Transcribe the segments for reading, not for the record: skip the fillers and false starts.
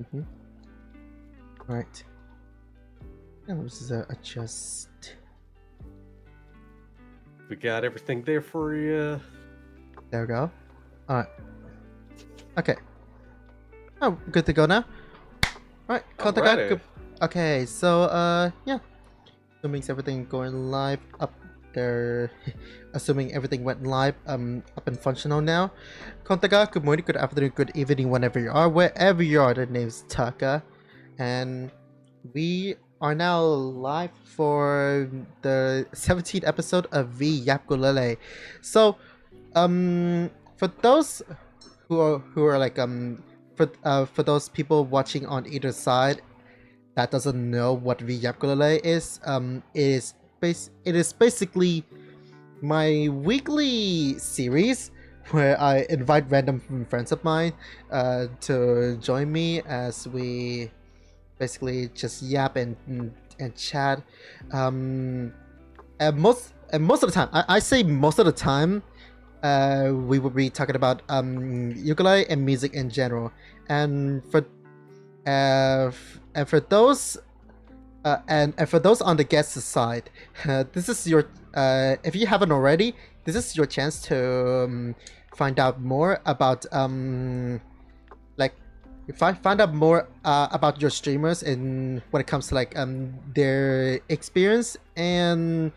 Mm-hmm. Right. Yeah, let's just adjust. We got everything there for you. There we go. Alright. Okay. Oh, good to go now. Right, Kontaka, Alrighty. good. Okay, so yeah. Assuming everything going live up there. Assuming everything went live, up and functional now. Kontaka, good morning, good afternoon, good evening, whenever you are, wherever you are. The name's Taka, and we are now live for the 17th episode of V-Yapkulele. So, for those who are like for those people watching on either side that doesn't know what V-Yapkulele is, it is basically my weekly series where I invite random friends of mine to join me as we basically just yap and chat. And most of the time, I say most of the time, we will be talking about ukulele and music in general. And for and for those and for those on the guest side, this is your if you haven't already, this is your chance to find out more about like find out more about your streamers and when it comes to like their experience and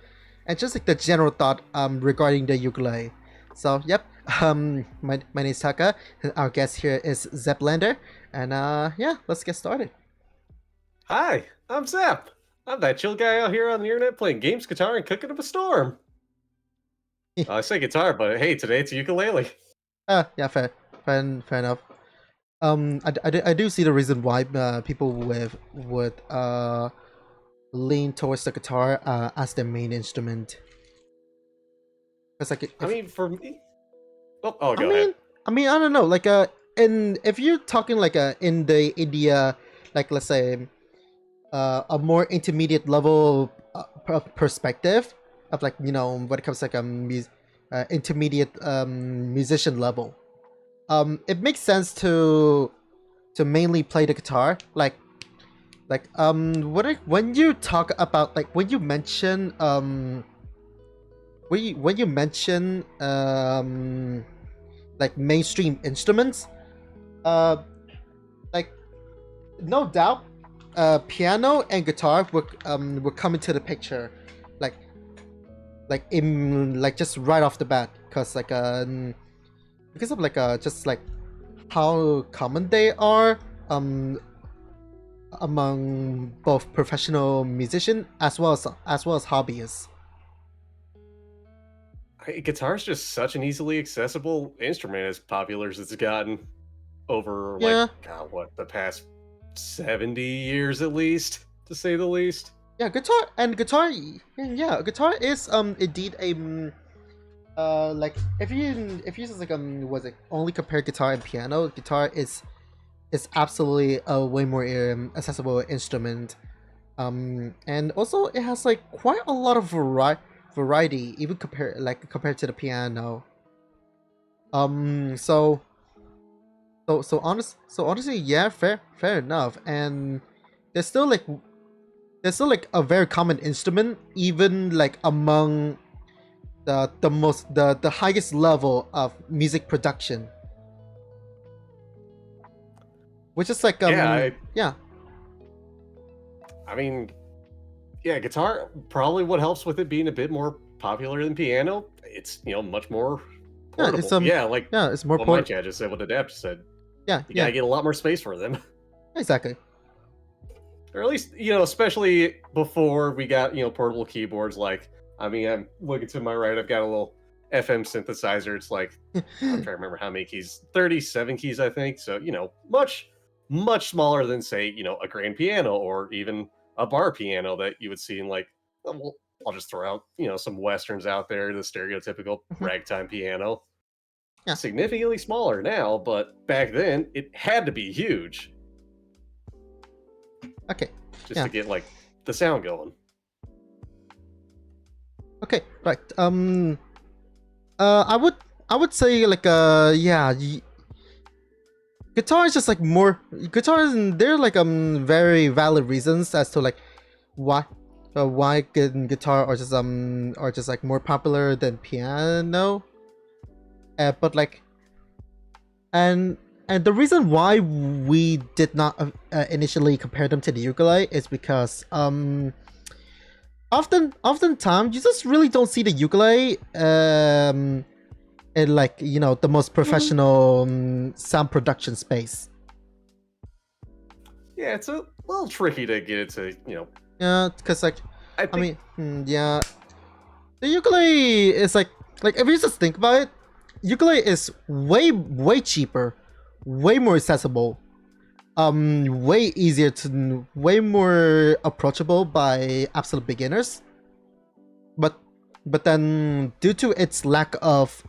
just like the general thought regarding the ukulele. So yep, my name is Taka, and our guest here is Zeplander, and yeah, let's get started. Hi, I'm Zap. I'm that chill guy out here on the internet playing games, guitar, and cooking up a storm. I say guitar, but hey, today it's ukulele. Yeah, fair enough. I do see the reason why people would lean towards the guitar as their main instrument. It's like I if mean, for me. Oh, I go ahead. mean I don't know, like in if you're talking like in the India, like let's say a more intermediate level perspective of like when it comes to like intermediate musician level, it makes sense to mainly play the guitar. When you talk about like when you mention like mainstream instruments, uh like no doubt piano and guitar would come into the picture, like in like just right off the bat, because of like just like how common they are um among both professional musicians as well as hobbyists. Guitar's just such an easily accessible instrument, as popular as it's gotten over, like, Yeah, God, what, the past 70 years at least, to say the least. yeah, guitar is indeed a like if you just like was it only compare guitar and piano, guitar is absolutely a way more accessible instrument. And also it has like quite a lot of variety, even compared to the piano. Um, so so honestly, yeah, fair enough. And there's still like there's still like a very common instrument, even like among the highest level of music production, which is like Yeah, yeah. I mean, yeah, guitar, probably what helps with it being a bit more popular than piano, it's, much more Yeah, portable. Yeah, like yeah, it's more what my port. chat just said, what the Adapt just said. Yeah, You yeah, gotta get a lot more space for them. exactly. Or at least, especially before we got, portable keyboards. Like, I mean, I'm looking to my right, I've got a little FM synthesizer. It's like, I'm trying to remember how many keys, 37 keys, I think. So, much smaller than, say, a grand piano or even a bar piano that you would see in, like, well, I'll just throw out, some Westerns out there, the stereotypical ragtime piano. Yeah. Significantly smaller now, but back then, it had to be huge Okay. just Yeah. to get, like, the sound going. Okay. Right. I would say like yeah. guitar is just like more guitars. There are like very valid reasons as to like why guitar are just like more popular than piano. But like and the reason why we did not initially compare them to the ukulele is because oftentimes you just really don't see the ukulele in like the most professional sound production space. Yeah, it's a little tricky to get it to, Yeah, because like I I think, mean, yeah, the ukulele is like if you just think about it, ukulele is way cheaper, way more accessible, way easier to way more approachable by absolute beginners. But then due to its lack of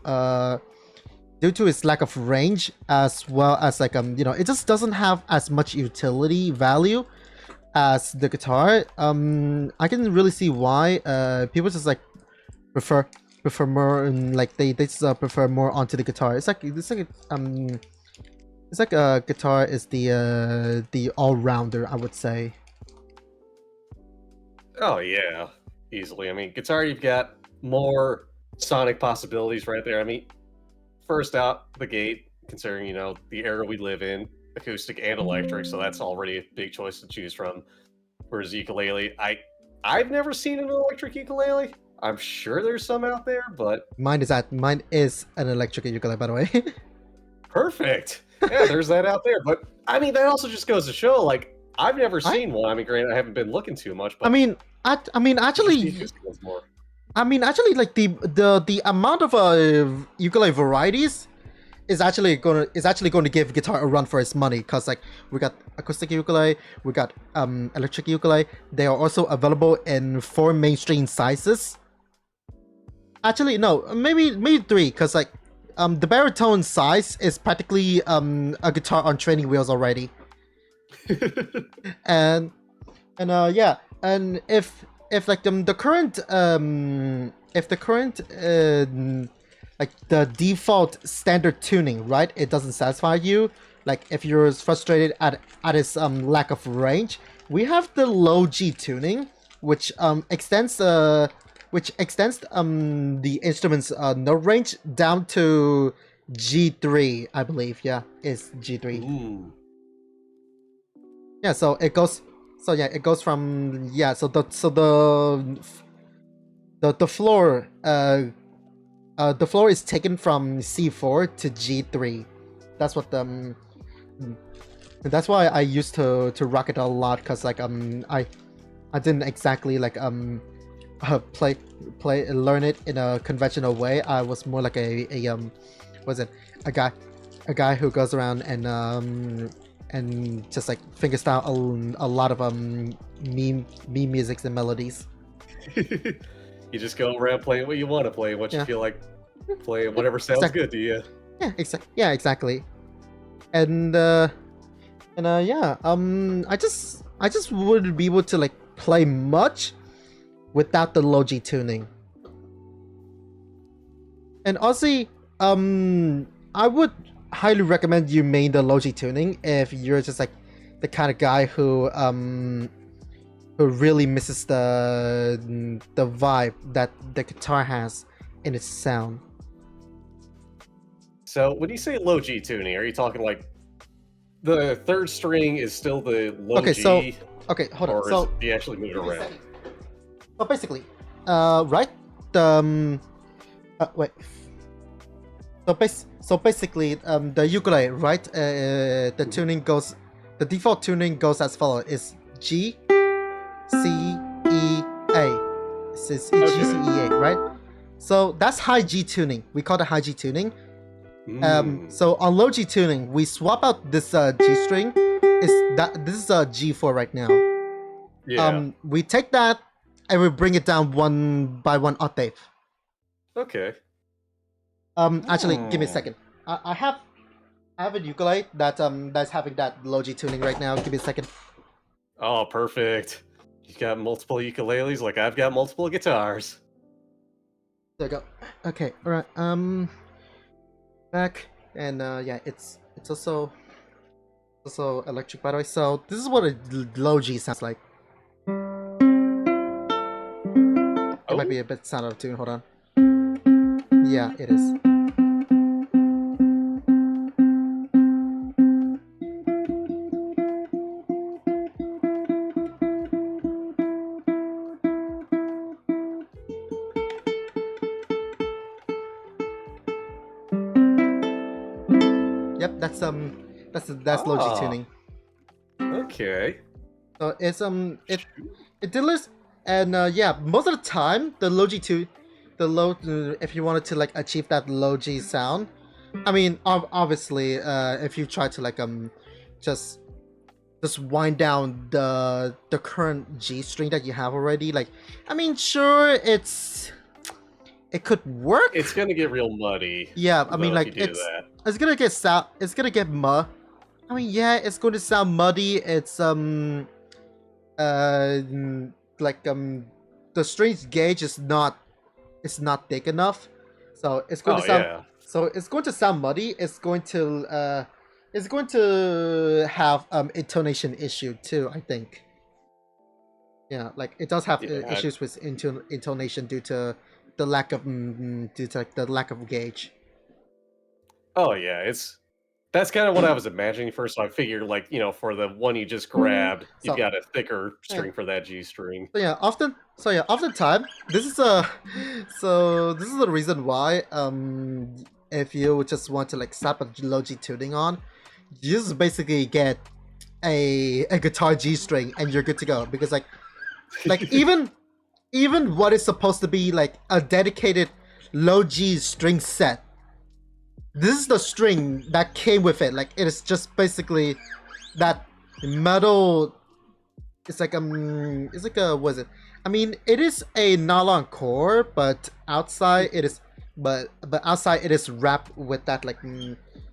range, as well as like it just doesn't have as much utility value as the guitar. I can really see why people just like prefer more, and like they just prefer more onto the guitar. It's like a guitar is the all-rounder, I would say. oh yeah, easily. I mean, guitar, you've got more sonic possibilities right there. I mean, first out the gate, considering, the era we live in, acoustic and electric, so that's already a big choice to choose from. Whereas ukulele, I've never seen an electric ukulele. I'm sure there's some out there, but Mine is an electric ukulele, by the way. perfect. Yeah, there's that out there. But I mean, that also just goes to show, like, I've never I seen one. I mean, granted, I haven't been looking too much, I but mean I mean just the actually acoustic ones more. like the amount of ukulele varieties is actually going to give guitar a run for its money, because like we got acoustic ukulele, we got electric ukulele. They are also available in 4 mainstream sizes. Actually, no, maybe 3, because like the baritone size is practically a guitar on training wheels already. and yeah, and if like the current if the current like the default standard tuning, right, it doesn't satisfy you, like if you're frustrated at its lack of range, we have the low G tuning, which extends the instrument's note range down to G3, I believe. Yeah, it's G3. Ooh. Yeah, so it goes. So yeah, it goes from So the floor the floor is taken from C4 to G3. That's what that's why I used to rock it a lot, because like I didn't exactly like learn it in a conventional way. I was more like was it a guy who goes around and just like fingerstyle a lot of meme musics and melodies. You just go around playing what you want to play, what you Yeah. feel like playing, whatever sounds good to you. Yeah, exactly. And yeah, I just wouldn't be able to like play much without the low G tuning. And also, I would highly recommend you main the low G tuning if you're just like the kind of guy who really misses the vibe that the guitar has in its sound. So when you say low G tuning, are you talking like the third string is still the low Okay, G? so okay, hold on. Or So is it, do you actually move it around? So basically, right? The wait. So basically, the ukulele, right? The tuning goes, the default tuning goes as follows: is G, C, E, A. It's G, C, E, A, right? So that's high G tuning. We call it high G tuning. So on low G tuning, we swap out this G string. This is a G4 right now. Yeah. We take that and we bring it down 1 by 1 octave. Okay. Actually, give me a second. I have a ukulele that's having that low G tuning right now. Give me a second. Oh, perfect. You got multiple ukuleles like I've got multiple guitars. There we go. Okay, all right. Back, and yeah, it's also Also electric, by the way. So this is what a low G sounds like. It might Oh, be a bit sound out of tune. Hold on. Yeah, it is. Yep, that's low G ah, tuning. okay. So it delivers, and yeah, most of the time the low G if you wanted to like achieve that low G sound, I mean obviously if you try to like just wind down the current G string that you have already, like I mean sure it could work. It's gonna get real muddy. Yeah, I mean Though if like you do that. it's gonna get it's gonna get I mean yeah, it's going to sound muddy. It's uh like the strings gauge is not thick enough, so it's going to Oh sound yeah. muddy. It's going to have intonation issue too, I think. Yeah, like it does have Yeah. issues with intonation due to the lack of like, the lack of gauge. Oh yeah. That's kind of what I was imagining first. So I figured, like, for the one you just grabbed, you've So got a thicker yeah, string for that G string. oftentimes this is a this is the reason why if you just want to like slap a low G tuning on, you just basically get a guitar G string and you're good to go, because like even what is supposed to be like a dedicated low G string set, this is the string that came with it. Like it is just basically that metal. It's like a what is it? I mean, it is a nylon core, but outside it is outside it is wrapped with that like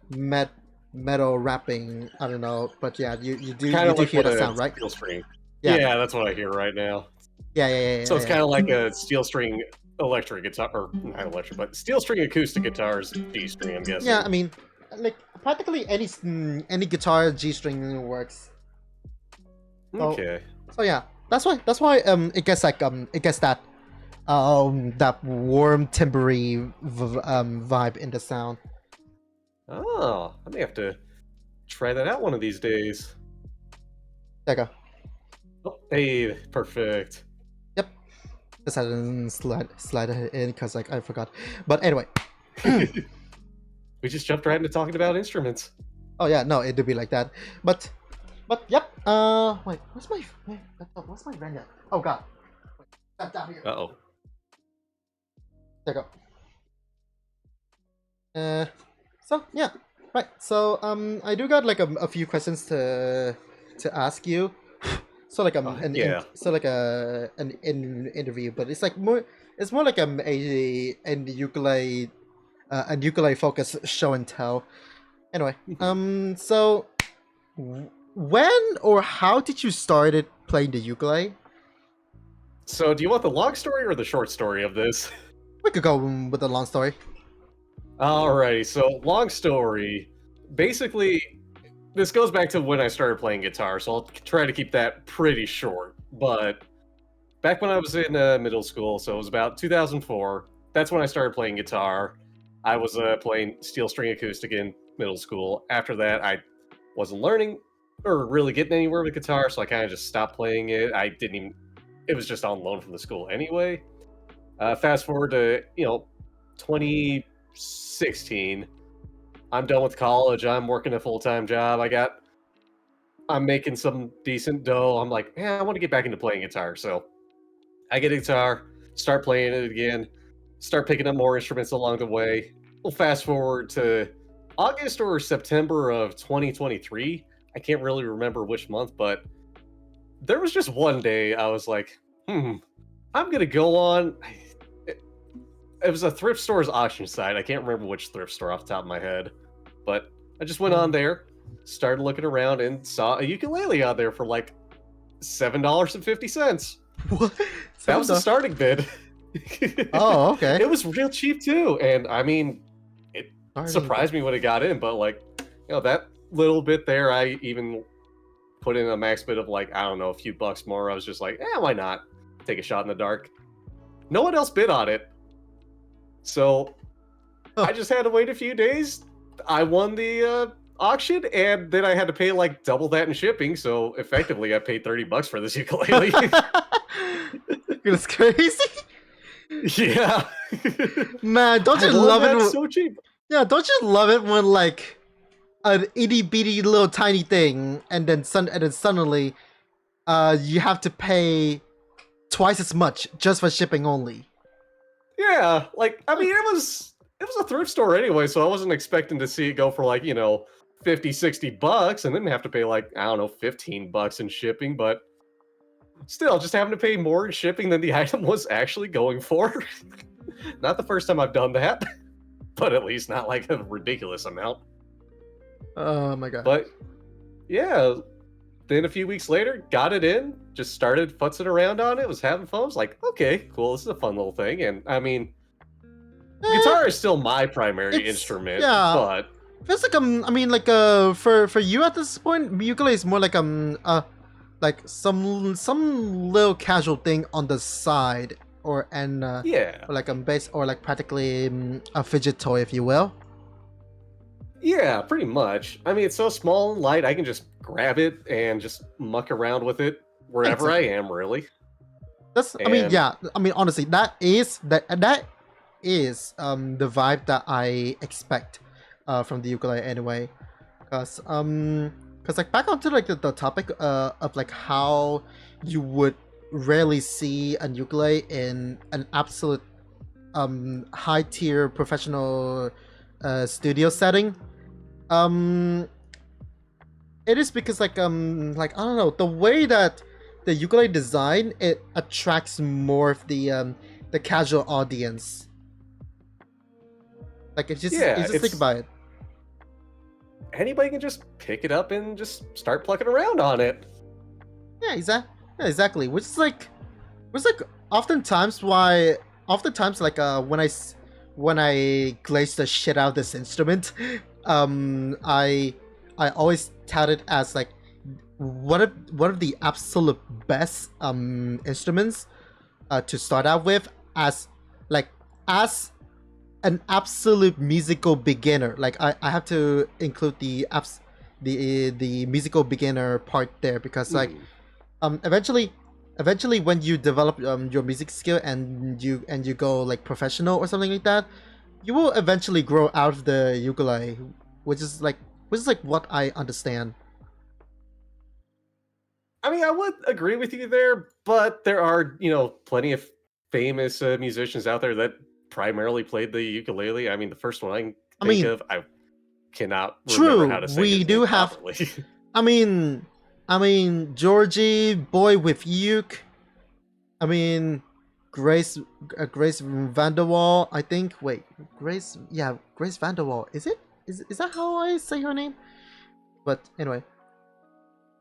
met metal wrapping. I don't know, but yeah, you Kind of do like hear what that a sound, right? steel string. Yeah, Yeah, that's what I hear right now. So it's yeah. kind of like a steel string electric guitar, or not electric, but steel string acoustic guitar's G string, I'm Yeah, guessing. I mean, like practically any guitar G string works. So Okay. yeah, that's why it gets that warm timbery vibe in the sound. Oh, I may have to try that out one of these days. There you go. Oh, hey, perfect. Yep. Just had to slide it in because like I forgot. But anyway. We just jumped right into talking about instruments. Oh yeah, no, it do be like that. But yep. Wait, what's my render? Oh god. Wait, that down here. Uh-oh. There you go. So yeah, right. So I do got like a few questions to ask you. So like Yeah. so like an interview, but it's like more like a ukulele focus show and tell. Anyway, so when or how did you started playing the ukulele? So do you want the long story or the short story of this? We could go with the long story. Alrighty, so long story. Basically, this goes back to when I started playing guitar, so I'll try to keep that pretty short. But back when I was in middle school, so it was about 2004, that's when I started playing guitar. I was playing steel string acoustic in middle school. After that, I wasn't learning or really getting anywhere with guitar, so I kind of just stopped playing it. I didn't even, it was just on loan from the school anyway. Fast forward to, 2016. I'm done with college. I'm working a full-time job. I'm making some decent dough. I'm like, man, I want to get back into playing guitar. So I get a guitar, start playing it again, start picking up more instruments along the way. We'll fast forward to August or September of 2023. I can't really remember which month, but there was just one day I was like, I'm going to go on. It was a thrift store's auction site. I can't remember which thrift store off the top of my head, but I just went on there, started looking around, and saw a ukulele out there for like $7.50. What? That was the starting bid. Oh, okay. It was real cheap too, and I mean, it surprised me when it got in. But like, that little bit there. I even put in a max bid of like, I don't know, a few bucks more. I was just like, why not take a shot in the dark? No one else bid on it. So I just had to wait a few days. I won the auction, and then I had to pay like double that in shipping. So effectively, I paid $30 for this ukulele. It's crazy. Yeah. Man, don't you I won love that it? so cheap. Yeah, don't you love it when like an itty bitty little tiny thing, and then suddenly, you have to pay twice as much just for shipping only. Yeah, like I mean, it was a thrift store anyway, so I wasn't expecting to see it go for like 50, $60, and then have to pay like I don't know $15 in shipping, but still, just having to pay more in shipping than the item was actually going for. Not the first time I've done that, but at least not like a ridiculous amount. Oh my god. But yeah, then a few weeks later, got it in, just started futzing around on it, was having fun. I was like, okay, cool, this is a fun little thing. And I mean, guitar is still my primary instrument, yeah. but Feels like I mean like for you at this point, ukulele is more like some little casual thing on the side or yeah, or like bass or like practically a fidget toy, if you will. yeah, pretty much. I mean, it's so small and light, I can just grab it and just muck around with it wherever Exactly. I am, really. That's I mean And yeah, I mean honestly that is the vibe that I expect from the ukulele anyway. Cause like back onto like the topic of like how you would rarely see a ukulele in an absolute high tier professional studio setting. Um it is because like I don't know, the way that the ukulele design, it attracts more of the casual audience. Like it's just yeah, think it's about it. anybody can just pick it up and just start plucking around on it. Yeah, exactly. Which is like oftentimes like when I glaze the shit out of this instrument, I always tout it as like one of the absolute best instruments to start out with, as like as an absolute musical beginner. Like I have to include the musical beginner part there, because like eventually when you develop your music skill and you go like professional or something like that, you will eventually grow out of the ukulele, which is like what I understand. I mean, I would agree with you there, but there are, plenty of famous musicians out there that primarily played the ukulele. I mean, the first one I can I think mean, of, I cannot remember true, how to say we his name do have. properly. I mean, Georgie, Boy with Uke. I mean, Grace Vanderwall. I think. Wait, Grace Vanderwall. Is it? Is that how I say her name? But anyway,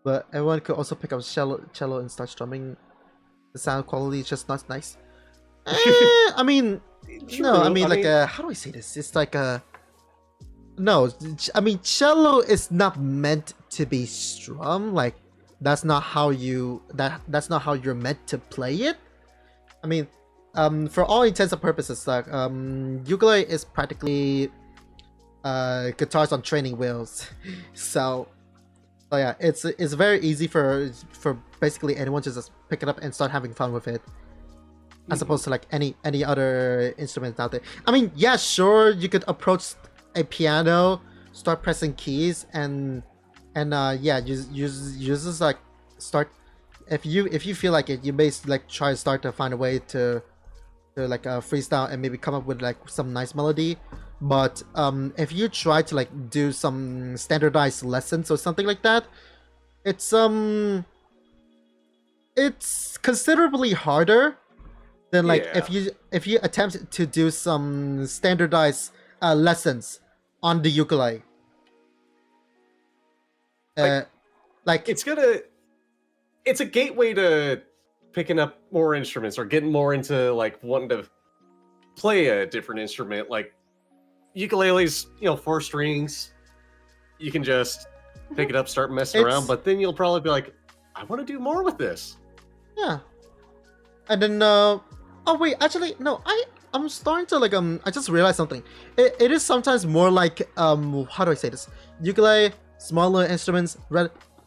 but everyone could also pick up cello and start strumming. The sound quality is just not nice. I mean, no, I True. mean I like mean, how do I say this? It's like no, I mean cello is not meant to be strummed. Like that's not how that's not how you're meant to play it. I mean, for all intents and purposes, like ukulele is practically guitars on training wheels. So yeah, it's very easy for basically anyone to just pick it up and start having fun with it, as opposed to like any other instrument out there. I mean, yeah, sure, you could approach a piano, start pressing keys, and yeah, use just like start. If you feel like it, you may like try to start to find a way to like freestyle and maybe come up with like some nice melody. But if you try to like do some standardized lessons or something like that, it's considerably harder than like yeah. if you attempt to do some standardized lessons on the ukulele. Like It's a gateway to picking up more instruments or getting more into like wanting to play a different instrument. Like ukuleles, 4 strings. You can just pick it up, start messing around, It's- but then you'll probably be like, I want to do more with this. Yeah. And then oh wait, actually no, I'm starting to like I just realized something. It is sometimes more like how do I say this? Ukulele, smaller instruments,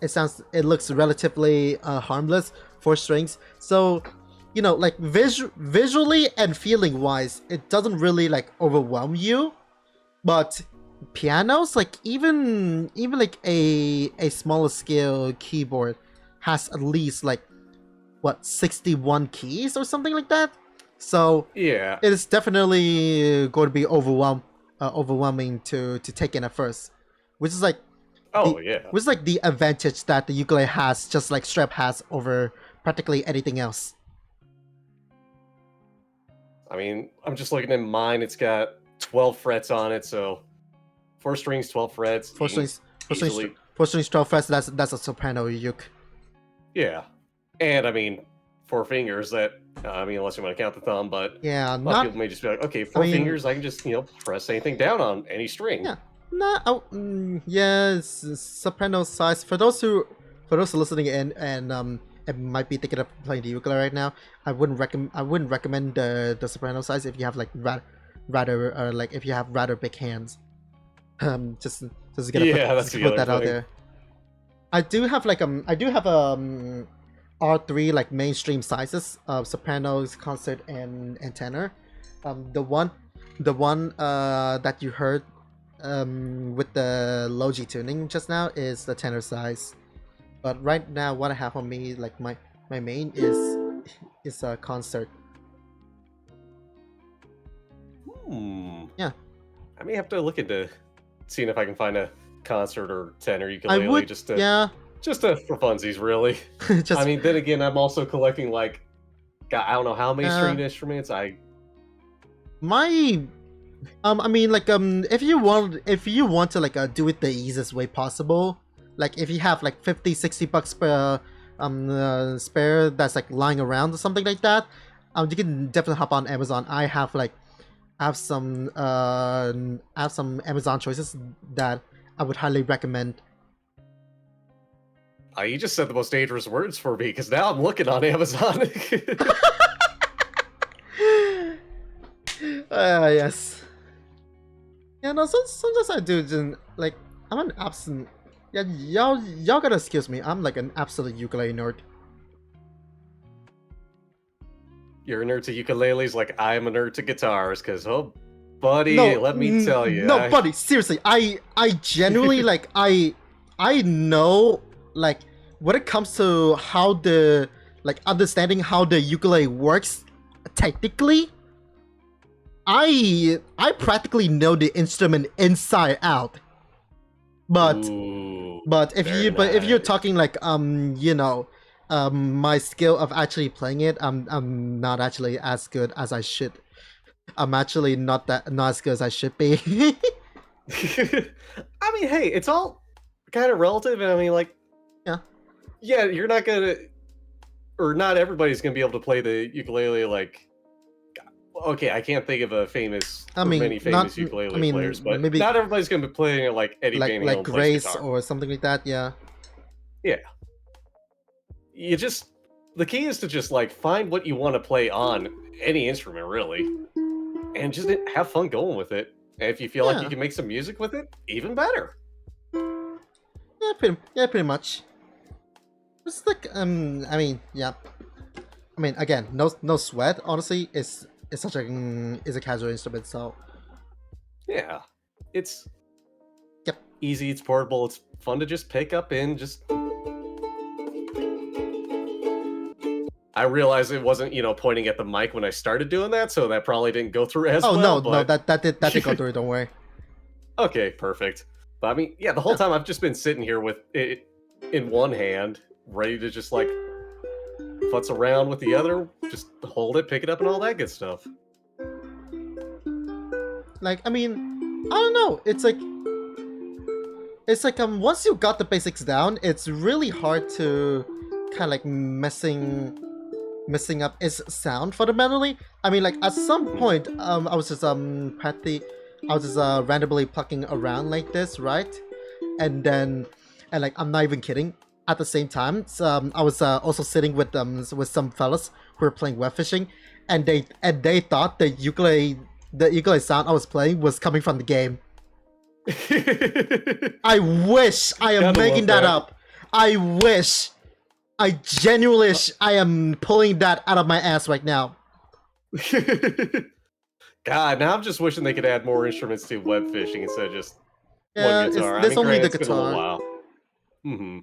it looks relatively harmless, 4 strings. So, you know, like visually and feeling wise, it doesn't really like overwhelm you. But pianos, like even like a smaller scale keyboard has at least like what 61 keys or something like that. So Yeah. it is definitely going to be overwhelming to take in at first, which is like Oh, yeah. which is like the advantage that the ukulele has, just like Strap has over practically anything else. I mean, I'm just looking at mine. It's got 12 frets on it, so 4 strings, 12 frets. Four strings, easily. 4 strings, 12 frets. That's a soprano uke. Yeah. And I mean, 4 fingers. That I mean, unless you want to count the thumb, but Yeah, a lot of not people may just be like, okay, 4 fingers. I can just press anything down on any string. Yeah, not yes, soprano size. For those listening in and might be thinking of playing the ukulele right now, I wouldn't recommend the soprano size if you have like rather like if you have rather big hands. Just gonna put that out there. I do have R3 like mainstream sizes of sopranos, concert, and tenor. The one that you heard with the low G tuning just now is the tenor size. But right now, what I have on me, like my main is a concert. Yeah. I may have to look into seeing if I can find a concert or tenor ukulele I would, just for funsies, really. just, I mean, then again, I'm also collecting like, God, I don't know how many stringed instruments. I mean, like if you want to like do it the easiest way possible, like if you have like 50-60 bucks per spare that's like lying around or something like that, you can definitely hop on Amazon. I have some Amazon choices that I would highly recommend. You just said the most dangerous words for me, because now I'm looking on Amazon. Yes. Yeah, no, sometimes I do just, like, I'm an absolute... Yeah, y'all gotta excuse me, I'm like an absolute ukulele nerd. You're a nerd to ukuleles like I am a nerd to guitars, because, oh, buddy, No, let me tell you. No, buddy, seriously, I genuinely, like, I know, like, when it comes to how the, like, understanding how the ukulele works technically, I practically know the instrument inside out. But Ooh, if you're talking like my skill of actually playing it, I'm not actually as good as I should. I'm actually not as good as I should be. I mean, hey, it's all kind of relative, and I mean, like, yeah, you're not gonna, or not everybody's gonna be able to play the ukulele like. Okay, I can't think of many famous ukulele players, but maybe not everybody's gonna be playing it like Eddie Van Halen like Grace or something like that. Yeah. Yeah. The key is to just like find what you want to play on any instrument, really, and just have fun going with it. And if you feel like you can make some music with it, even better. Yeah, pretty much. It's like I mean, yeah. I mean, again, no sweat. Honestly, it's such a casual instrument, so yeah, it's easy. It's portable. It's fun to just pick up and just. I realized it wasn't pointing at the mic when I started doing that, so that probably didn't go through as well. Oh no, that did go through. Don't worry. Okay, perfect. But I mean, yeah, the whole time I've just been sitting here with it in one hand, ready to just like futz around with the other, just hold it, pick it up, and all that good stuff. Like, I mean, I don't know. It's like once you got the basics down, it's really hard to kind of like messing up its sound fundamentally. I mean, like at some point, I was just randomly plucking around like this, right? And then and like I'm not even kidding. At the same time, I was also sitting with some fellas who were playing web fishing, and they thought the ukulele sound I was playing was coming from the game. I wish I am making that up. I wish. I genuinely wish I am pulling that out of my ass right now. God, now I'm just wishing they could add more instruments to web fishing instead of just Yeah, one guitar. there's only the It's been a little guitar. while. Mm-hmm.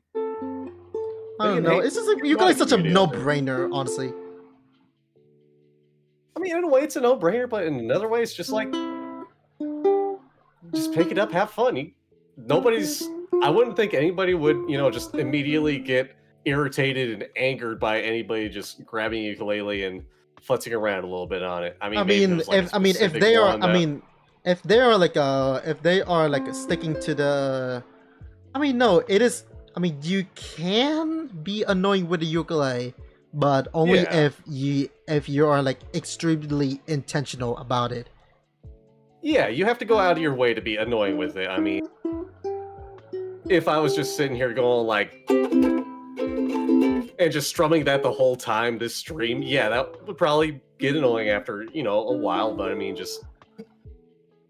I don't know. It's just like ukulele is such a no-brainer, honestly. I mean, in a way, it's a no-brainer, but in another way, it's just like, just pick it up, have fun. I wouldn't think anybody would, just immediately get irritated and angered by anybody just grabbing a ukulele and futzing around a little bit on it. I mean, if they are like sticking to the, no, it is. You can be annoying with the ukulele, but only if you are like extremely intentional about it. Yeah, you have to go out of your way to be annoying with it. I mean, if I was just sitting here going like, and just strumming that the whole time this stream, yeah, that would probably get annoying after, a while, but I mean, just...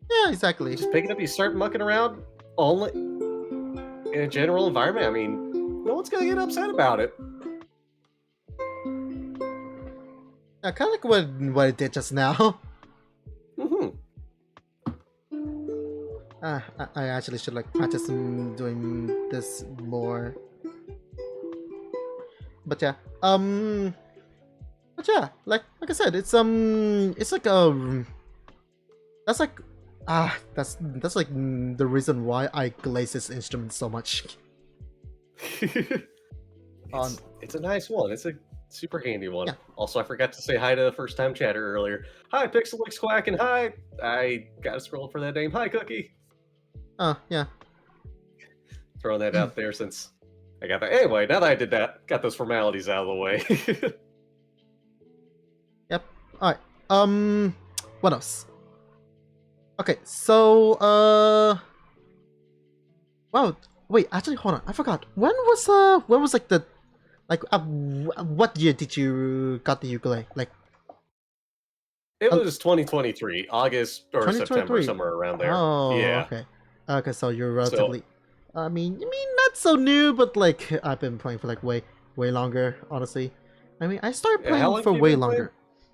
Yeah, exactly. Just pick it up, you start mucking around only in a general environment. I mean, no one's gonna get upset about it. Yeah, kind of like what it did just now. Mm-hmm. I actually should like practice doing this more. But yeah, like I said, it's like that's like that's like the reason why I glaze this instrument so much. It's a nice one. It's a super handy one. Yeah. Also, I forgot to say hi to the first time chatter earlier. Hi, Pixelix Quack, and hi. I gotta scroll for that name. Hi, Cookie. Yeah. Throwing that out there since I got that. Anyway, now that I did that, got those formalities out of the way. Yep. All right. What else? Okay. So, wow. Wait. Actually, hold on. I forgot. When was like the, like, what year did you got the ukulele? Like. It was 2023, August or 2023. September, somewhere around there. Oh, yeah. Okay. Okay, so you're relatively. I mean, not so new, but like I've been playing for like way longer. Honestly, I mean, I started playing for way longer.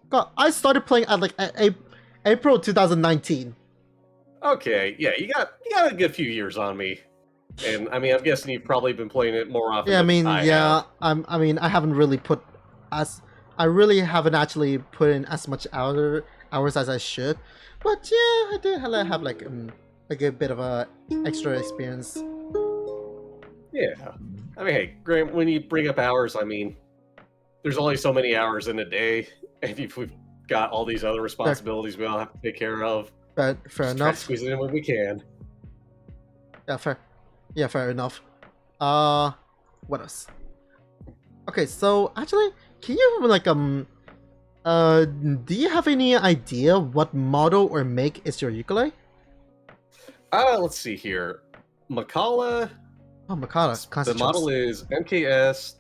God, I started playing at like April 2019. Okay, yeah, you got a good few years on me, and I mean, I'm guessing you've probably been playing it more often. Yeah, I mean, I haven't really I really haven't actually put in as much hours as I should, but yeah, I did have like a bit of a extra experience. Yeah, I mean, hey, Grant, when you bring up hours, I mean, there's only so many hours in a day, and if we've got all these other responsibilities we all have to take care of. But fair enough. Squeeze it in when we can. Yeah, fair. Yeah, fair enough. What else? Okay, so actually, can you like do you have any idea what model or make is your ukulele? Let's see here. Macala. Oh, Macala. The model is MKS.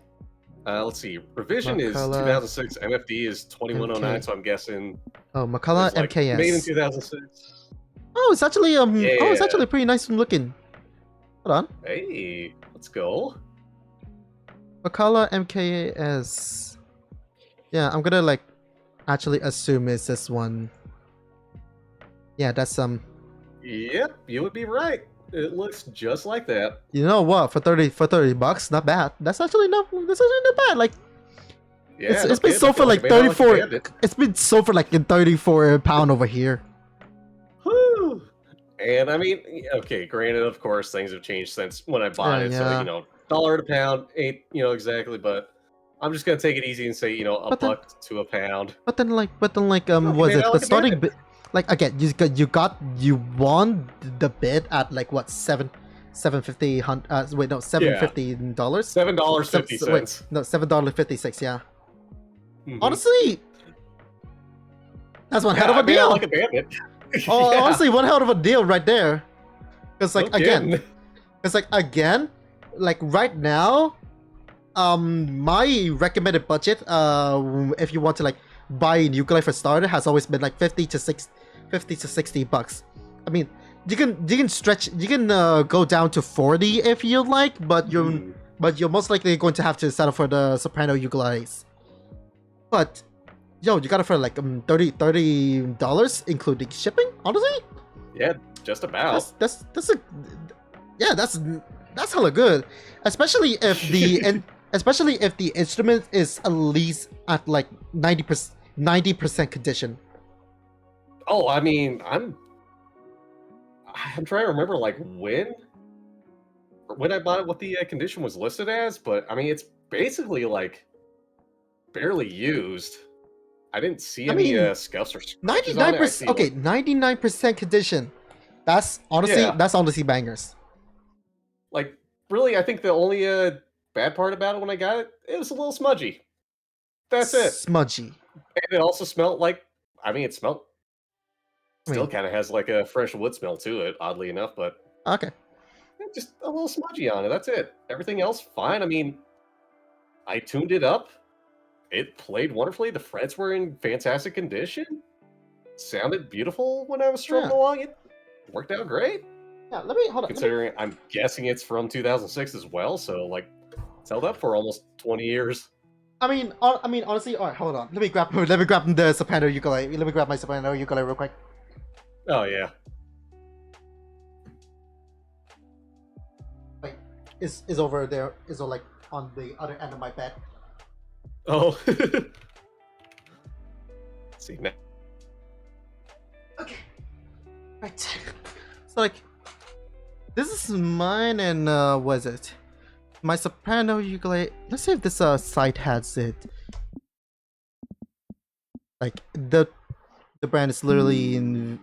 Let's see. Revision is 2006. MFD is 2109. So I'm guessing. Oh, Macala like MKS. Made in 2006. Oh, it's actually Oh, it's actually pretty nice looking. Hold on. Hey, let's go. Macala MKS. Yeah, I'm gonna like actually assume it's this one. Yeah, that's Yep, you would be right. It looks just like that. You know what? For 30 bucks, not bad. That's actually not bad. Like, yeah, it's been sold for like 34. It's been sold for like in 34 pound over here. Whew. And I mean, okay, granted, of course, things have changed since when I bought it. Yeah. So $1 a pound ain't exactly, but I'm just gonna take it easy and say $1 to a pound. But then was it the starting bid? Like again, you won the bid at like what $750. Wait, no, $750. $7.50. Wait, no, $7.56. Yeah. Mm-hmm. Honestly, that's one hell of a deal. Like a bandit. Oh, yeah. honestly, one hell of a deal right there. Because like again, like right now, my recommended budget, if you want to like buy a ukulele for starter, has always been like 50 to $60. I mean, you can stretch, you can go down to 40 if you like, but you're most likely going to have to settle for the soprano ukuleles. But yo, you got it for like $30 including shipping. Honestly, Yeah, just about. That's hella good, especially if the instrument is at least at like 90% condition. Oh, I mean, I'm trying to remember like when I bought it, what the condition was listed as, but I mean, it's basically like barely used. I didn't see I any mean, scuffs or scratches on it. I see 99%. Okay, 99% condition. That's honestly bangers. Like really, I think the only bad part about it when I got it, it was a little smudgy. That's it. Smudgy. And it also smelled like, I mean, it smelled. I Still mean, kind of has like a fresh wood smell to it, oddly enough, but okay. just a little smudgy on it. That's it. Everything else, fine. I mean, I tuned it up. It played wonderfully. The frets were in fantastic condition. Sounded beautiful when I was strumming along. It worked out great. Yeah, let me hold on. Considering I'm guessing it's from 2006 as well, so like it's held up for almost 20 years. I mean, honestly. All right, hold on. Let me grab the soprano ukulele. Let me grab my soprano ukulele real quick. Oh yeah. Wait, is over there? Is like on the other end of my bed? Oh. See now. Okay. Right. So like, this is mine, and what is it? My soprano ukulele. Let's see if this site has it. Like the brand is literally in.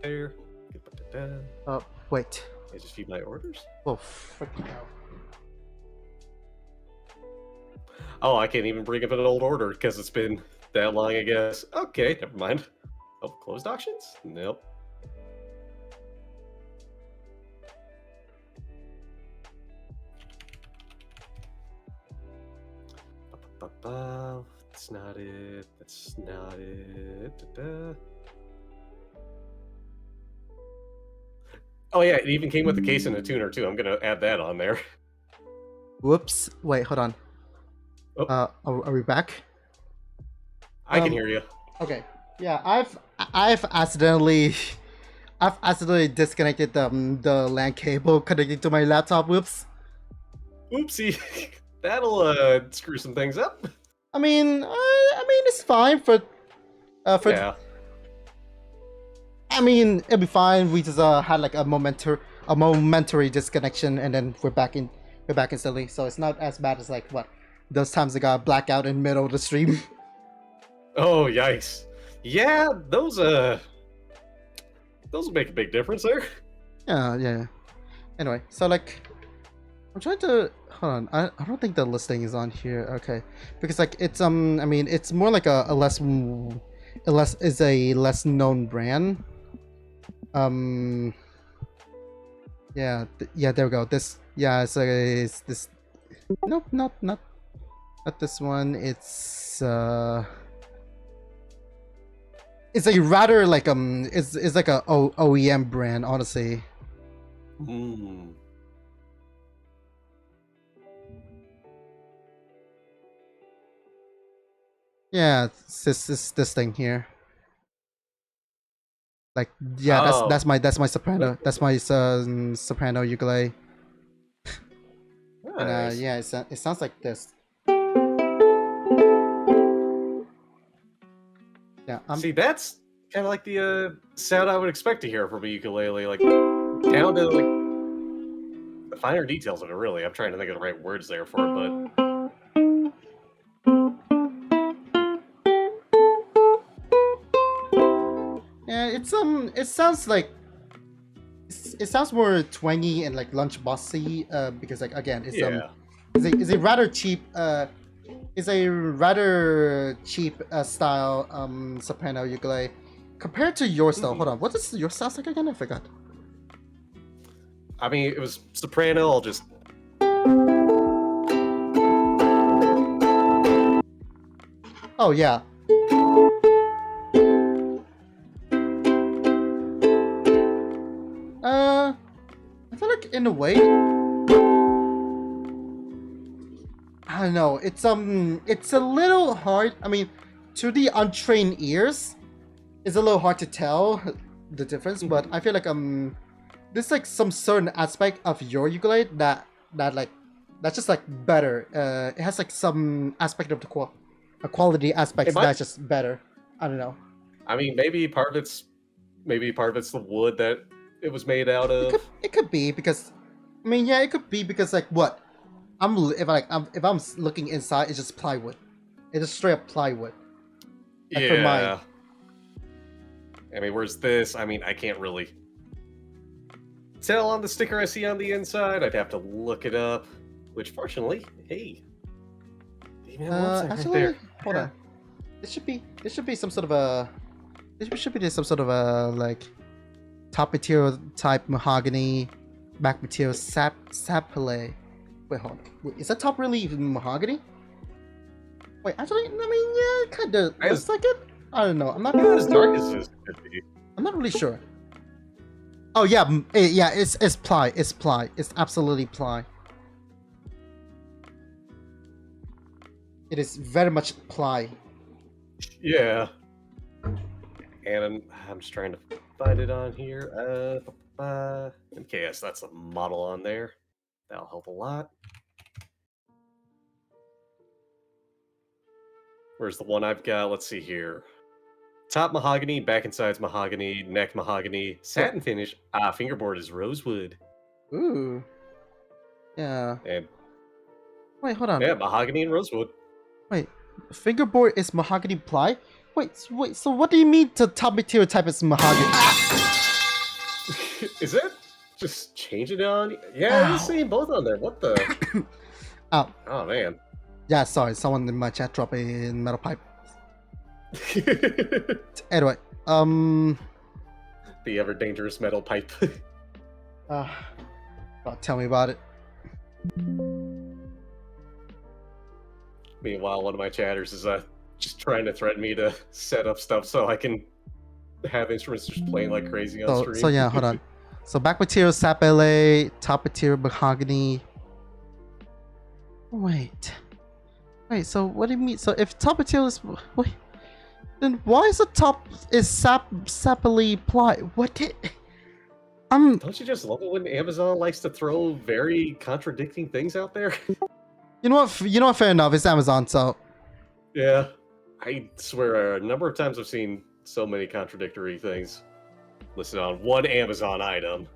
There. Wait. I just feed my orders. Oh, freaking hell. Oh, I can't even bring up an old order because it's been that long, I guess. Okay, never mind. Oh, closed auctions? Nope. That's not it. That's not it. Da-da. Oh yeah, it even came with the case and a tuner too. I'm gonna add that on there. Whoops. Wait, hold on. Oh. Are we back? I can hear you. Okay. Yeah, I've accidentally disconnected the LAN cable connected to my laptop. Whoops. Oopsie. That'll screw some things up. I mean, it's fine for Yeah. I mean, it'll be fine. We just had like a momentary disconnection, and then we're back instantly. So it's not as bad as like what those times I got blackout in the middle of the stream. Oh yikes! Yeah, those will make a big difference there. Yeah. Anyway, so like, I'm trying to hold on. I don't think the listing is on here. Okay, because like it's I mean it's more like a less known brand. Yeah, there we go. This it's this. Nope, not this one. It's a rather like it's like a OEM brand, honestly. Yeah, it's this thing here. Like that's my soprano. That's my soprano ukulele. Nice. And yeah, it sounds like this. Yeah. See, that's kind of like the sound I would expect to hear from a ukulele, like down to like the finer details of it. Really, I'm trying to think of the right words there for it, but. Yeah, it sounds like it sounds more twangy and like lunch bossy, because like again it's a rather cheap style soprano ukulele compared to your style. Hold on, what is your style like again? I forgot. I mean, it was soprano. I'll just. Oh yeah. I feel like in a way, I don't know. It's a little hard. I mean, to the untrained ears, it's a little hard to tell the difference. But I feel like there's like some certain aspect of your ukulele that's just like better. It has like some aspect of the quality aspects that's just better. I don't know. I mean, maybe part of it's the wood that it was made out of. It could be because, I mean, yeah, it could be because like what if I'm looking inside, it's just plywood. It's just straight up plywood. Like for mine. I mean, where's this? I mean, I can't really tell on the sticker I see on the inside. I'd have to look it up. Which, fortunately, hey, actually, right hold on. There should be some sort of a. There should be some sort of a like top material type mahogany, back material sapele. Wait, hold on. Wait, is that top really mahogany? Wait, actually, I mean, yeah, it kind of looks like it. I don't know. I'm not as dark as this could be. I'm not really sure. Oh yeah, yeah. It's ply. It's ply. It's absolutely ply. It is very much ply. Yeah. And I'm just trying to find it on here. Okay, yes, that's a model on there. That'll help a lot. Where's the one I've got? Let's see here. Top mahogany, back and sides mahogany, neck mahogany, satin finish. Fingerboard is rosewood. Ooh. Yeah. And wait, hold on. Yeah, mahogany and rosewood. Wait, fingerboard is mahogany ply? Wait, so what do you mean the top material type is mahogany? Is it? Just change it on? Yeah, it's saying both on there. What the? Oh. Oh, man. Yeah, sorry, someone in my chat dropped a metal pipe. Anyway, the ever dangerous metal pipe. Tell me about it. Meanwhile, one of my chatters is just trying to threaten me to set up stuff so I can have instruments just playing like crazy on stream. So yeah, hold on. So back material sap LA, top material mahogany. Wait, so what do you mean? So if top material is then why is the top is sapily ply? What did? Don't you just love it when Amazon likes to throw very contradicting things out there? You know what? Fair enough. It's Amazon, so. Yeah, I swear a number of times I've seen so many contradictory things listed on one Amazon item.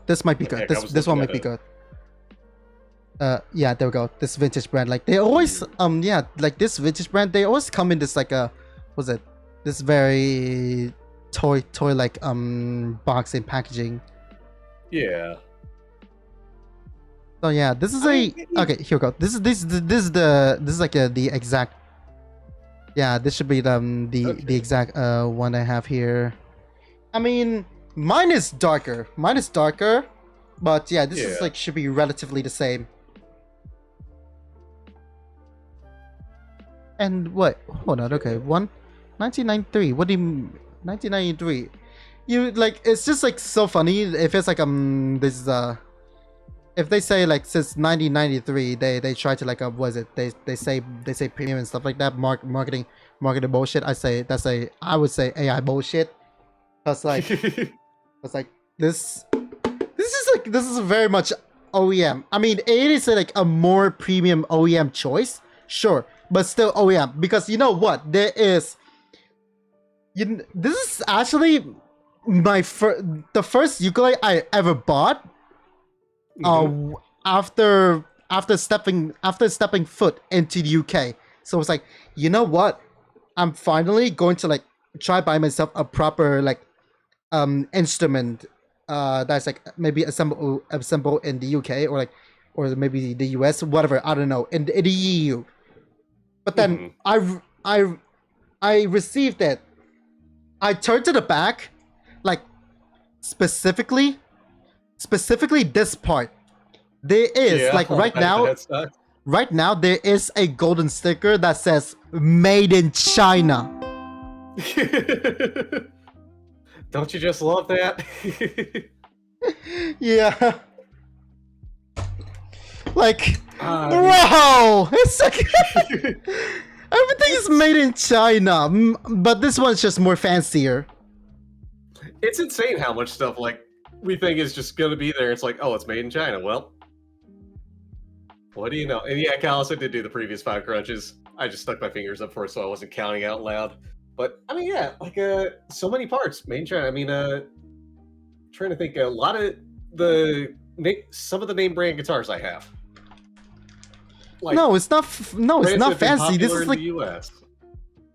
This might be good. This one might be good. Yeah, there we go. This vintage brand, like they always, yeah, like this vintage brand, they always come in this like what's it? This very toy like box and packaging. Yeah. So yeah, this is okay. Here we go. This is like the exact. Yeah, this should be the exact one I have here. I mean, mine is darker. But yeah, this is like should be relatively the same. And what? Hold on. Okay, 1993. What do you mean? 1993? You like? It's just like so funny. If it's like this is if they say like since 1993, they try to like what is it? They say premium and stuff like that. Marketing bullshit. I would say AI bullshit. Cause like, this is very much OEM. I mean, it is like a more premium OEM choice, sure, but still OEM because you know what? This is actually the first ukulele I ever bought. After stepping foot into the UK, so it's like, you know what? I'm finally going to like try buy myself a proper like instrument that's like maybe assemble in the UK or maybe the US, whatever, I don't know, in the EU. But then I received it. I turned to the back, like specifically specifically this part. There is Yeah, like all the headstock. right now there is a golden sticker that says "Made in China." Don't you just love that? Yeah. Like, Ah, bro, it's like everything is made in China, but this one's just more fancier. it's insane how much stuff like we think is just gonna be there. It's like, oh, it's made in China. Well, what do you know? And yeah, Callus, I did do the previous 5 crunches. I just stuck my fingers up for it, so I wasn't counting out loud. But I mean, yeah, like so many parts made in China. I mean, trying to think, a lot of some of the name brand guitars I have. Like, No, it's not. No, it's brands that not have been fancy. This popular is in like the US.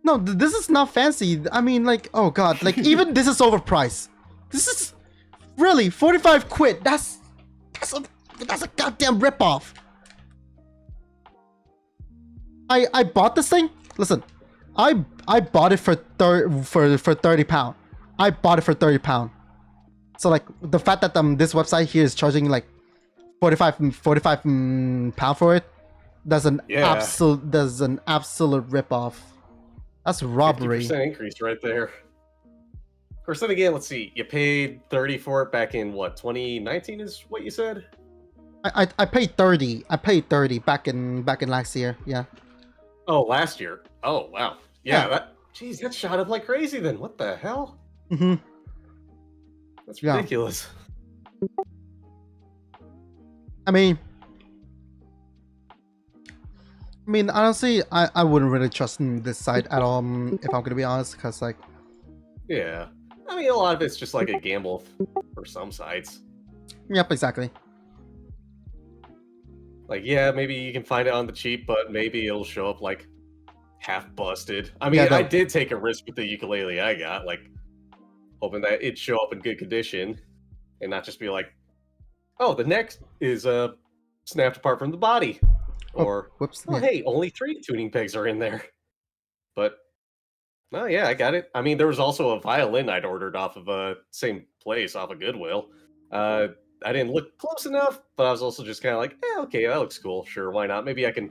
no. This is not fancy. I mean, like, oh god, like even this is overpriced. This is really 45 quid. That's a goddamn ripoff. I bought this thing. Listen, I bought it for £30. I bought it for £30. So like the fact that this website here is charging like 45 pound for it, that's an absolute ripoff. That's robbery. 50% increase right there. Of course, then again, let's see. You paid 30 for it back in what, 2019 is what you said? I paid 30. I paid 30 back in last year. Yeah. Oh, last year. Oh, wow. Yeah, Yeah. that shot up like crazy then. What the hell? Mm-hmm. That's Yeah. ridiculous. I mean, honestly, I wouldn't really trust this site at all, if I'm gonna be honest, because like, Yeah. I mean, a lot of it's just like a gamble for some sites. yep, exactly. Like, yeah, maybe you can find it on the cheap, but maybe it'll show up like half busted. I mean, Yeah, I did take a risk with the ukulele I got, like hoping that it'd show up in good condition and not just be like, oh, the neck is snapped apart from the body. Or, whoops. oh, Yeah. hey, only 3 tuning pegs are in there. But, oh, yeah, I got it. I mean, there was also a violin I'd ordered off of same place, off of Goodwill. I didn't look close enough, but I was also just kind of like, okay, that looks cool. Sure, why not? Maybe I can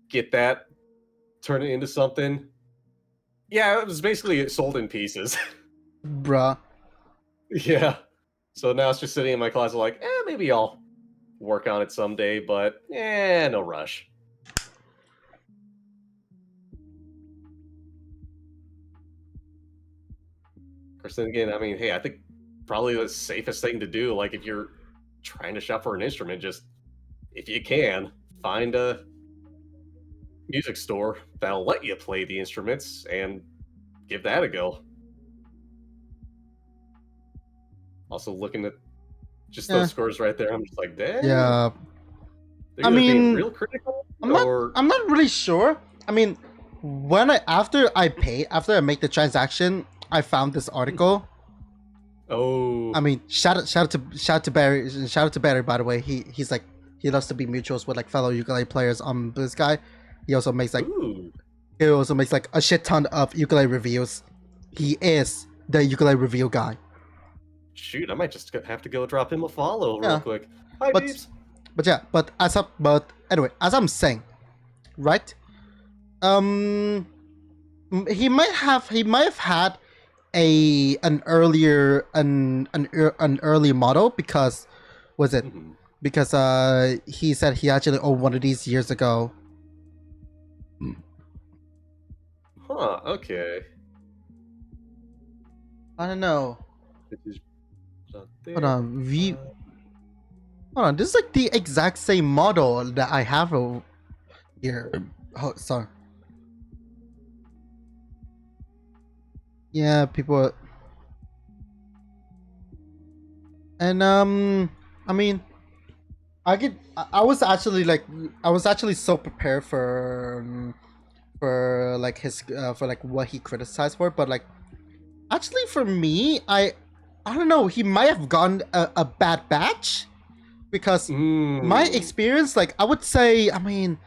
get that, turn it into something. Yeah, it was basically sold in pieces. Bruh. Yeah. So now it's just sitting in my closet like, maybe I'll work on it someday, but no rush. Of course, then again, I mean, hey, I think probably the safest thing to do, like if you're trying to shop for an instrument, just if you can, find a music store that'll let you play the instruments and give that a go. Also, looking at just those scores right there, I'm just like, damn. Yeah. They're either being real critical, I'm not really sure. I mean, after I make the transaction, I found this article. Oh. I mean, shout out to Barry. Shout out to Barry, by the way. He loves to be mutuals with like fellow ukulele players. This guy, he also makes like a shit ton of ukulele reviews. He is the ukulele review guy. Shoot, I might just have to go drop him a follow real quick. Hi, peeps. But anyway, as I'm saying, right? He might have had an early model because he said he actually owned one of these years ago. Huh, okay. I don't know. Hold on, hold on, this is like the exact same model that I have over here. Oh, sorry. Yeah, people. And I mean, I was actually so prepared for like his for like what he criticized for, but like actually for me, I don't know, he might have gotten a bad batch because my experience, like I would say, I mean,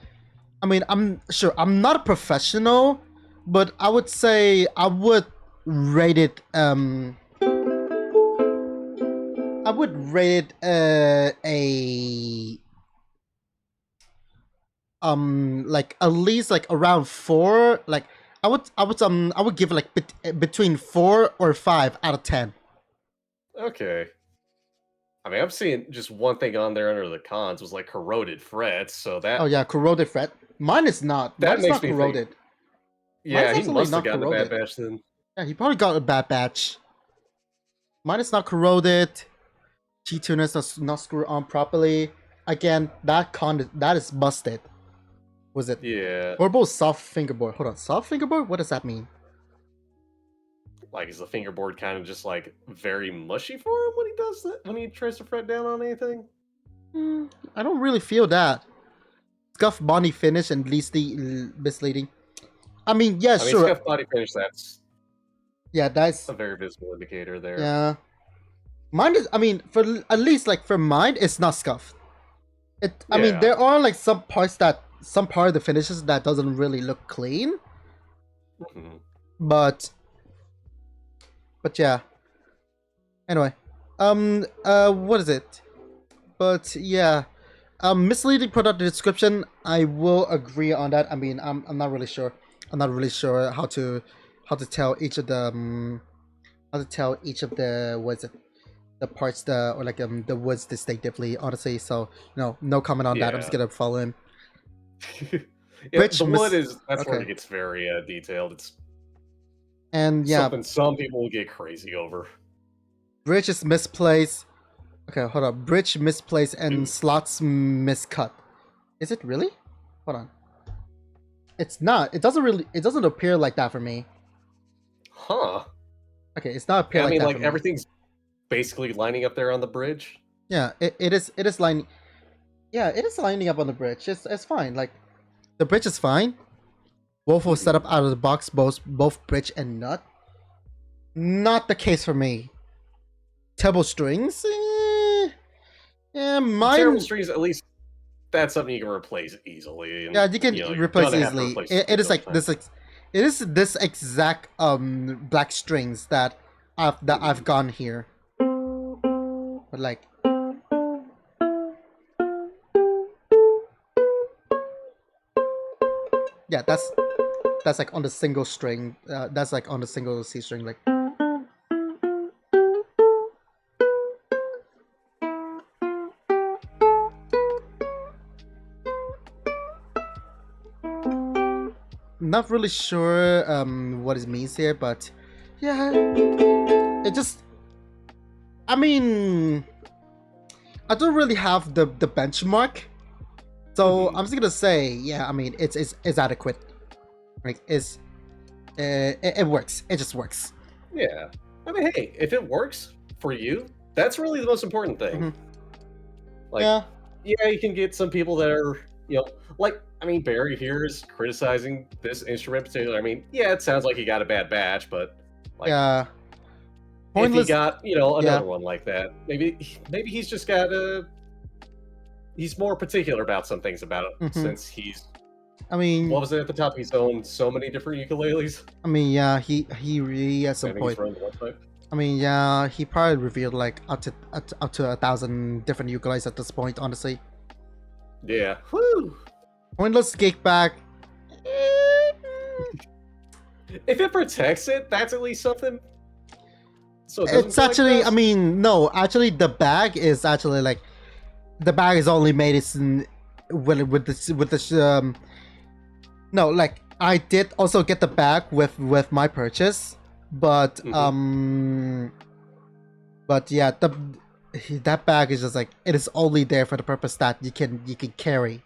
I'm sure I'm not a professional, but I would say I would rate it I would rate it a like at least like around 4. Like I would give it like between 4 or 5 out of 10. Okay. I mean, I'm seeing just one thing on there under the cons was like corroded frets, so Oh yeah, corroded fret. Mine is not. Mine that is makes not me think. corroded. Mine's Yeah, he actually must have not gotten a bad corroded. batch then. Yeah, he probably got a bad batch. Mine is not corroded. G-tuner is not screwed on properly. Again, that is busted. Was it? Yeah. Orbo soft fingerboard. Hold on, soft fingerboard? What does that mean? Like, is the fingerboard kind of just like very mushy for him when he does that? When he tries to fret down on anything? I don't really feel that. Scuff body finish and misleading. I mean, yeah, I mean, sure. scuff body finish, that's Yeah, that's a very visible indicator there. yeah. Mine is. I mean, for at least like for mine, it's not scuffed. I mean, Yeah. there are like some part of the finishes that doesn't really look clean, Mhm. but yeah. Anyway, what is it? But yeah, misleading product description. I will agree on that. I mean, I'm not really sure. I'm not really sure how to tell each of the what's it, the parts or like the woods distinctively. Honestly, so no comment on that. I'm just Yeah. gonna follow him. Yeah, Bridge the wood that's where okay. it gets very detailed. It's And yeah, something some people will get crazy over. bridge is misplaced. Okay, hold on. Bridge misplaced and slots miscut. Is it really? Hold on. It's not. It doesn't appear like that for me. Huh. Okay, it's not appear Yeah, I like mean, that like for me. everything's basically lining up there on the bridge. Yeah, it is lining. Yeah, it is lining up on the bridge. It's fine. Like the bridge is fine. Both will set up out of the box, both bridge and nut. Not the case for me. Table strings. Yeah, mine. Terrible strings, at least that's something you can replace easily. And, Yeah, you can you're replace gonna have to easily. replace It is those like times. this. It is this exact black strings that I've gone here. But like, yeah, that's like on the single string. That's like on the single C string. Like, not really sure what it means here, but yeah, it just. I mean, I don't really have the benchmark, so I'm just gonna say, yeah. I mean, it's adequate. Like, it works. It just works. Yeah. I mean, hey, if it works for you, that's really the most important thing. Mhm. Like, Yeah. yeah, you can get some people that are, like, I mean, Barry here is criticizing this instrument in particular. I mean, yeah, it sounds like he got a bad batch, but like, Yeah. if he Pointless. got, another Yeah. one like that, maybe he's just got he's more particular about some things about it Mhm. since he's. I mean, What was it at the top? He's owned so many different ukuleles. I mean, yeah. He really at some I think he's point. run the website. I mean, yeah. He probably revealed like up to 1,000 different ukuleles at this point. Honestly. Yeah. Woo! Pointless kickback. back. If it protects it, that's at least something. So it doesn't It's feel like actually. I dust? mean, no. Actually, the bag is actually like. The bag is only made with this. No, like I did also get the bag with my purchase, but but yeah, that bag is just like it is only there for the purpose that you can carry,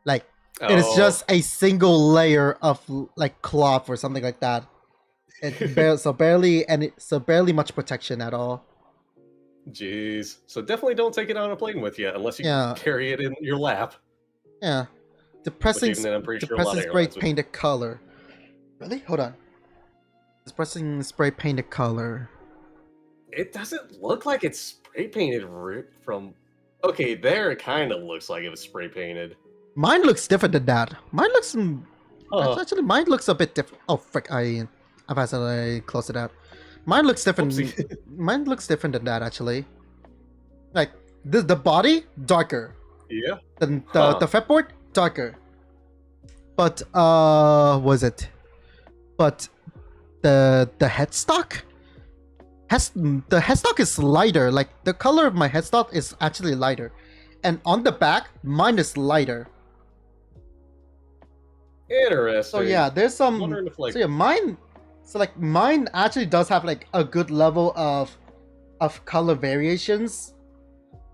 like it is just a single layer of like cloth or something like that. So barely much protection at all. Jeez. So definitely don't take it on a plane with you unless you Yeah. carry it in your lap. Yeah, depressing even then I'm pretty sure a lot of spray airlines would. painted color. Really? Hold on. Depressing spray painted color. It doesn't look like it's spray painted from. Okay, there it kind of looks like it was spray painted. Mine looks different than that. Mine looks actually mine looks a bit different. Oh frick! I've accidentally closed it out. Mine looks different. Whoopsie. Mine looks different than that actually. Like the body darker, Yeah. the fretboard darker, but was it? But the headstock has the headstock is lighter. Like the color of my headstock is actually lighter, and on the back mine is lighter. Interesting. So yeah, there's some. I'm wondering if like So yeah, mine. So like mine actually does have like a good level of color variations.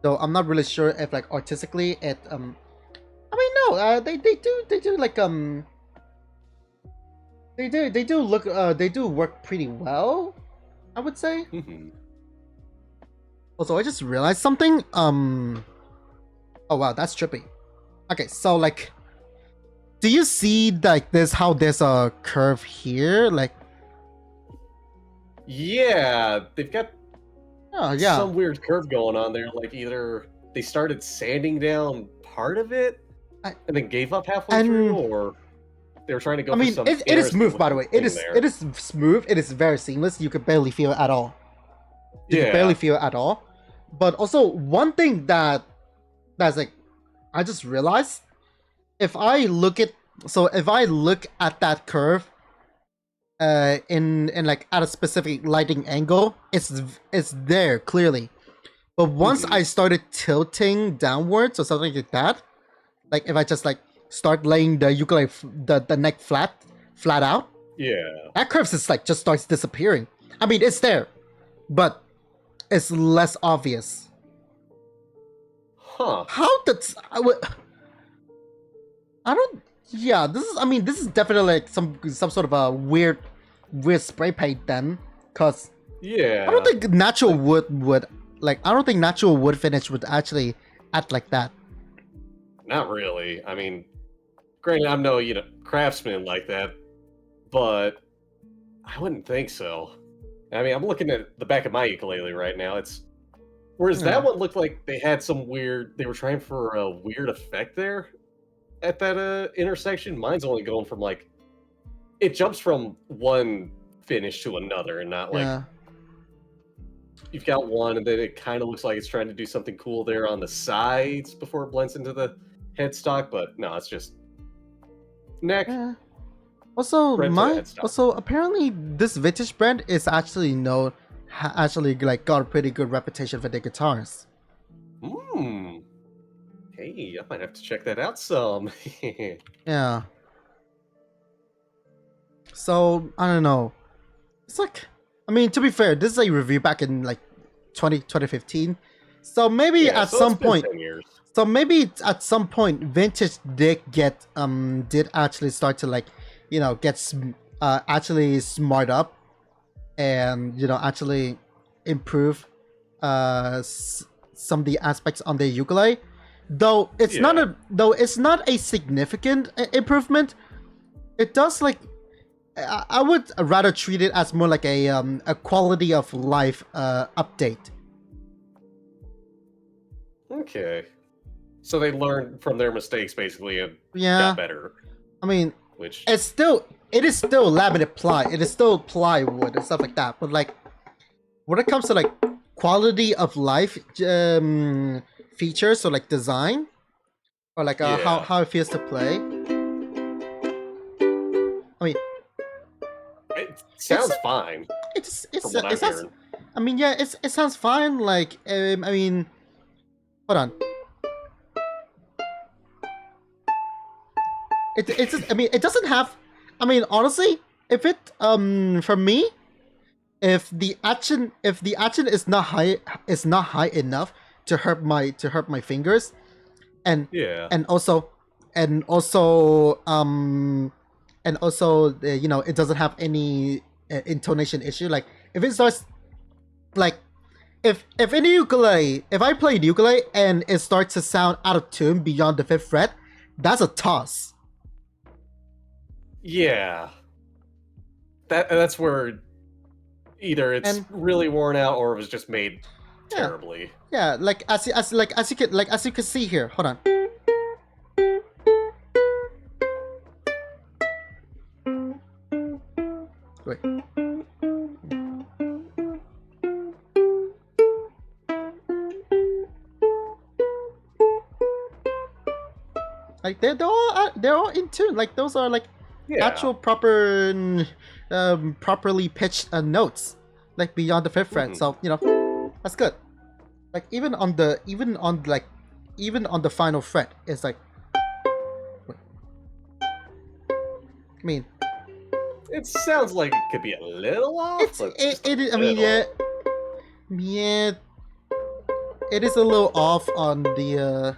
Though I'm not really sure if like artistically it I mean no they do like they do look they do work pretty well, I would say. Also, I just realized something. Oh wow, that's trippy. Okay, so like, do you see like this? How there's a curve here? Like, yeah, they've got oh yeah, some weird curve going on there. Like either they started sanding down part of it and then gave up halfway through, or they were trying to go. I mean, for some it is smooth, by the way. It is smooth. It is very seamless. You could barely feel it at all. You could barely feel it at all. But also, one thing that's like, I just realized, if I look at that curve, in like at a specific lighting angle, it's there clearly. But once I started tilting downwards or something like that, like if I just like start laying the ukulele the neck flat out, that curve just starts disappearing. I mean, it's there, but it's less obvious. How that's I don't. Yeah, this is. I mean, this is definitely like some sort of a weird spray paint then, cause I don't think natural wood would like. I don't think natural wood finish would actually act like that. Not really. I mean, granted, I'm no craftsman like that, but I wouldn't think so. I mean, I'm looking at the back of my ukulele right now. Whereas that one looked like they had some weird. They were trying for a weird effect there at that intersection. Mine's only going from like it jumps from one finish to another, and not like you've got one, and then it kind of looks like it's trying to do something cool there on the sides before it blends into the headstock. But no, it's just neck. Also, apparently this vintage brand is actually actually like got a pretty good reputation for their guitars. Hey, I might have to check that out some. Yeah. So I don't know. It's like, I mean, to be fair, this is a review back in like 2015. So maybe at some point. So maybe at some point, vintage did actually start to like, get actually smart up, and actually improve some of the aspects on the ukulele. Though it's not a significant improvement. It does like, I would rather treat it as more like a quality of life update. Okay. So they learned from their mistakes, basically, and got better. I mean, it is still laminate ply. It is still plywood and stuff like that. But like, when it comes to like quality of life features, or like design, or like how it feels to play. I mean, it sounds fine. It sounds. I mean, yeah, it sounds fine. Like, I mean, hold on. I mean, it doesn't have. I mean, honestly, if it for me, if the action is not high enough to hurt my fingers, and also it doesn't have any intonation issue. Like if it starts like if any ukulele, if I play the ukulele and it starts to sound out of tune beyond the 5th fret, that's a toss. Yeah, that's where either it's really worn out or it was just made terribly. Yeah, like as you can see here. Hold on. Wait. Like they're all in tune. Like those are like Yeah. actual proper, properly pitched notes, like beyond the fifth fret. Mhm. So you know, that's good. Like even on the final fret, it's like. I mean, It sounds like it could be a little off, but just a I mean, little. yeah, it is a little off on the.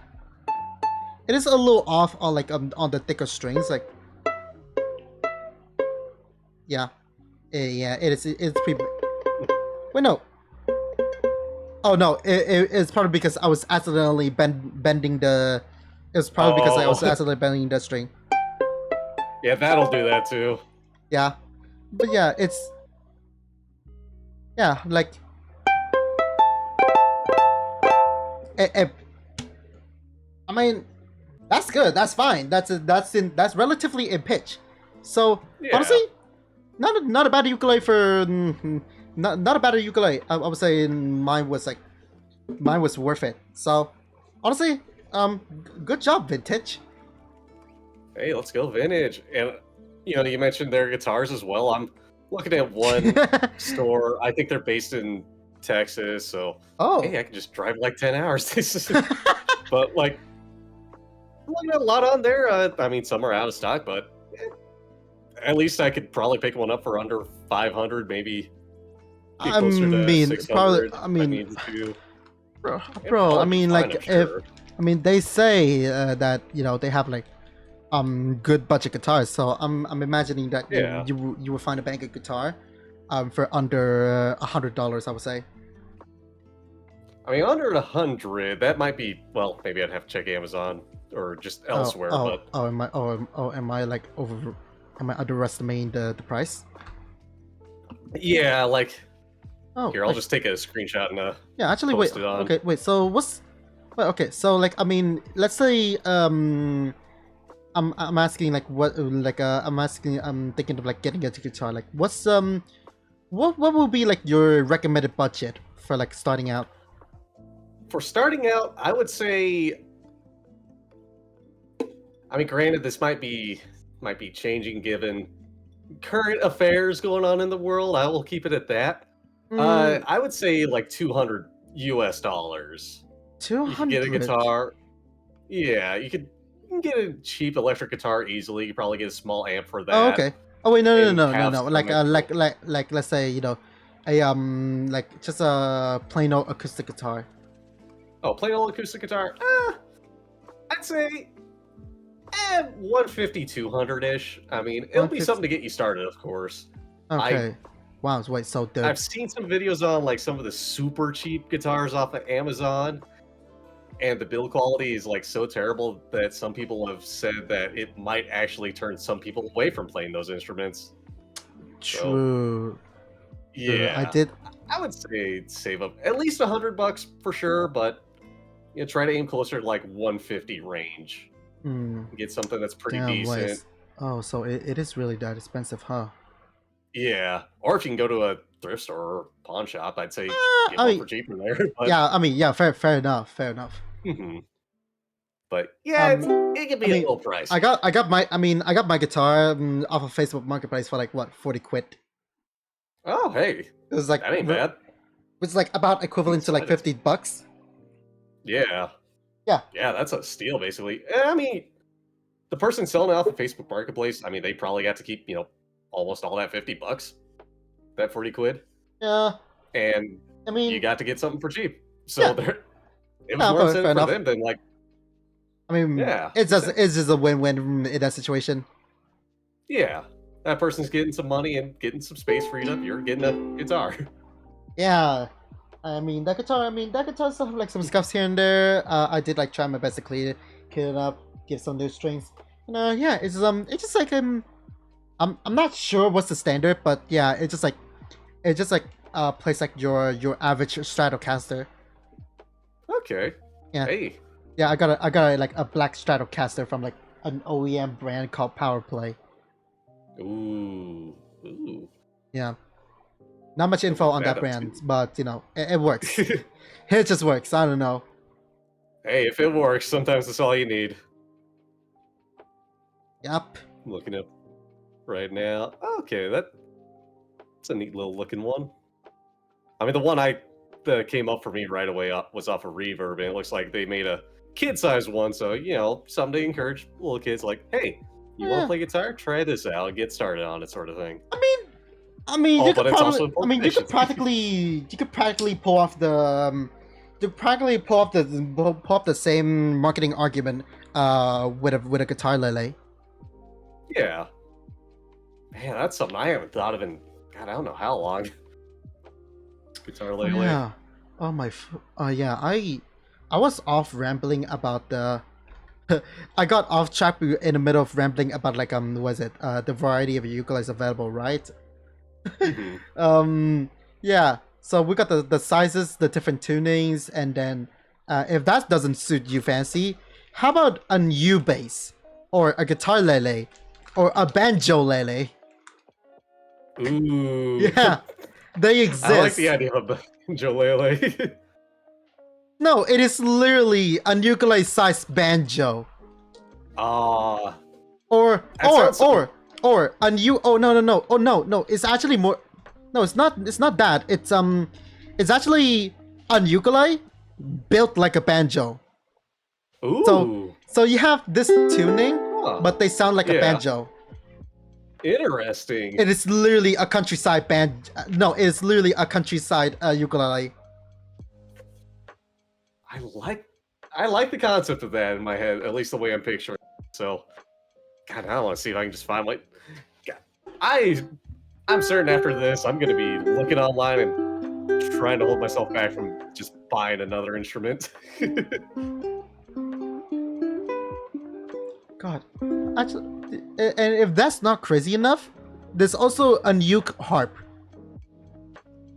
It is a little off on like on the thicker strings, like. Yeah, yeah, it is. It's pretty. Wait, no. Oh no, it's probably because I was accidentally bending the. It's probably because I was Oh. accidentally bending the string. Yeah, that'll do that too. Yeah, but yeah, it's. Yeah, like. I mean, that's good. That's fine. That's relatively in pitch. So Yeah. honestly, not a bad ukulele for not a bad ukulele. I would say mine was worth it. So honestly, good job, Vintage. Hey, let's go vintage. And you mentioned their guitars as well. I'm looking at one store. I think they're based in Texas, so Oh, hey, I can just drive like 10 hours. But like, I'm looking at a lot on there. I mean, some are out of stock, but at least I could probably pick one up for under 500, maybe get I closer to mean, 600. probably. I if mean, needed to. bro. Probably I be mean, fine, like I'm sure. I mean, they say that they have like good budget guitars. So I'm imagining that Yeah. you will find a bang of guitar for under $100. I would say. I mean, under 100, that might be, well, maybe I'd have to check Amazon or just elsewhere, but Am I like am I underestimating the price? yeah, like, Oh, here, I'll wait. just take a screenshot and Yeah, actually, post wait. it on. Okay, wait. So what's? Wait, okay. So like, I mean, let's say I'm asking like what I'm thinking of like getting a guitar. Like, what will be like your recommended budget for like starting out? For starting out, I would say, I mean, granted, this might be changing given current affairs going on in the world. I will keep it at that. Mm, I would say like $200 US. Two You could get a hundred. guitar. Yeah, you can get a cheap electric guitar easily. You probably get a small amp for that. Oh, okay. Oh wait, no, and have some Like extra- like let's say a like just a plain old acoustic guitar. Oh, plain old acoustic guitar. I'd say 150, 200-ish. I mean, it'll be 150. something to get you started, of course. Okay. Wow. Wait. So the. I've seen some videos on like some of the super cheap guitars off of Amazon, and the build quality is like so terrible that some people have said that it might actually turn some people away from playing those instruments. True. Yeah, I did. I would say save up at least $100 for sure, but try to aim closer to like 150 range. Get something that's pretty Damn, decent. oh, so it is really that expensive, huh? Yeah, or if you can go to a thrift store or pawn shop, I'd say get I one mean, for cheaper there. But, yeah, I mean, yeah, fair enough. But yeah, it can be I mean, a little pricey. I got my guitar off of Facebook Marketplace for like what 40 quid. Oh, hey, It was like that ain't bad. It's like about equivalent to like $50. Yeah. Yeah. Yeah, that's a steal basically. I mean, the person selling it off of Facebook Marketplace, I mean, they probably got to keep, almost all that $50. That 40 quid. Yeah. And I mean, you got to get something for cheap. So yeah. it was more incentive for them than like. I mean, yeah, it's just a win-win in that situation. Yeah, that person's getting some money and getting some space freed up. You're getting a guitar. Yeah. I mean, that guitar still have like some scuffs here and there. I did like try my best to clean it up, give some new strings. Yeah, it's just like I'm not sure what's the standard, but yeah, it just like plays like your average Stratocaster. Okay. Yeah. Hey. Yeah, I got like a black Stratocaster from like an OEM brand called Powerplay. Ooh. Yeah. Not much info on that brand, but it works. It just works. I don't know. Hey, if it works, sometimes that's all you need. Yup. I'm looking up right now. Okay, that's a neat little looking one. I mean, the one that came up for me right away was off of Reverb, and it looks like they made a kid-sized one. So something to encourage little kids, like, hey, you want to Yeah. play guitar? Try this out. Get started on it, sort of thing. I mean, Oh, but it's also I for mean, efficiency. you could practically pull off pull off the same marketing argument with a guitar lele. Yeah, man, that's something I haven't thought of in God, I don't know how long. Guitar Oh lately. yeah. Oh my. Yeah. I was off rambling about the. I got off track in the middle of rambling about like was it the variety of ukuleles available, right? Hmm. Yeah. So we got the sizes, the different tunings, and then if that doesn't suit you fancy, how about a U bass or a guitar lele or a banjo lele? Ooh, Yeah, they I like the exist. idea of a banjolele. No, it is literally a ukulele sized banjo. Ah, Or that sounds so. a new oh no, it's actually more. No, it's not that, it's actually a ukulele built like a banjo. So Ooh, you have this tuning, huh. but they sound like a Yeah, banjo. interesting. It is literally a countryside band. No, it is literally a countryside ukulele. I like, I like the concept of that in my head, at least the way I'm picturing it. So, God, I want to see if I can just find like. God, I'm certain after this, I'm gonna be looking online and trying to hold myself back from just buying another instrument. God, actually, and if that's not crazy enough, there's also a uke harp.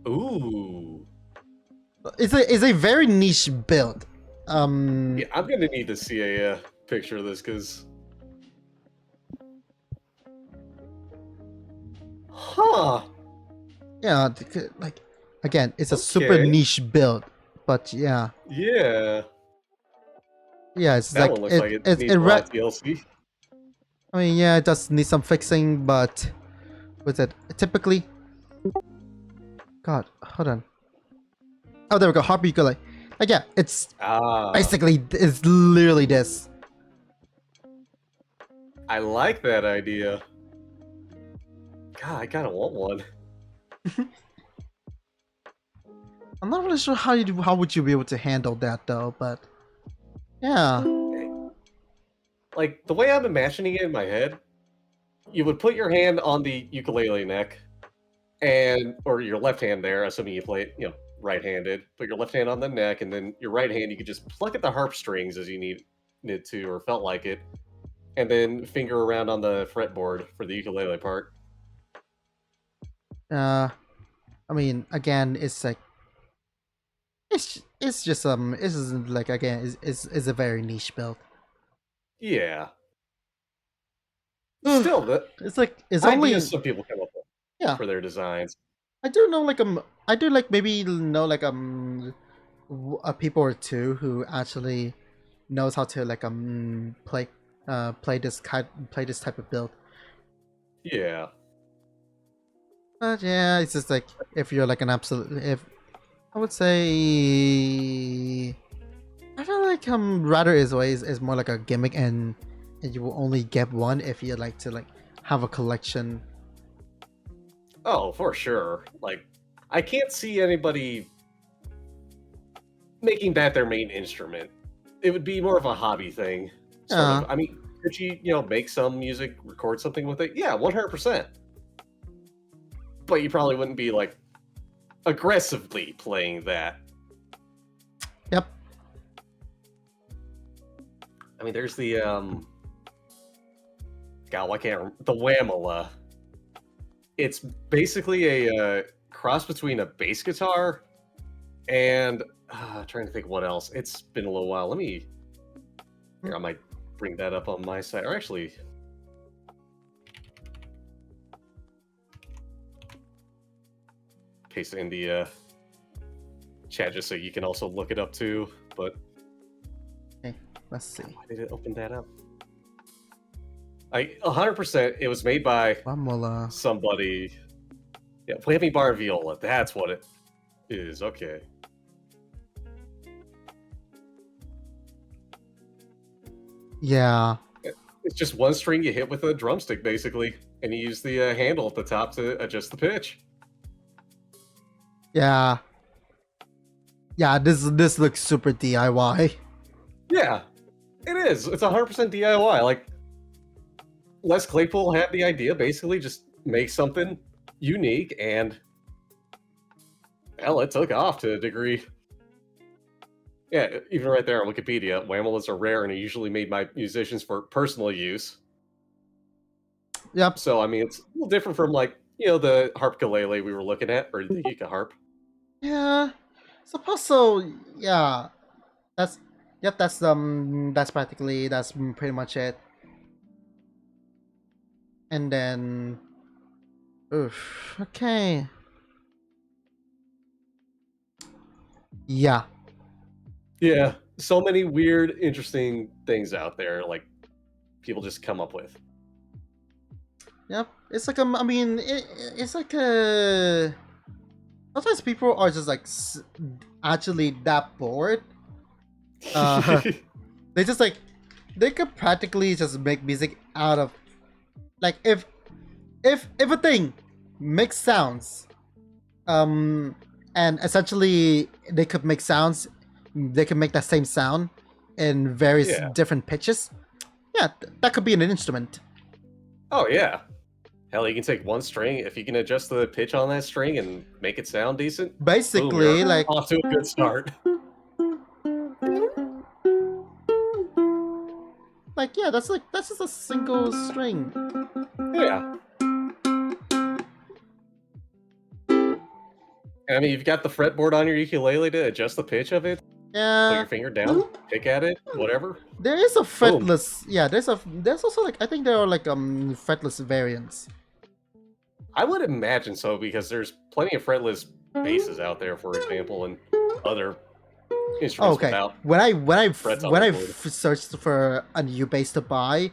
Ooh. It's a very niche build. Yeah, I'm gonna need to see a picture of this because, huh? Yeah, like again, it's a super Okay, niche build, but yeah, yeah, it's that like one looks like it it needs a lot of TLC. I mean, yeah, it does need some fixing, but with it typically, God, hold on. Oh, there we go. Harp ukulele. Like, yeah, it's Ah, basically it's literally this. I like that idea. God, I kind of want one. I'm not really sure how would you be able to handle that though, but yeah, Like the way I'm imagining it in my head, you would put your hand on the ukulele neck, and or your left hand there, assuming you play it, right-handed. Put your left hand on the neck, and then your right hand you could just pluck at the harp strings as you needed to or felt like it, and then finger around on the fretboard for the ukulele part. uh, I mean, again, it's like it's just it's just, like again, is a very niche build. Yeah. Still, the It's like it's ideas only some people come up with yeah. for their designs. I do know like I do like maybe know like a people or two who actually knows how to like play this type of build. Yeah. But yeah, it's just like if you're like an absolute if I would say I feel like Rather is ways is more like a gimmick and you will only get one if you like to like have a collection. Oh, for sure. Like, I can't see anybody making that their main instrument. It would be more of a hobby thing, sort of. Yeah. I mean, could you, make some music, record something with it? Yeah, 100%. But you probably wouldn't be like aggressively playing that. Yep. I mean, there's the God, why can't the Whamala? It's basically a cross between a bass guitar and trying to think what else. It's been a little while. Let me. Here, I might bring that up on my side, or actually, paste it in the chat just so you can also look it up too. But Okay. Let's see. why did it open that up? Like 100%, it was made by Vamola. somebody. Yeah, play me bar viola. That's what it is. Okay. Yeah. It's just one string you hit with a drumstick, basically, and you use the handle at the top to adjust the pitch. Yeah. Yeah, this looks super DIY. Yeah, it is. It's 100% DIY. Like, Les Claypool had the idea, basically, just make something unique, and hell, it took off to a degree. Yeah, even right there on Wikipedia, whamolas are rare and are usually made by musicians for personal use. Yep. So, I mean, it's a little different from, like, the harpkulele we were looking at, or the Hika harp. Yeah. Suppose so. Yeah. That's yep. That's practically pretty much it. And then, oof. Okay. Yeah. Yeah, so many weird, interesting things out there, like, people just come up with. Yep. It's like I mean, it's like a. Sometimes people are just like actually that bored. They just like they could practically just make music out of like if a thing makes sounds, and essentially they could make sounds, they could make that same sound in various Yeah. different pitches. Yeah, that could be an instrument. Oh, yeah. Hell, you can take one string, if you can adjust the pitch on that string and make it sound decent, boom, Basically, you're like off to a good start. yeah, that's just a single string. Yeah. I mean, you've got the fretboard on your ukulele to adjust the pitch of it. Put Yeah, your finger down, pick at it, whatever. there is a Boom. fretless. Yeah, there's also like I think there are like fretless variants. I would imagine so, because there's plenty of fretless basses out there, for example, and other instruments Okay, without when frets on when the I board. searched for a new bass to buy,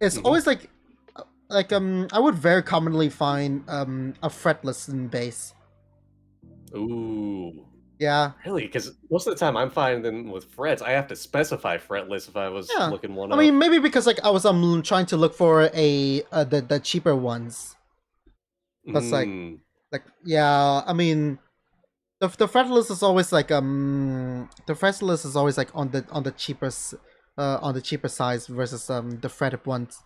it's Mhm. always like I would very commonly find a fretless bass. Ooh. Yeah, Really? Because most of the time I'm finding them with frets. I have to specify fretless if I was yeah. looking one I up. mean, maybe because like I was trying to look for the cheaper ones. Cause Mm, yeah, I mean the fretless is always like the fretless is always like on the cheapest on the cheaper size versus the fretted ones.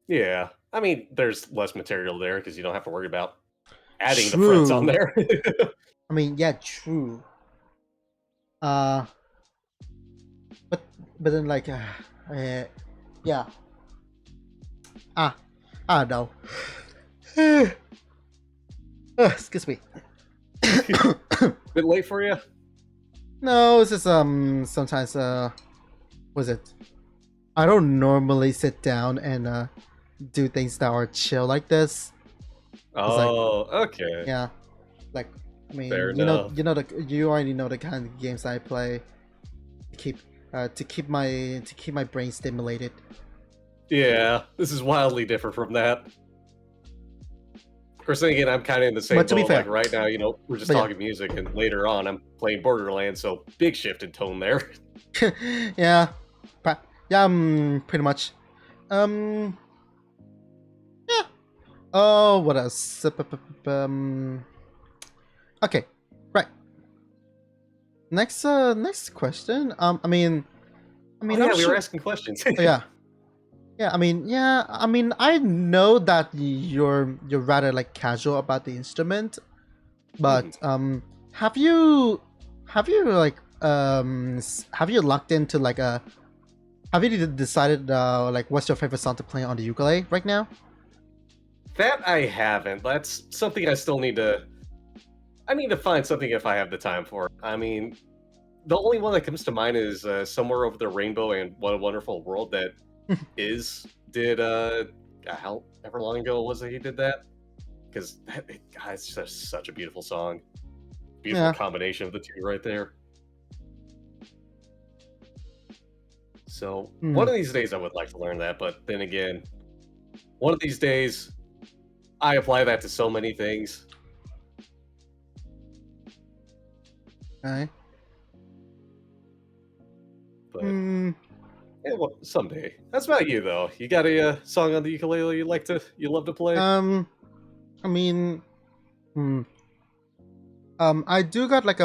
yeah. I mean, there's less material there because you don't have to worry about adding the frets on True. there. I mean, yeah, true. Uh, but then like, yeah. Ah, I don't know. Excuse me. Bit late for you? No, it's just sometimes was it? I don't normally sit down and do things that are chill like this. It's like Oh, okay. yeah, like I Fair mean enough. you already know the kind of games I play to keep my brain stimulated. Yeah, this is wildly different from that. Of course, then again, I'm kind of in the same But to be boat. Like fair, right now, we're just but talking music, and later on, I'm playing Borderlands, so big shift in tone there. yeah, yeah, pretty much. Um, yeah. Oh, what else? Okay, right. Next question. Oh I'm yeah, we were sure. asking questions. Oh, yeah, yeah. I mean, I know that you're rather like casual about the instrument, Mhm. but have you like have you locked into like a have you decided like what's your favorite song to play on the ukulele right now? That I haven't. That's something I still need to. I need to find something if I have the time for it. I mean, the only one that comes to mind is "Somewhere Over the Rainbow" and "What a Wonderful World." That did. God, how ever long ago was it he did that? Because God, it's just such a beautiful song. Beautiful Yeah. combination of the two right there. So Hmm. one of these days I would like to learn that, but then again, one of these days I apply that to so many things. Okay. But Hmm. yeah, well, someday. That's about you though. You got a song on the ukulele you love to play? I mean, hmm. I do got like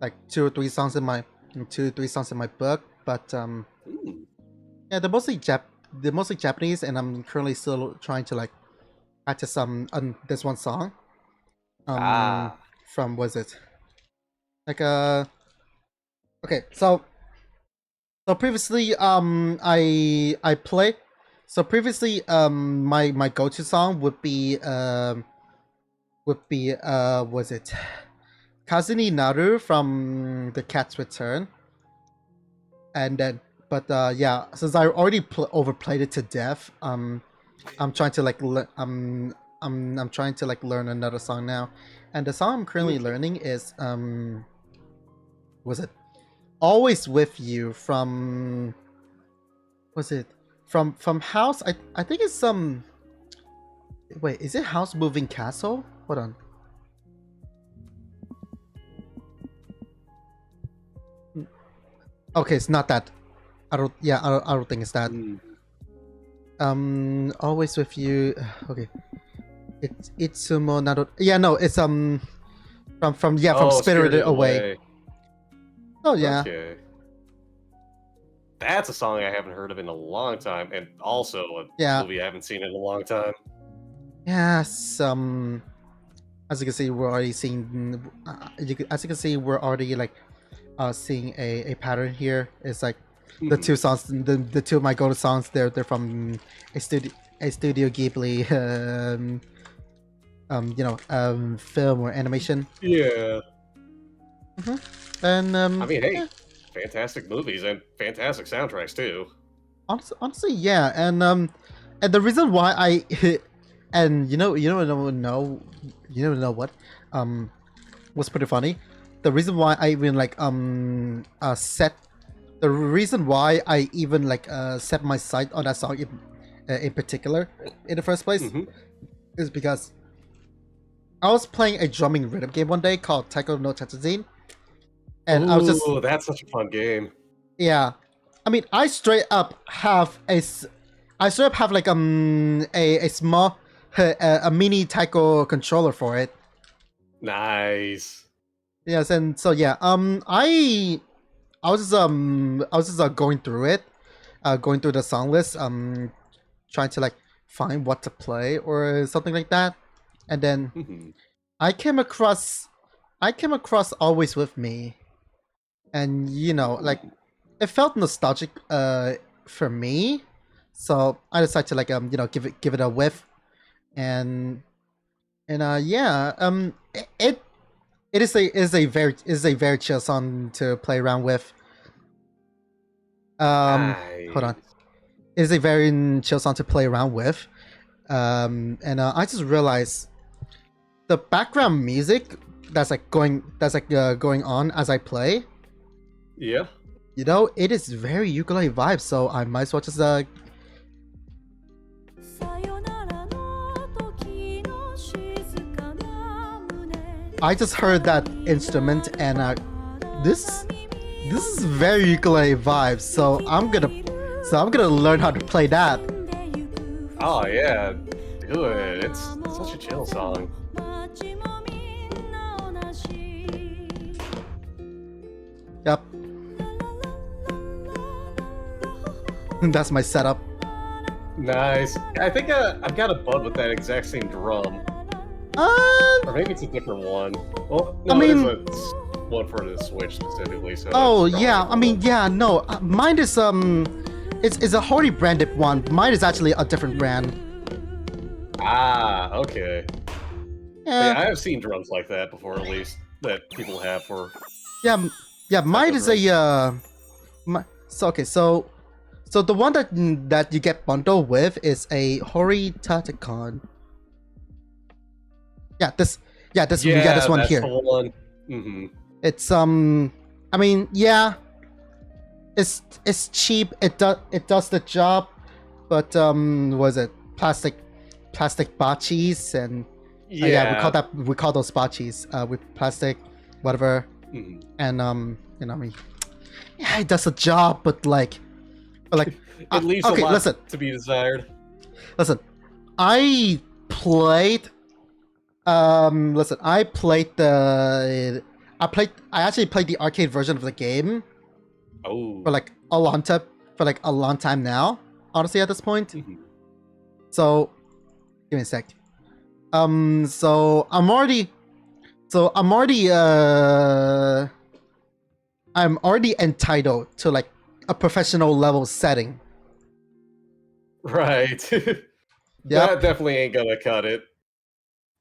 like two or three songs in my book, but Ooh. yeah, they're mostly Japanese, and I'm currently still trying to like practice on this one song. Ah. From was it like okay, so previously I play so previously my go-to song would be was it Kazuni Naru from The Cat's Return, and then but yeah, since I already overplayed it to death, I'm trying to like I'm trying to like learn another song now, and the song I'm currently Okay. learning is was it Always With You from was it from House, I think it's wait, is it House Moving Castle? Hold on. Okay, it's not that. I don't think it's that. Hmm. Always With You. Okay. It's Itsumo Naro. Yeah, no, it's from from Spirited Away. Oh yeah. Okay. That's a song I haven't heard of in a long time, and also a Yeah. movie I haven't seen in a long time. Yes, as you can see, we're already seeing as you can see, we're already like seeing a pattern here. It's like the Mhm. two songs, the two of my go-to songs, they're from a Studio Ghibli film or animation. Yeah. And I mean, hey, yeah, fantastic movies and fantastic soundtracks too. honestly, yeah, and the reason why I and you don't know what was pretty funny. The reason why I even like set the reason why I even like set my sight on that song in particular in the first place Hmm. is because I was playing a drumming rhythm game one day called Taiko no Tatsujin, and I was just Ooh, that's such a fun game. yeah. I mean, I straight up have like a small a mini Taiko controller for it. Nice. Yes, and so yeah, I was just going through it, going through the song list, trying to like find what to play or something like that, and then Mhm. I came across Always With Me, and like Ooh. it felt nostalgic for me, so I decided to like give it a whiff, and yeah, it is a very chill song to play around with. Hold on. Nice. It is a very chill song to play around with. And I just realized the background music that's like going on as I play. Yeah. It is very ukulele vibes. So I might as well just I just heard that instrument, and this this is very ukulele vibes. So I'm gonna learn how to play that. Oh yeah. Do it. It's such a chill song. Yep, that's my setup. Nice. I think I've got a bud with that exact same drum, or maybe it's a different one. Well, I no, it is mean, one for the Switch specifically. So oh it's probably yeah, a I mean different yeah, no, mine is it's a Hori branded one. Mine is actually a different brand. one. Ah, okay. Yeah, Yeah, I have seen drums like that before, at least that people have for yeah, yeah. Mine Taiko is drums. a so okay, so the one that you get bundled with is a Hori Tatakon. This Yeah, one that's the here. one. Hmm. It's I mean, yeah, it's cheap. It does the job, but was it plastic botchies and Yeah. we call those botchies with plastic, whatever. Mhm. And I mean, yeah, it does the job, but like It leaves okay, a lot listen. to be desired. Listen, I played. Listen, I actually played the arcade version of the game Oh. for like a long time now. Honestly, at this point. Mhm. So, give me a sec. I'm already entitled to like a professional level setting. Right. Yep. That definitely ain't gonna cut it.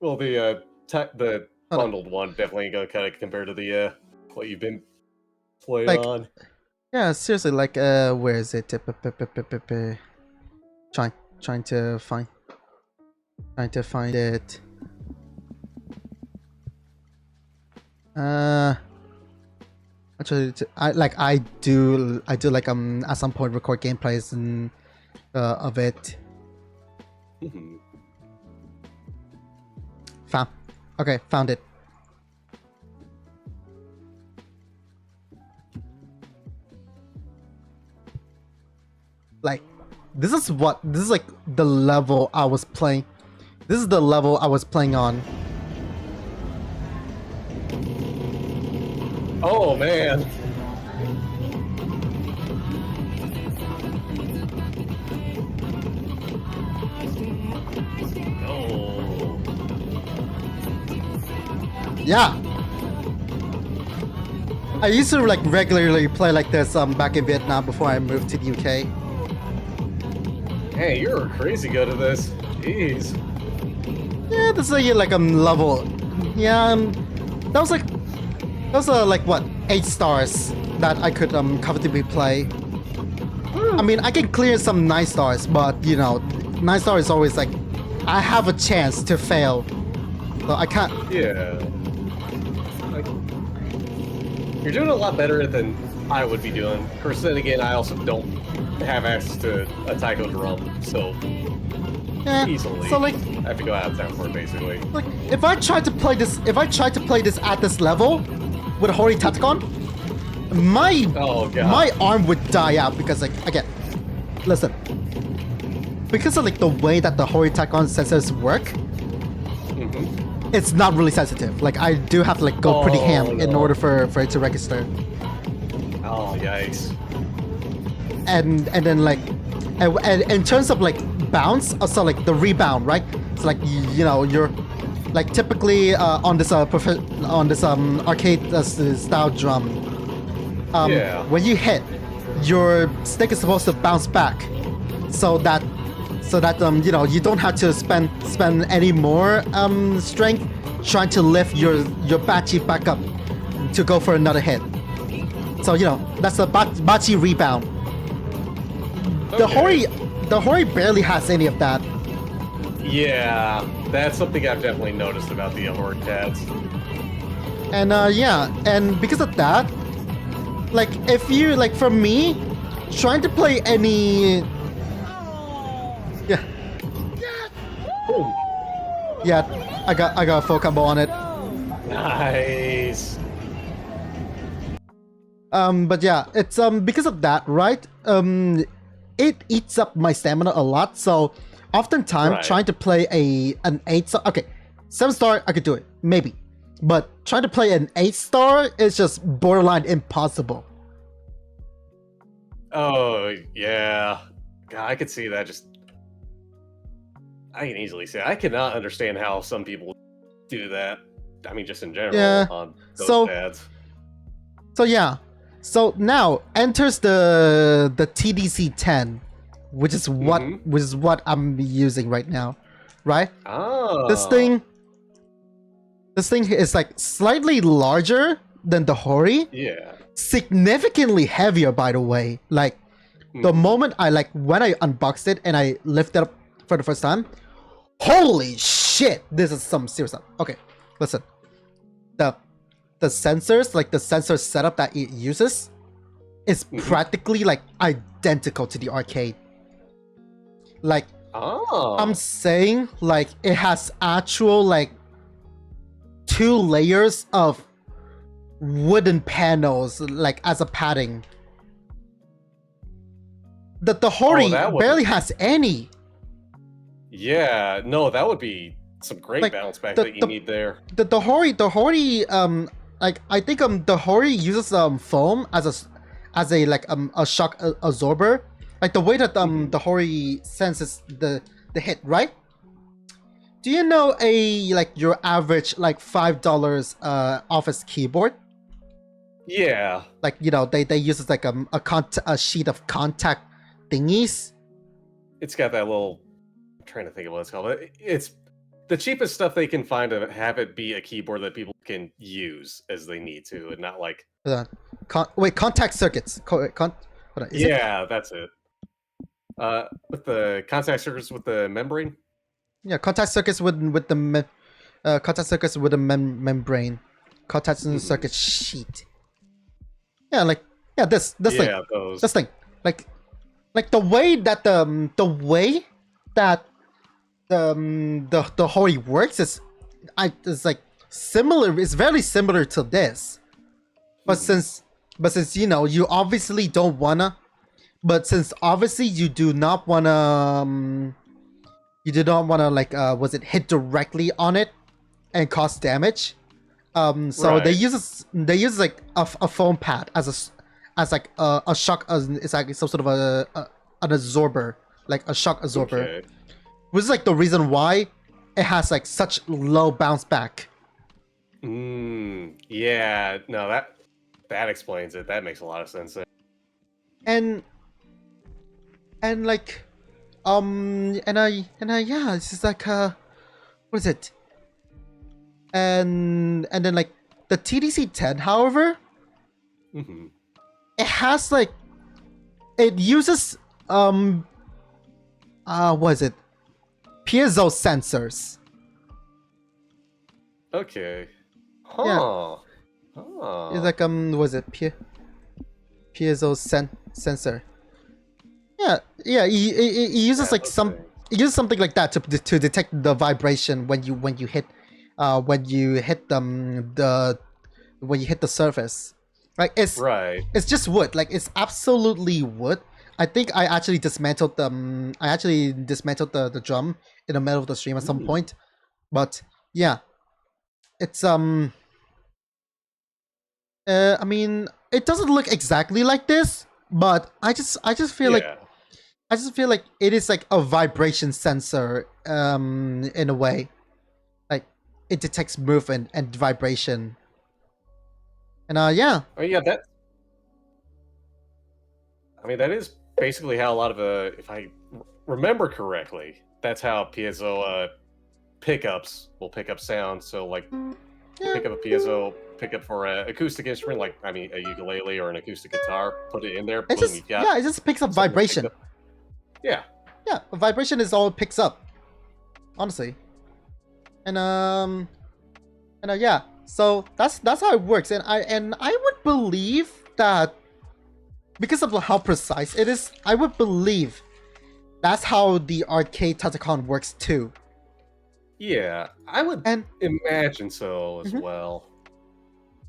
Well, the Hold on. bundled one definitely ain't gonna cut it compared to the what you've been playing Like, on. yeah, seriously, like, where is it? Trying to find it. Actually, I do like at some point record gameplays and of it. Mhm. Found it. Like, this is like the level I was playing. This is the level I was playing on. Oh man. Oh. Yeah. I used to like regularly play like this back in Vietnam before I moved to the UK. Hey, you're crazy good at this. Jeez. Yeah, this is like level. Yeah, that was like what 8 stars that I could comfortably play. I mean, I can clear some 9 stars, but you know, 9 stars is always like I have a chance to fail, so I can't. Yeah. Like, you're doing a lot better than I would be doing. Of course, then again, I also don't have access to a taiko drum, so Yeah, easily. so like I have to go out of town for it, basically. if I tried to play this at this level with a Hori Tatakon, Oh god. my arm would die out because like again, listen, because of like the way that the Hori Tatakon sensors work, Mhm. it's not really sensitive. Like I do have to like go pretty ham in no. order for it to register. Oh, yikes. And then like and in terms of like bounce, also like the rebound, right? So like you know you're like typically on this arcade style drum, Yeah. when you hit, your stick is supposed to bounce back, so that you know you don't have to spend any more strength trying to lift your bachi back up to go for another hit. So you know that's the bachi rebound. Okay. The Hori barely has any of that. Yeah, that's something I've definitely noticed about the Horde cats. And yeah, and because of that, like if you like for me, trying to play any yeah Boom. yeah I got a full combo on it. Nice. But yeah, it's because of that, right? It eats up my stamina a lot, so oftentimes Right. trying to play an 8 star, okay, 7 star I could do it maybe, but trying to play an 8 star is just borderline impossible. Oh, yeah. God, I could see that. I can easily see it. I cannot understand how some people do that. I mean, just in general Yeah, on those so- pads. So yeah, so now enters the TDC 10, which is what I'm using right now, right? Oh. This thing is like slightly larger than the Hori, Yeah. significantly heavier, by the way. Like the Hmm. moment when I unboxed it and I lifted it up for the first time, holy shit, this is some serious stuff. Okay, listen, the sensors, like the sensor setup that it uses, is practically like identical to the arcade. Like, I'm saying like it has actual like 2 layers of wooden panels like as a padding. The Hori barely has any. Yeah, no, that would be some great Like, bounce back that you need there. The Hori like I think the Hori uses foam as a like a shock absorber. Like the way that the Hori senses the hit, right? Do you know like your average like $5 office keyboard? Yeah. Like, you know, they use like a sheet of contact thingies. It's got that little, I'm trying to think of what it's called. It's the cheapest stuff they can find to have it be a keyboard that people can use as they need to, and not like contact circuits. Yeah, that's it. With the contact circuits with the membrane. Yeah, contact circuits with the membrane, contact circuit sheet. Yeah, like this thing, this thing, like the way that the Hori works is like similar. It's very similar to this, but since you know you obviously don't wanna, but since obviously you do not wanna like hit directly on it and cause damage. So they use like a foam pad as like a shock. It's like some sort of an absorber, like a shock absorber. Okay. Which is like the reason why it has like such low bounce back. Yeah. No, that explains it. That makes a lot of sense. And like yeah, it's just like what is it? And then like the TDC-10, however, it has like it uses what is it? Piezo sensors. Okay. Huh. Yeah. It's like was it piezo sensor? Yeah. It uses like it uses something like that to detect the vibration when you hit when you hit the surface. Like it's just wood. Like it's absolutely wood. I think I actually dismantled the drum in the middle of the stream at some point. But yeah. It's I mean, it doesn't look exactly like this, but I just feel like it is like a vibration sensor in a way. Like it detects movement and vibration. And yeah. Oh yeah, I mean, that is basically how a lot of if I remember correctly, that's how piezo pickups will pick up sound. So like, pick up a piezo pickup for an acoustic instrument, like a ukulele or an acoustic guitar, put it in there. It just picks up vibration. Yeah, vibration is all it picks up, honestly. And yeah, so that's how it works. And I would believe that because of how precise it is, I would believe that's how the arcade Tatacon works too. Yeah, I would imagine so as well.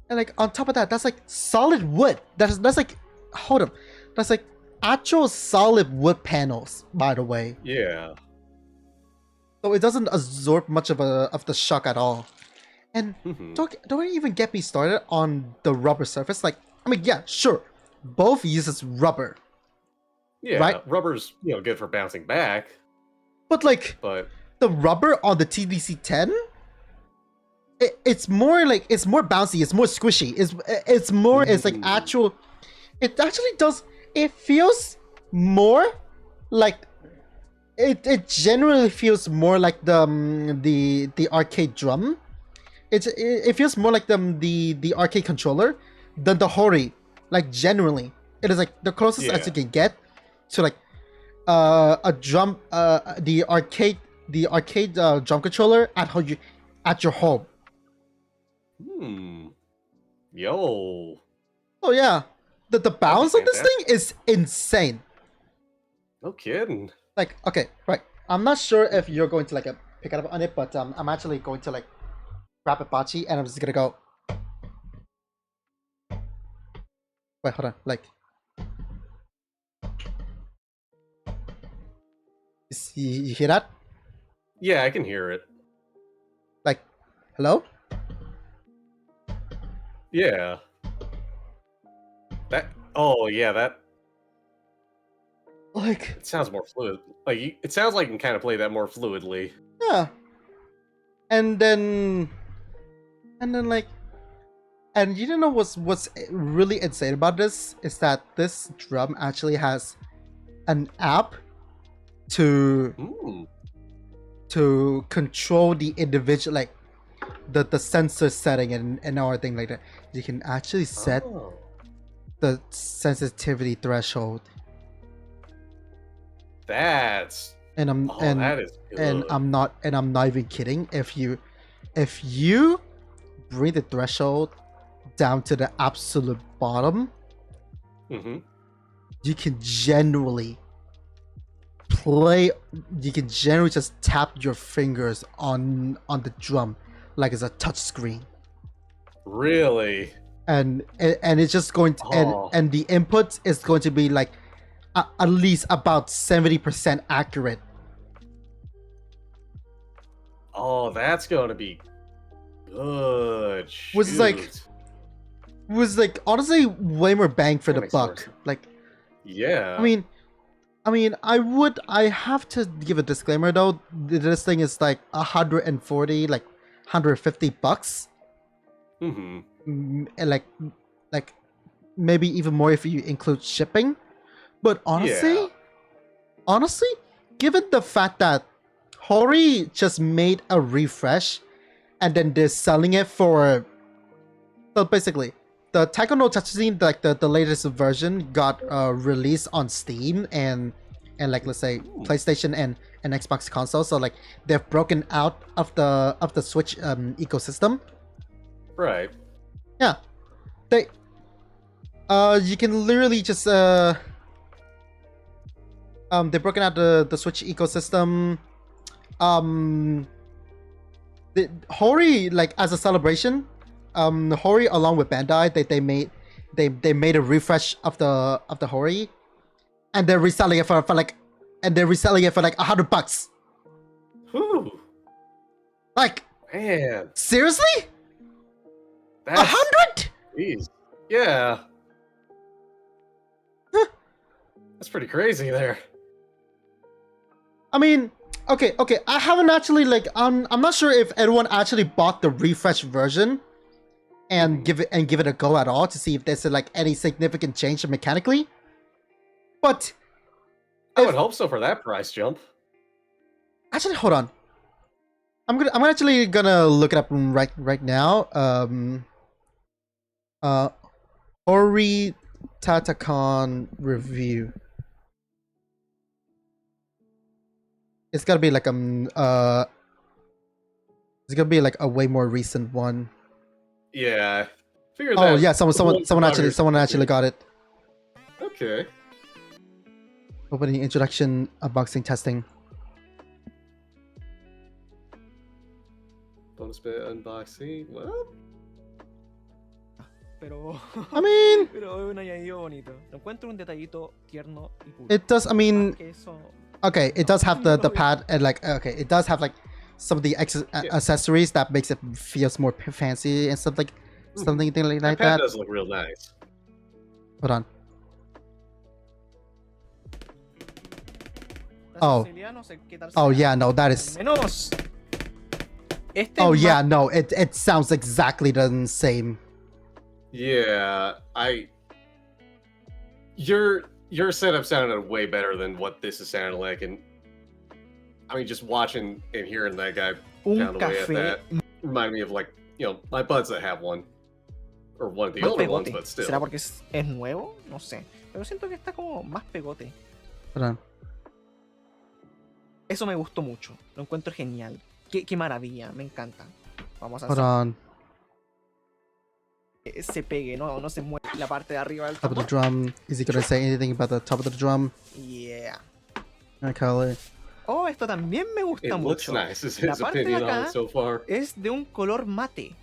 And like on top of that, that's like solid wood. That's like, hold up, that's like actual solid wood panels, by the way. Yeah. So it doesn't absorb much of the shock at all. And don't even get me started on the rubber surface. Like, I mean, yeah, sure, both uses rubber. Yeah, right? Rubber's good for bouncing back. But the rubber on the TDC-10, it's more bouncy, it's more squishy, it's more it's like actual. It actually does. It feels more like it generally feels more like the arcade drum. It feels more like the arcade controller than the Hori. Like generally, it is like the closest as you can get to like a drum, the arcade drum controller at your home. Yo. Oh yeah. the bounce on this thing is insane. No kidding. Like, okay, right. I'm not sure if you're going to like pick up on it, but I'm actually going to like grab a bocce and I'm just gonna go. Wait, hold on. Like, you hear that? Yeah, I can hear it. Like, hello? Yeah. That. Oh, yeah. That. Like, It sounds more fluid. Like it sounds like you can kind of play that more fluidly. yeah. And then like, and you know what's really insane about this is that this drum actually has an app to control the individual, like the sensor setting and everything like that. You can actually set the sensitivity threshold. That's and that is good. I'm not even kidding. If you bring the threshold down to the absolute bottom, you can generally just tap your fingers on the drum like it's a touch screen. Really? And it's just going to and the input is going to be like at least about 70% accurate. Oh, that's gonna be good. Was like honestly way more bang for the buck. Like, yeah. I mean, I have to give a disclaimer though. This thing is like 140, like $150. And like maybe even more if you include shipping. But honestly, given the fact that Hori just made a refresh and then they're selling it for, so basically the Taiko no Tatsujin, like the latest version got released on Steam and like let's say PlayStation and Xbox console. So like they've broken out of the Switch ecosystem. Right. Yeah. They you can literally just they've broken out the Switch ecosystem. The Hori, like as a celebration, Hori along with Bandai, they made a refresh of the Hori, and they're reselling it for like $100. Whew. Like, man, seriously? 100? Jeez. Yeah. That's pretty crazy there. I mean, okay. I haven't actually like I'm not sure if anyone actually bought the refresh version and give it a go at all to see if there's like any significant change mechanically. But I would hope so for that price jump. Actually, hold on. I'm actually gonna look it up right now. Hori Tatakon review. It's gotta be like it's gonna be like a way more recent one. Yeah, figured that. Oh that. yeah, someone actually got it. Okay. Opening, introduction, unboxing, testing. Bonus bit unboxing. Well. Pero, I mean, pero es un añadido bonito. Encuentro un detallito tierno y puro. It does. I mean, Eso, okay, it does have the pad and like okay, it does have like some of the accessories that makes it feels more fancy and stuff like something like That that. pad does look real nice. Hold on. Oh. Oh yeah, no, that is. Menos. Oh yeah, no, it sounds exactly the same. Yeah, your setup sounded way better than what this is sounding like, and I mean, just watching and hearing that guy pound away at that reminded me of like my buds that have one, or one of the older ones, but still. ¿Será porque es nuevo? No sé, pero siento que está como más pegote. Hold on. Eso me gustó mucho, lo encuentro genial. Qué maravilla, me encanta. Vamos a Hold on. se pegue, no se mueve la parte de arriba del Top of the tambor. drum. Is he gonna say anything about the top of the drum? Yeah. I call it. Oh, esto también me gusta It looks mucho. nice. Is La his parte de opinion on acá it so far? es de un color mate.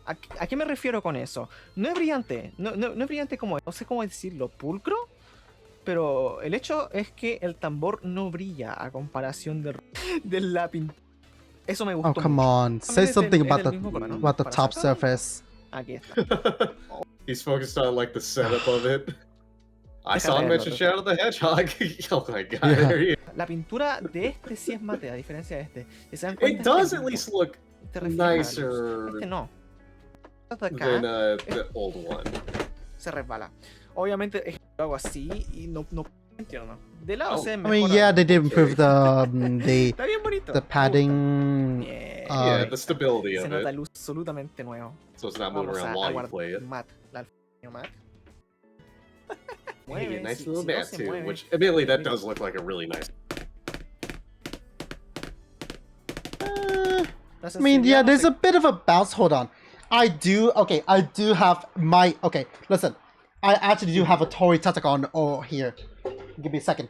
¿A qué me refiero con eso? No es brillante, no es brillante como, no sé cómo decirlo, pulcro, pero el hecho es que el tambor no brilla a comparación de la pintura. Eso me Oh, gustó come mucho. on. Say es something del- es about del the mismo color, ¿no? about the Para top sacarlo. surface. Aquí está. He's focused on like the setup of it. I saw him Déjame mention verlo. Shadow the Hedgehog. Oh my god, Yeah. there he is. La pintura de este sí es mate, a diferencia de este. Si se dan It cuenta, does este at es least vivo, look te refleja la luz. nicer Este no. Este de acá than the old one. se resbala. Obviamente es que lo hago así y no entiendo. De lado Oh. se I mejora. mean, yeah, they did improve Okay. the Está bien bonito. the me padding. gusta. Yeah. Yeah, Uh, the stability Se of nota it, luz absolutamente nuevo. so it's not moving Vamos around a while you guardar play it. mat. La alfombra mat. Hey, a Mueve, nice si little no bat se too, mueve. which admittedly that does look like a really nice. La I mean, sensibilidad yeah, no there's se- a bit of a bounce. Hold on. I do have my listen. I actually do have a Tori Tatagon here. Give me a second.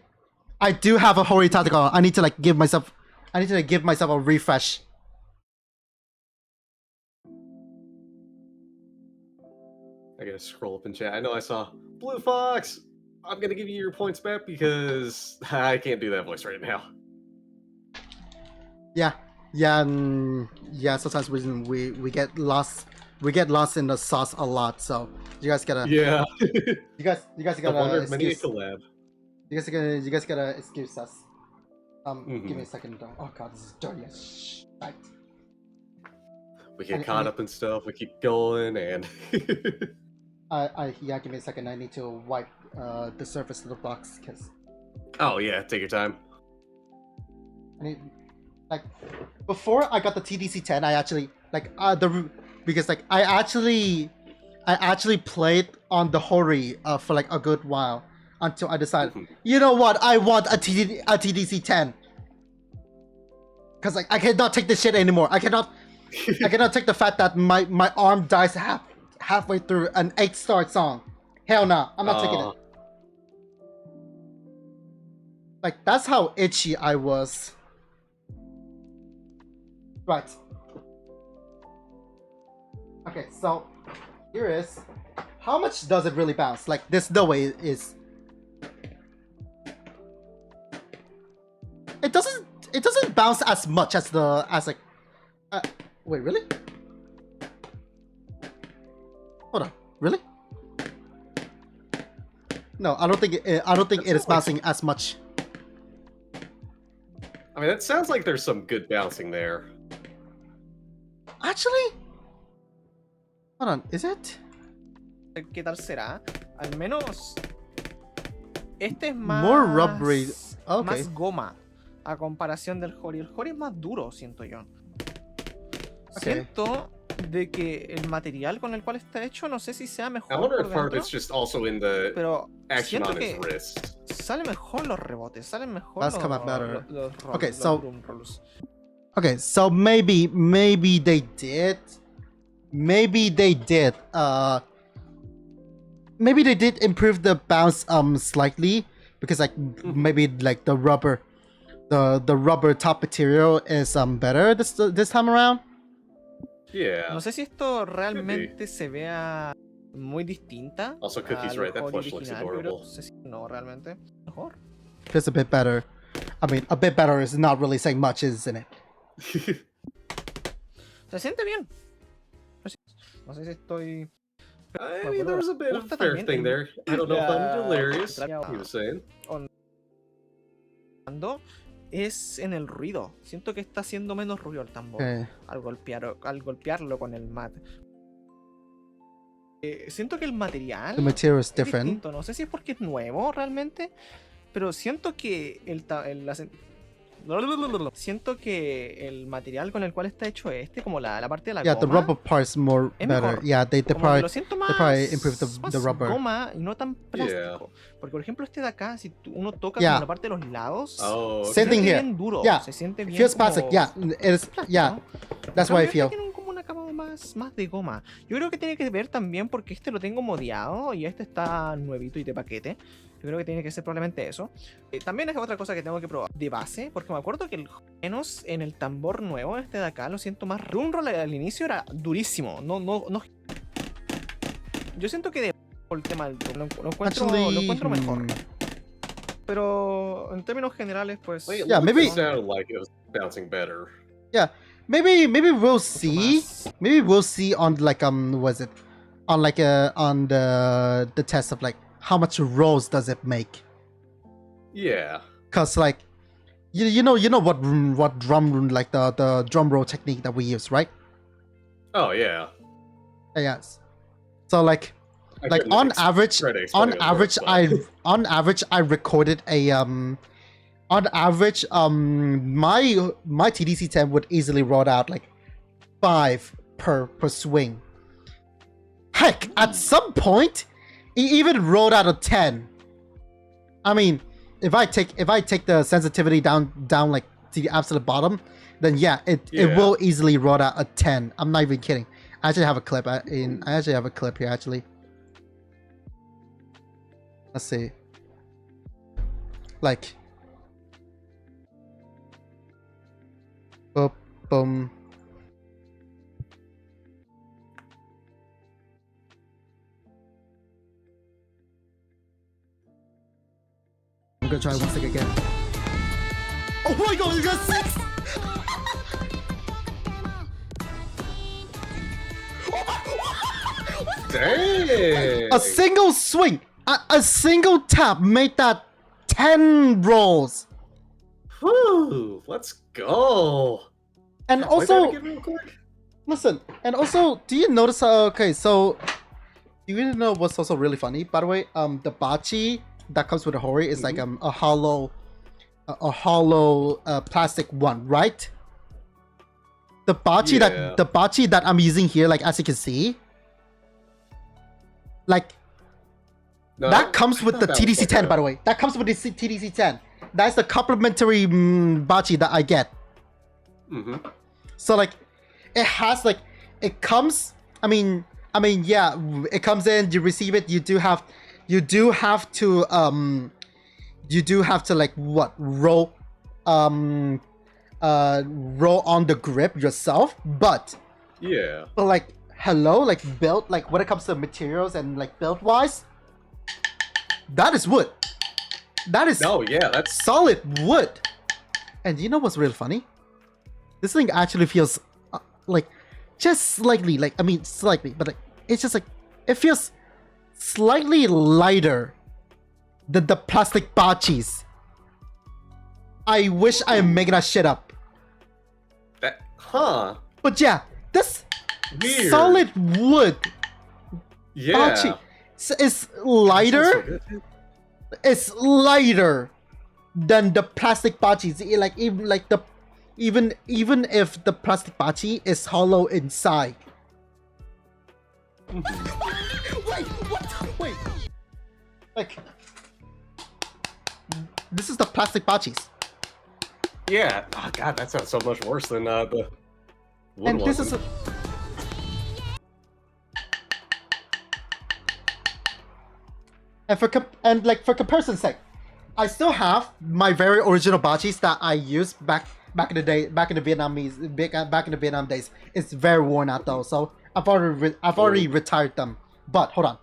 I do have a Hori Tatagon. I need to give myself a refresh. I gotta scroll up in chat. I know I saw Blue Fox. I'm gonna give you your points back because I can't do that voice right now. Yeah. Sometimes we get lost. We get lost in the sauce a lot. So you guys gotta. Yeah, You guys I gotta wondered many a excuse. collab. You guys gotta excuse us. Give me a Mhm. second. Oh god, this is dirty as shit. We get And- caught and- up in stuff. We keep going, and Give me a second. I need to wipe the surface of the box because oh yeah, take your time. I need before I got the TDC 10. I actually I actually played on the Hori for a good while until I decided, Mhm. you know what, I want a TDC 10 because I cannot take this shit anymore. I cannot take the fact that my arm dies halfway through an 8-star song. Hell no, I'm not taking it. That's how itchy I was. Right. Okay, so here is how much does it really bounce? This no way is. It doesn't bounce as much as wait, really? Hold on, really? No, I don't think it is bouncing as much. I mean, that sounds like there's some good bouncing there. Actually, hold on, is it? ¿Qué tal será? Al menos este es más More rubbery. Okay. más goma a comparación del Hori. El Hori es más duro, siento yo. Okay. Siento de que el material con el cual está hecho, no sé si sea mejor I wonder por if part of dentro, it's just also in the pero action siento on his que wrist. sale mejor los rebotes, salen mejor That's los, come out better. los Okay, los so- drum rolls. Okay, so maybe they did. Maybe they did improve the bounce slightly because maybe the rubber top material is better this time around. Yeah. No sé si esto realmente se vea muy distinta. Also, Cookie's al right, that Hori plush looks original, pero adorable. no sé si no realmente mejor. Just a bit better. I mean, a bit better is not really saying much, isn't it? Se siente bien. No sé si estoy. I mean, there's a bit of Gusta fair también thing el- there. I don't know if I'm delirious. la- He was saying. Cuando es en el ruido. Siento que está haciendo menos ruido el tambor Okay. al golpearlo con el mat. Siento que el material The material is es different. distinto. No sé si es porque es nuevo realmente, pero siento que siento que el material con el cual está hecho como la parte de la Yeah, the goma, rubber part's more es better. mejor. Yeah, they como que probably lo siento más, probably improved más the rubber. goma y no tan plástico. Porque por ejemplo este de acá, si uno toca Yeah. como la parte de los lados, Oh, se Same thing siente here. bien duro, Yeah. se siente bien Feels como plastic. Yeah, it is. plástico. Yeah, that's En what I cambio, feel. este tiene como un acabado más de goma. Yo creo que tiene que ver también porque este lo tengo modiado y este está nuevito y de paquete. Yo creo que tiene que ser probablemente eso. También es otra cosa que tengo que probar de base, porque me acuerdo que menos en el tambor nuevo, este de acá, lo siento más. Un roll al inicio era durísimo. No. Yo siento que por el tema del lo encuentro mejor. Pero en términos generales, pues. Like, it Yeah, looked maybe- and sounded like it was bouncing better. Maybe we'll see. más. Maybe we'll see on like was it on like on the test of like how much rolls does it make? Yeah. Cause like you know what drum like the drum roll technique that we use, right? Oh yeah. Yes. So like couldn't on ex- average try to explain it I worse, on average I recorded a on average my TDC 10 would easily roll out like 5 per swing. Heck, at some point it even rolled out a 10. I mean, if I take the sensitivity down like to the absolute bottom, then yeah, it will easily roll out a 10. I'm not even kidding. I actually have a clip I actually have a clip here actually. Let's see. Like boom, boom. I'm gonna try one stick again. Oh my god, you got 6! Dang. A single swing, a single tap made that 10 rolls. Whew, let's go. And Play that also, again real quick. listen, and also, do you notice? Okay, so do you know what's also really funny? By the way, the bachi that comes with the hori is like a hollow plastic one, right? The bachi Yeah. that I'm using here, like as you can see, like No, that comes with I the thought that was TDC like 10, a- by the way. That comes with the TDC 10. That's the complimentary bachi that I get. Mhm. So like, it has like, it comes. I mean, yeah, it comes in. You receive it. You do have to like what roll on the grip yourself. But Yeah. like, hello, like build, like when it comes to materials and like build wise, that is wood. That is No, yeah, that's solid wood. And you know what's really funny? This thing actually feels like just slightly, like, I mean slightly, but like it's just like it feels slightly lighter than the plastic bachis. I wish I'm making that shit up. that. Huh. But yeah, this Weird. solid wood Yeah. bachi is That's lighter. so good. It's lighter than the plastic bachis. Like even if the plastic bachi is hollow inside. Wait, what? Wait. Like, this is the plastic bachis, Yeah. Oh god, that sounds so much worse than the wood and this is ones. for comparison's sake, I still have my very original bachis that I used back in the day, back in the Vietnam days. It's very worn out though, so I've already retired them. But hold on.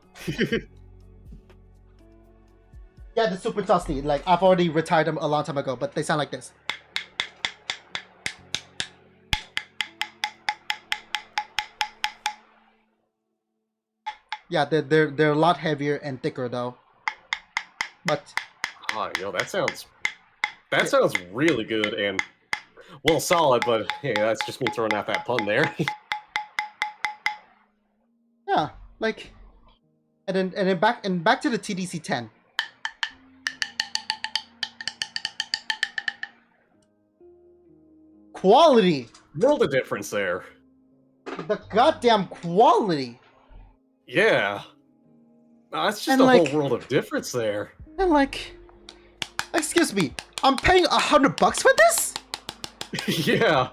Yeah, the super dusty. Like I've already retired them a long time ago, but they sound like this. Yeah, they're a lot heavier and thicker though. But Oh, yo, that sounds really good and well solid, but yeah, that's just me throwing out that pun there. yeah, like, and then back to the TDC 10. Quality, World of difference there. the goddamn quality, Yeah. No, that's just And, a like- whole world of difference there. and like, excuse me, I'm paying $100 for this. Yeah.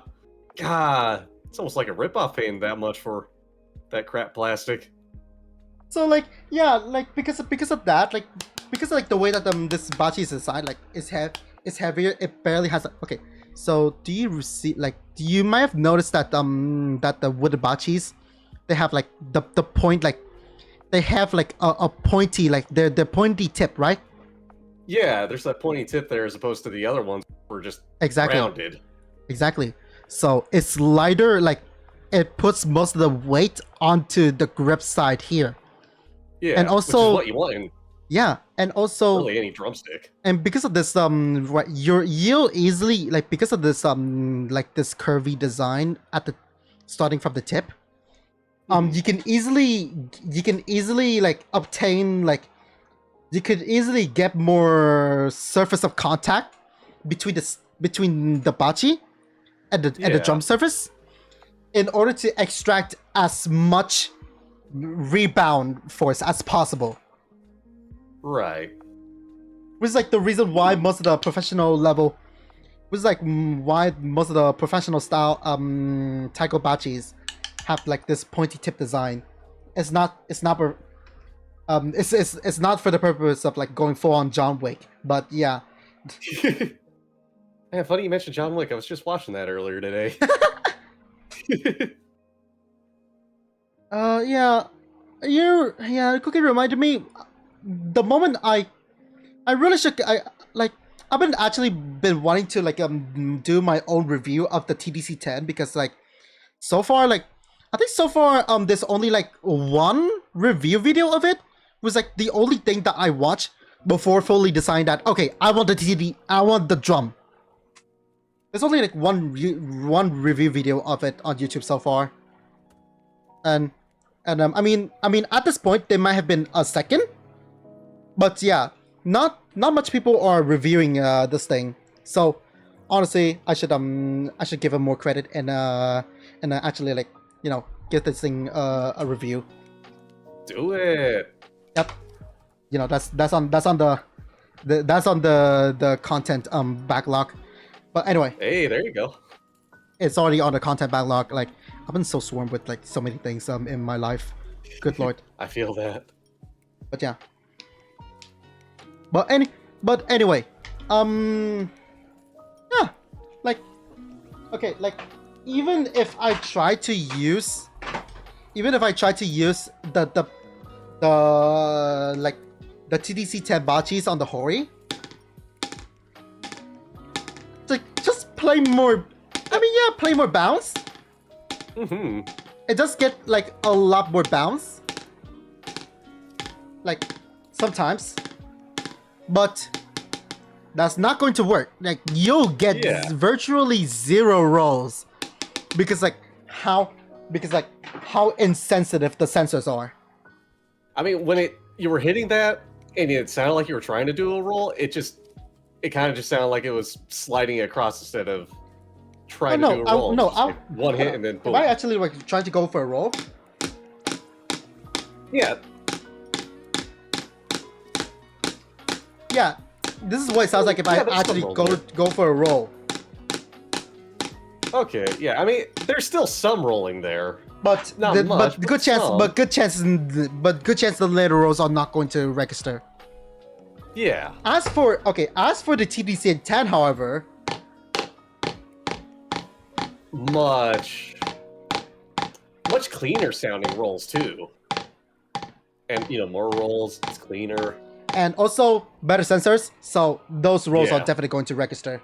God. It's almost like a ripoff paying that much for that crap plastic. So like yeah, like because of that, like because of, like the way that this bachi is designed, like it's heavier. It barely has okay. So do you might have noticed that that the wooden bachis, they have like the point, like they have like a pointy, like they're pointy tip, right? Yeah, there's that pointy tip there as opposed to the other ones were just Exactly. rounded. Exactly. So it's lighter, like it puts most of the weight onto the grip side here. Yeah, And also, which is what you want in yeah, and also really any drumstick. and because of this right, you'll easily, like because of this like this curvy design at the starting from the tip, you can easily like obtain, like you could easily get more surface of contact between the bachi and the Yeah. drum surface in order to extract as much rebound force as possible. Right. Which is like the reason why most of the professional level, which is like why most of the professional style taiko bachis have like this pointy tip design. It's not it's not for the purpose of like going full on John Wick, but yeah. Man, funny you mentioned John Wick. I was just watching that earlier today. Cookie reminded me the moment I really should I've been wanting to like do my own review of the TDC-10 because like so far there's only like one review video of it. It was like the only thing that I watched before fully deciding that okay, I want the drum. There's only like one review video of it on YouTube so far, and I mean at this point there might have been a second, but yeah, not much people are reviewing this thing. So honestly, I should give him more credit and actually like give this thing a review. Do it. Yep. That's on the content backlog. But anyway, Hey, there you go. it's already on the content backlog. Like I've been so swarmed with like so many things in my life. Good lord. I feel that. But yeah. But anyway, yeah, like okay, like even if I try to use the like the TDC-10 bachis on the Hori, like just play more. I mean, yeah, play more bounce. Mm-hmm. It does get like a lot more bounce, like sometimes, but that's not going to work. Like you'll get virtually zero rolls because how insensitive the sensors are. I mean, when you were hitting that and it sounded like you were trying to do a roll, it kind of just sounded like it was sliding across instead of trying to do a roll. One hit and then boom. If I actually like trying to go for a roll, yeah, this is what it sounds like if I actually go for a roll. Okay, yeah. I mean, there's still some rolling there, but good chance the later rolls are not going to register. Yeah. As for the TDC-10, however, much cleaner sounding rolls too, and more rolls. It's cleaner, and also better sensors. So those rolls are definitely going to register.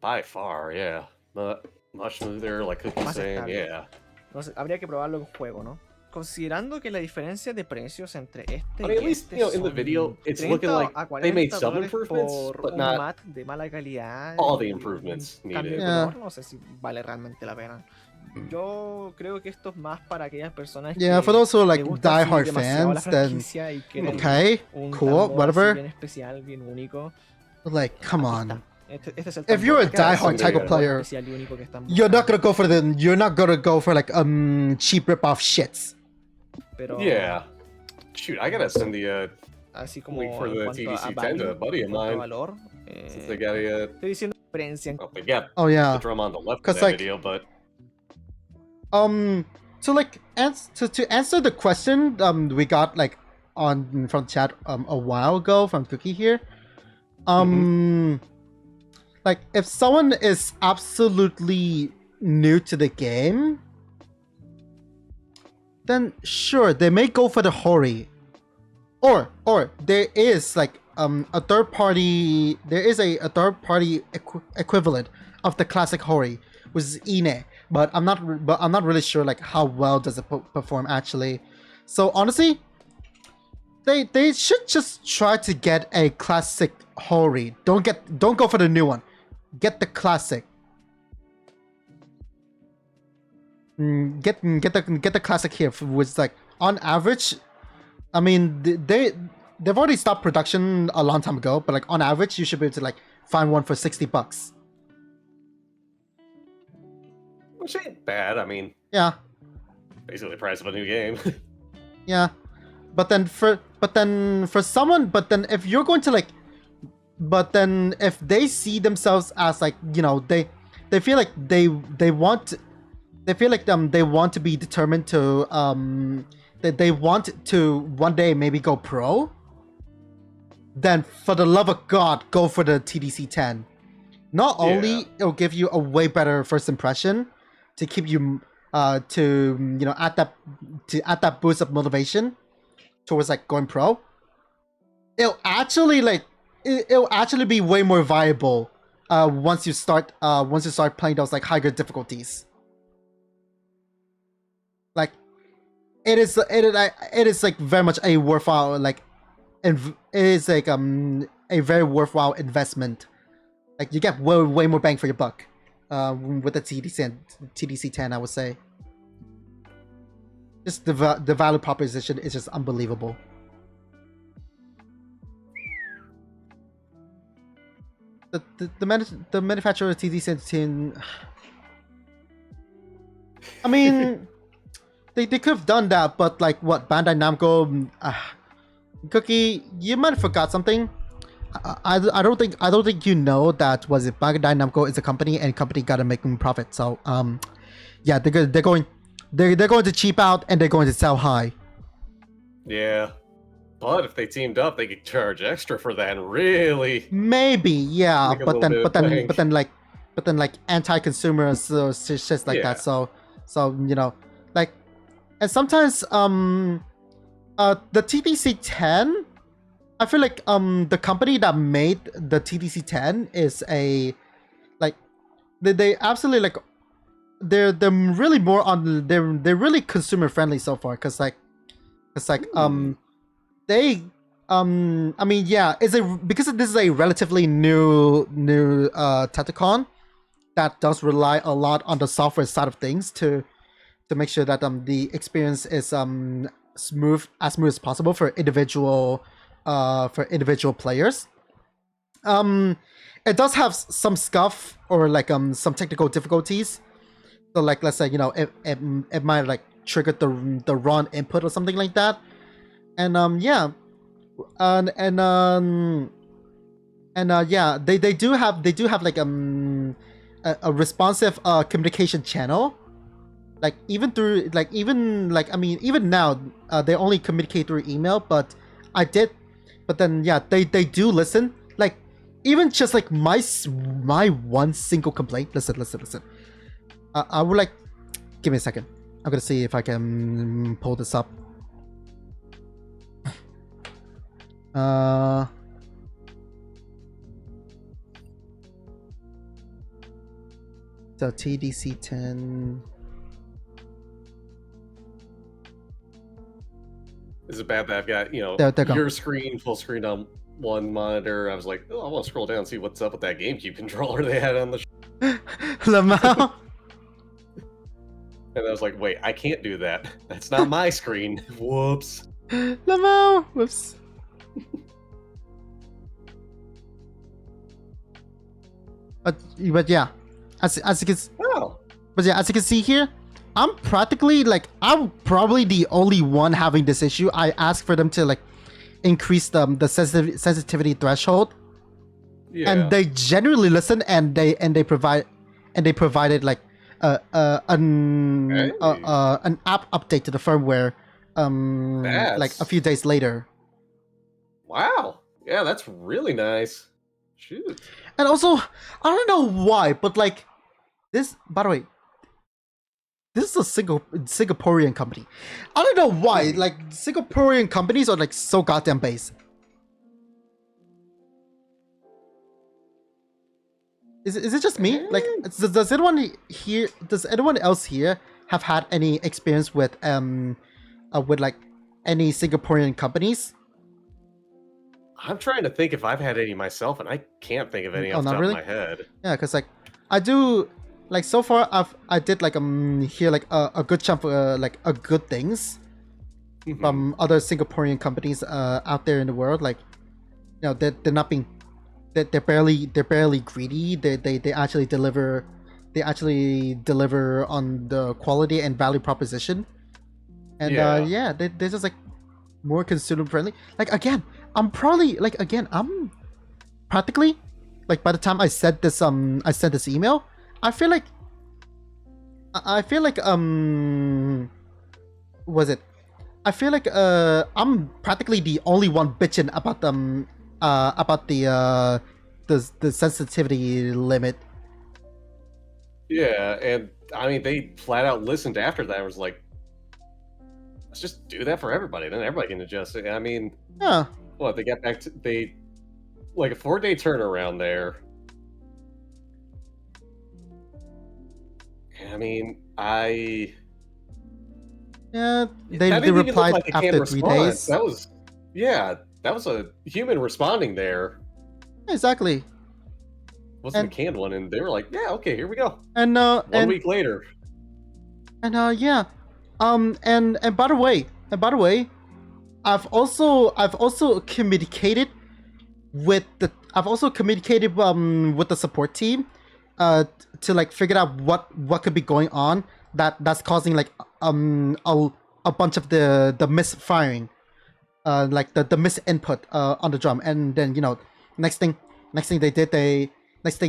By far, yeah. But much smoother, like Cookie's saying, yeah. Entonces, habría que probarlo en juego, ¿no? Considerando que la diferencia de precios entre este I mean, at y least, este in the video, it's 30 looking like a 40 they made some dólares improvements, por but un not mat de mala calidad all the y improvements un cambio needed. de color, no sé si vale realmente la pena. Yo creo que esto es más para aquellas personas que for those who are like le gusta así diehard demasiado la fans, then franquicia y quieren okay, un cool, tambor así whatever. bien especial, bien único. Like, come Aquí on. está. Este es el If you're a tambor diehard Taiko player, especial y único que están you're not buscando. gonna go for like cheap rip-off shits. Pero, Yeah. Shoot, I gotta send the así como link for en the cuanto a TDC-10 to value, a buddy of en cuanto a mine. valor, Since they got a estoy diciendo experiencia. Well, they got Oh yeah. the drum on the left of 'Cause, that like, video, but To like to answer the question we got like on from chat a while ago from Cookie here. Like if someone is absolutely new to the game, then sure they may go for the Hori. Or there is like a third party, there is a third party equivalent of the classic Hori, which is Ine, but I'm not really sure like how well does it perform actually. So honestly, they should just try to get a classic Hori. Don't go for the new one. Get the classic. Get the classic here, which is like on average. I mean, they've already stopped production a long time ago, but like on average, you should be able to like find one for $60. which ain't bad. I mean, Yeah, basically the price of a new game. yeah. But then if you're going to like, but then if they see themselves as like, you know, they feel like they want to be determined to that they want to one day maybe go pro, then for the love of God, go for the TDC 10. Not only it'll give you a way better first impression to keep you to you know add that boost of motivation towards like going pro. It'll actually be way more viable once you start playing those like higher difficulties. Like it is like very much a worthwhile like it is like a very worthwhile investment. Like you get way more bang for your buck with the TDC 10, I would say. Just the value proposition is just unbelievable. The manufacturer of TDC 10, I mean, they could have done that, but like what, Bandai Namco, Cookie, you might have forgot something. I don't think you know that Bandai Namco is a company and company gotta make them profit. So yeah, they're going to cheap out and they're going to sell high. Yeah, but if they teamed up, they could charge extra for that and really maybe, yeah, make a but little then bit of bank. anti-consumer, so shit like that. So you know, like, and sometimes the TDC 10, I feel like the company that made the TDC 10 is a like they absolutely like they're really more on they're really consumer friendly so far, because they I mean, yeah, because this is a relatively new Tetacon that does rely a lot on the software side of things to make sure that the experience is smooth as possible for individual players. It does have some scuff or like some technical difficulties. So like, let's say, you know, it might like trigger the wrong input or something like that. And yeah, yeah, they do have like a responsive communication channel. Like even now they only communicate through email, but then yeah, they do listen. Like even just like my one single complaint. Listen. I would like, give me a second. I'm gonna see if I can pull this up. So TDC 10. Is it bad that I've got, you know, There go. your screen full screen on one monitor? I was like, oh, I want to scroll down and see what's up with that GameCube controller they had on the Lamau. And I was like, wait, I can't do that. That's not my screen. Whoops. Lamau. Whoops. But yeah, as you can. Oh. But yeah, as you can see here, I'm probably the only one having this issue. I asked for them to like increase the sensitivity threshold Yeah. and they genuinely listen, and they provided like an app update to the firmware like a few days later. Wow. Yeah, that's really nice. Shoot. And also, I don't know why, but like this, by the way, this is a Singaporean company. I don't know why, like Singaporean companies are like so goddamn base. Is it just me? Like, does anyone here? Does anyone else here have had any experience with like any Singaporean companies? I'm trying to think if I've had any myself, and I can't think of any Oh, off the not top really? of my head. Yeah, because like I do, like so far I did like hear like a good chunk of like a good things from other Singaporean companies out there in the world. Like, you know, they're not being they're barely greedy. They actually deliver on the quality and value proposition. And Yeah. they're just like more consumer friendly. Like again, I'm practically like by the time I sent this email, I feel like was it? I feel like I'm practically the only one bitching about the sensitivity limit. Yeah, and I mean, they flat out listened after that and was like, let's just do that for everybody. Then everybody can adjust it. I mean, Yeah. what, they got back to, like a 4-day turnaround there. I mean, Yeah, that they didn't even look replied like a canned after 3 response. days. That was a human responding there. Exactly. Wasn't a canned one, and they were like, yeah, okay, here we go. And 1 week later. And yeah. And by the way, I've also communicated with the support team to like figure out what could be going on that's causing like a bunch of the misfiring, like the misinput on the drum. And then, you know, next thing they did like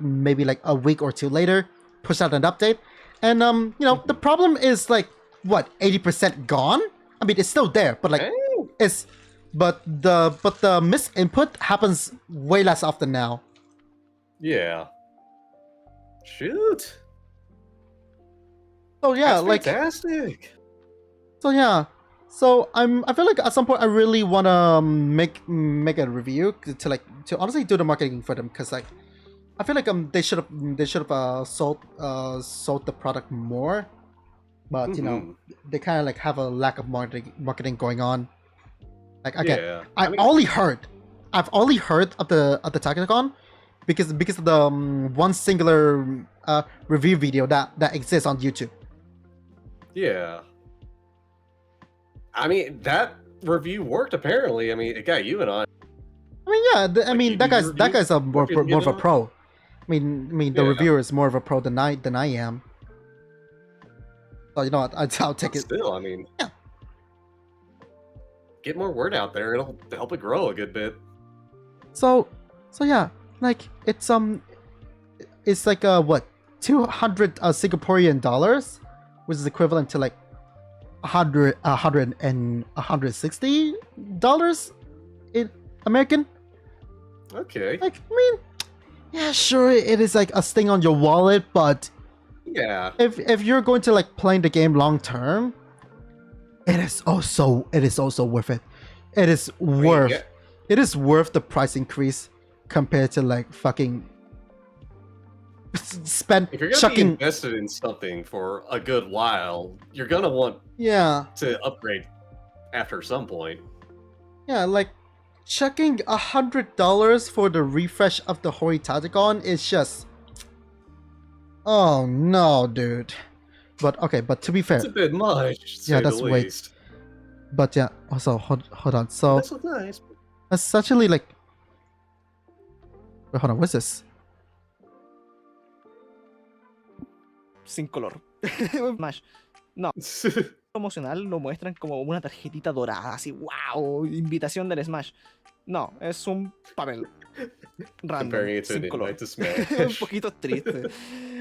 maybe like a week or two later, push out an update. And you know, the problem is like what, 80% gone. I mean, it's still there, but like but the misinput happens way less often now. Yeah. Shoot. So yeah, That's fantastic. So yeah, so I feel like at some point I really wanna make a review to honestly do the marketing for them, because like I feel like they should have sold the product more, but you know, they kind of like have a lack of marketing going on. Like again, I've only heard of the Tacticon because of the one singular review video that exists on YouTube. Yeah. I mean, that review worked apparently. I mean, it got you and I. I mean, yeah. I mean, that guy's a more of a pro. I mean, the reviewer is more of a pro than I am. So you know what? I'll take it. Still, I mean, yeah. Get more word out there. It'll help it grow a good bit. So yeah, like it's like what, 200 Singaporean dollars, which is equivalent to like $160 in American. Okay. Like, I mean, yeah, sure, it is like a sting on your wallet, but yeah, if you're going to like playing the game long term, it is also worth it. It is worth the price increase compared to like fucking spend. If you're gonna be invested in something for a good while, you're gonna want to upgrade after some point. Yeah, like chucking $100 for the refresh of the Hori Tacticon is just, oh no, dude. But okay, but to be fair, it's a bit much. Yeah, that's way. But yeah, also hold on. So that's nice. Essentially, like, wait, hold on, what's this? Sin color. Smash. No. Promocional lo muestran como una tarjetita dorada, así, wow, invitación del Smash. No, es un papel random, Comparing it to an sin color. invite to Smash. Un poquito triste.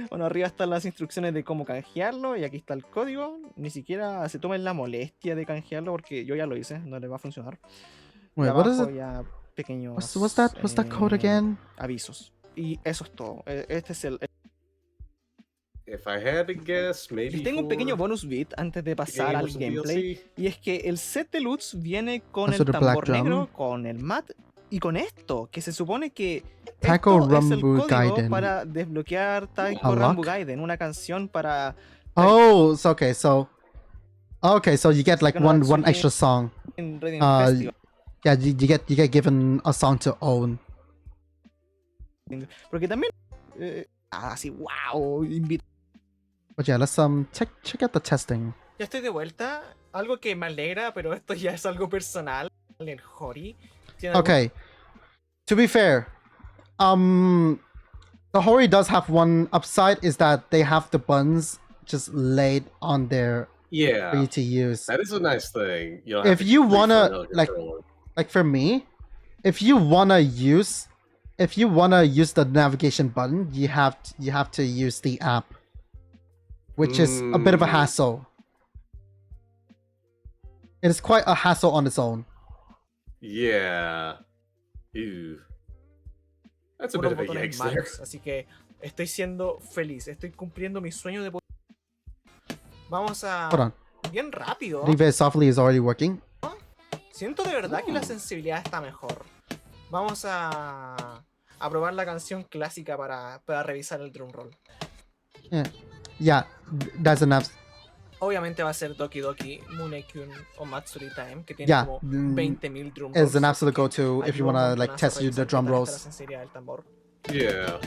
Bueno, arriba están las instrucciones de cómo canjearlo y aquí está el código. Ni siquiera se tomen la molestia de canjearlo porque yo ya lo hice, no le va a funcionar. Y Wait, what is abajo it? ya pequeños What's that code again? avisos. Y eso es todo. Este es el... If I had to guess, maybe Y tengo un pequeño for bonus bit antes de the pasar game or al some gameplay. DLC. Y es que el set de loots viene con Also el the black tambor drum. negro, con el mat y con esto, que se supone que Taco esto es el Rambu código Gaiden. para desbloquear Taiko Unlock? Rambu Gaiden, una canción para Oh, it's okay. So you get like Gonna one swing extra song. Reading Uh, Festival. Yeah, you get given a song to own. Porque también así, wow, But yeah, let's check out the testing. ya estoy de vuelta. Algo que me alegra, pero esto ya es algo personal. El Hori. ¿Tiene algún- Okay. To be fair, the Hori does have one upside is that they have the buttons just laid on there for you Yeah, to use. that is a nice thing. You don't If have to you reach wanna, for another like- controller. Like for me, if you wanna use the navigation button, you have to use the app, which is a bit of a Mm. hassle. It is quite a hassle on its own. Yeah. Ew. That's a bit puros of a botones yikes there. malos, así que estoy siendo feliz, estoy cumpliendo mi sueño de vamos a Hold on. bien rápido. Leave it softly is already working. Siento de verdad que la sensibilidad está mejor. Vamos a probar la canción clásica para revisar el drum roll. Yeah, that's enough. Obviamente va a ser Doki Doki Munekyun o Matsuri Time, que tiene Yeah, como mm, 20.000 drum rolls. It's an así absolute que go-to if you ayuda un wanna like montonazo test you the revisar drum qué tal está la rolls. sensibilidad del tambor. Yeah.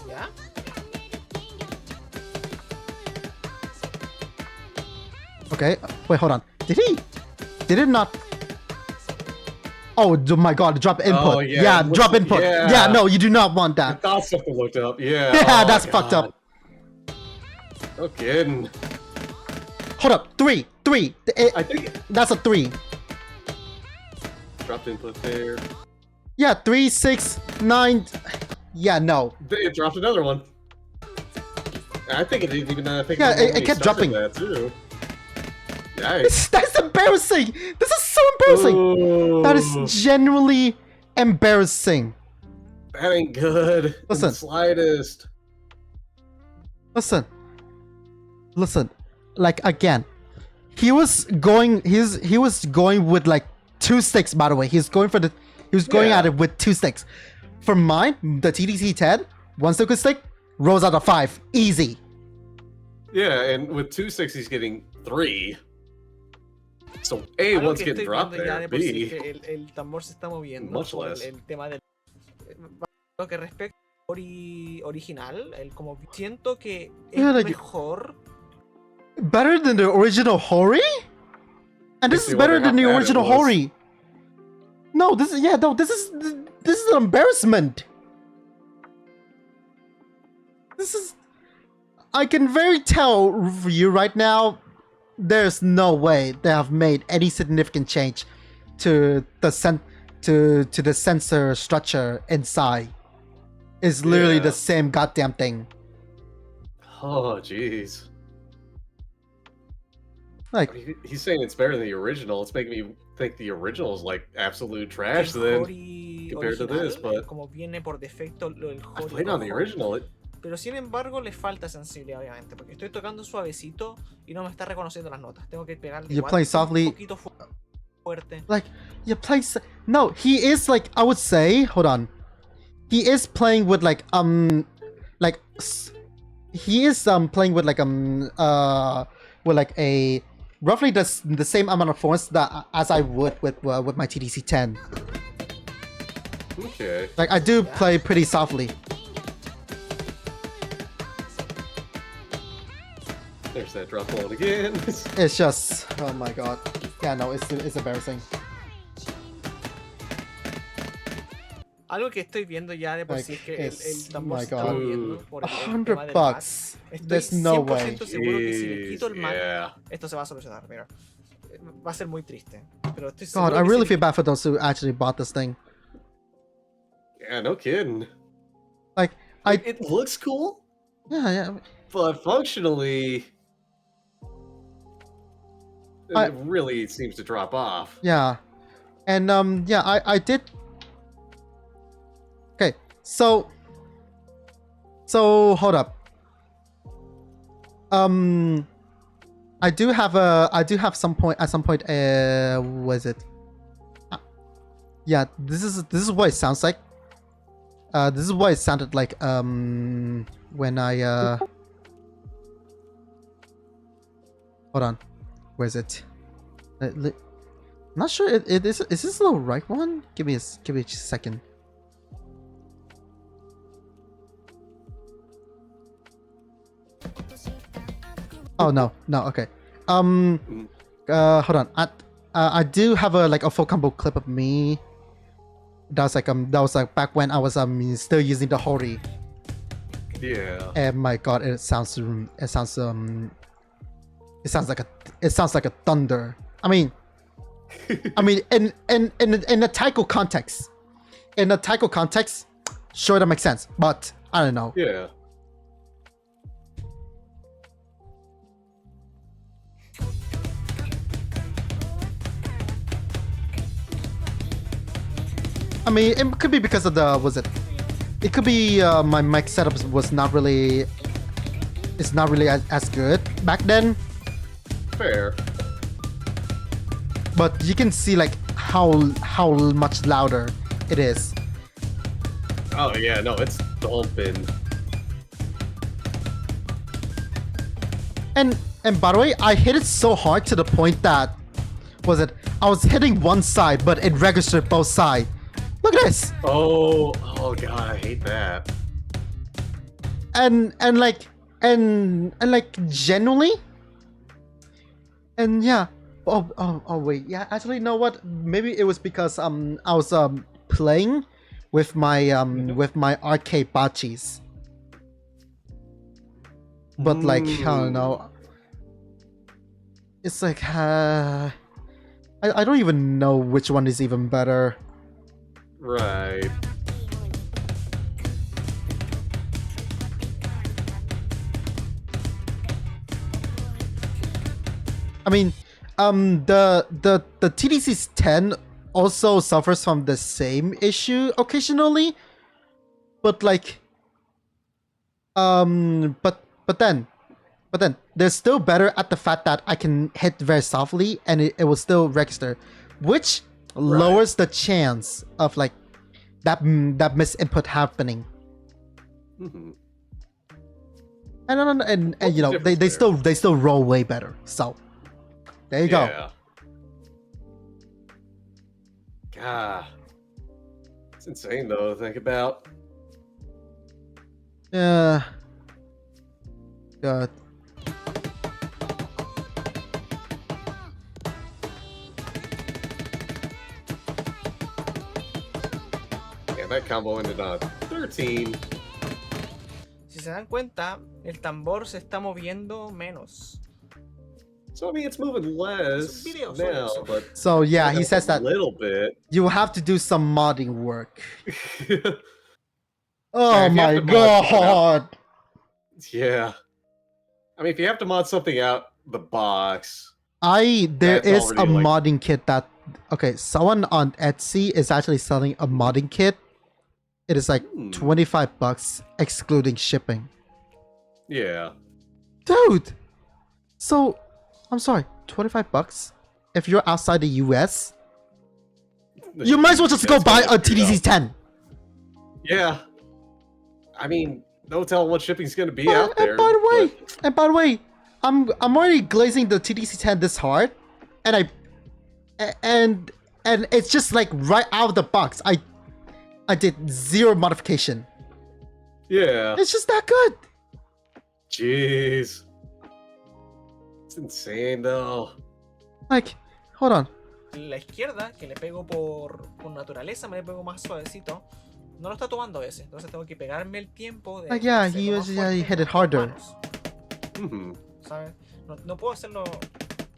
¿Ya? Okay, wait, hold on. Did it not? Oh my god, drop input. Oh, yeah, it drop looks- input. yeah. Yeah, no, you do not want I that. thought something looked up. Yeah. Yeah, oh, that's fucked God. up. No kidding. Hold up, three. I think it That's a 3. dropped input there. Yeah, 3, 6, 9. Yeah, no. It dropped another one. I think it didn't even. Think Yeah, when it we kept started dropping. That too. Nice. That's embarrassing. This is so embarrassing. That is Ooh, genuinely embarrassing. that ain't good. In Listen. the slightest. Listen. Like again, he was going with like 2 sticks. By the way, he was going Yeah. at it with 2 sticks. For mine, the TDC 10, 1 stick rolls out a 5, easy. Yeah, and with 2 6, he's getting 3. So A, Algo one's que getting estoy dropped viendo ya there. de por sí B, que el tambor se está moviendo Much por less. el tema del lo que respecta al original, el como siento que es Yeah, like- mejor. Better than the original Hori? And this Makes is me better wonder than the how bad it original was. Hori. No, this is an embarrassment. I can very tell for you right now, there's no way they have made any significant change to the to the sensor structure inside. It's literally Yeah. the same goddamn thing. Oh, jeez. Like, He's saying it's better than the original. It's making me think the original is like absolute trash El then. Hori compared to original, this, but- como viene por defecto el I Hori played on the rojo, original. pero sin embargo le falta sensibilidad obviamente, porque estoy tocando suavecito y no me está reconociendo las notas. Tengo que pegarle You igual play un softly- poquito fuerte. like you play. No, he is like I would say. Hold on, he is playing with like he is playing with like a roughly the same amount of force that as I would with my TDC 10. Okay. Like I do Yeah. play pretty softly. There's that drop ball again. It's just oh my god. Yeah, no, it's embarrassing. Algo que estoy viendo ya de por sí es que el tambor my se está God. moviendo por el tema $100 del mat. bucks. Estoy There's no way. 100% seguro que si le quito el mat, Yeah. esto se va a solucionar. Mira, va a ser muy triste. Pero estoy God, seguro I que really si- feel bad for those who actually bought this thing. Yeah, no kidding. Like, It looks cool, yeah. but functionally, I- it really seems to drop off. Yeah. And yeah, I did. Okay, so hold up. I do have some point at some point. Was it? Yeah, this is what it sounds like. This is what it sounded like. When I hold on, where is it? Not sure. It is. Is this the right one? Give me a second. Oh no, okay. Hold on. I do have a full combo clip of me. That was like back when I was still using the Hori. Yeah. And my God, it sounds like a thunder. I mean, in a Taiko context, sure that makes sense, but I don't know. Yeah. I mean, it could be because of it could be my mic setup was not really. It's not really as good back then. Fair. But you can see like how much louder it is. Oh yeah, no, it's thumping. And by the way, I hit it so hard to the point that I was hitting one side, but it registered both sides. Look at this. Oh god, I hate that. And like genuinely. And yeah. Oh wait. Yeah, actually, you know what? Maybe it was because I was playing with my arcade botchies. But like, I don't know. It's like I don't even know which one is even better. Right. I mean, the TDC's 10 also suffers from the same issue occasionally, but like, but then they're still better at the fact that I can hit very softly and it will still register, which lowers the chance of like that misinput happening. Mm-hmm. And you know they still roll way better. So there you go. Yeah. God, it's insane though to think about. Yeah. God. Yeah, that combo ended on 13. Si se dan cuenta, el tambor se está moviendo menos. So I mean, it's moving less Video, now, so- but So yeah, he says a that little bit. you will have to do some modding work. Yeah, Oh if you have my to mod something God. yeah. I mean, if you have to mod something out the box, There That's is a already, like- modding kit that someone on Etsy is actually selling a modding kit. It is like $25 excluding shipping. yeah. Dude. So I'm sorry, $25 if you're outside the US? You might as well just go buy a TDC 10. Yeah. I mean, no telling what shipping's gonna be And out there. by but- the way, I'm already glazing the TDC 10 this hard, and it's just like right out of the box. I did zero modification. Yeah. It's just that good. Jeez. It's insane though. Like, hold on. La izquierda, que le pego por naturaleza, me le pego más suavecito. No lo está tomando ese, entonces tengo que pegarme el tiempo de. Like, yeah, hacerlo más fuerte he hit it con las harder. manos, Mhm. ¿sabes? No puedo hacerlo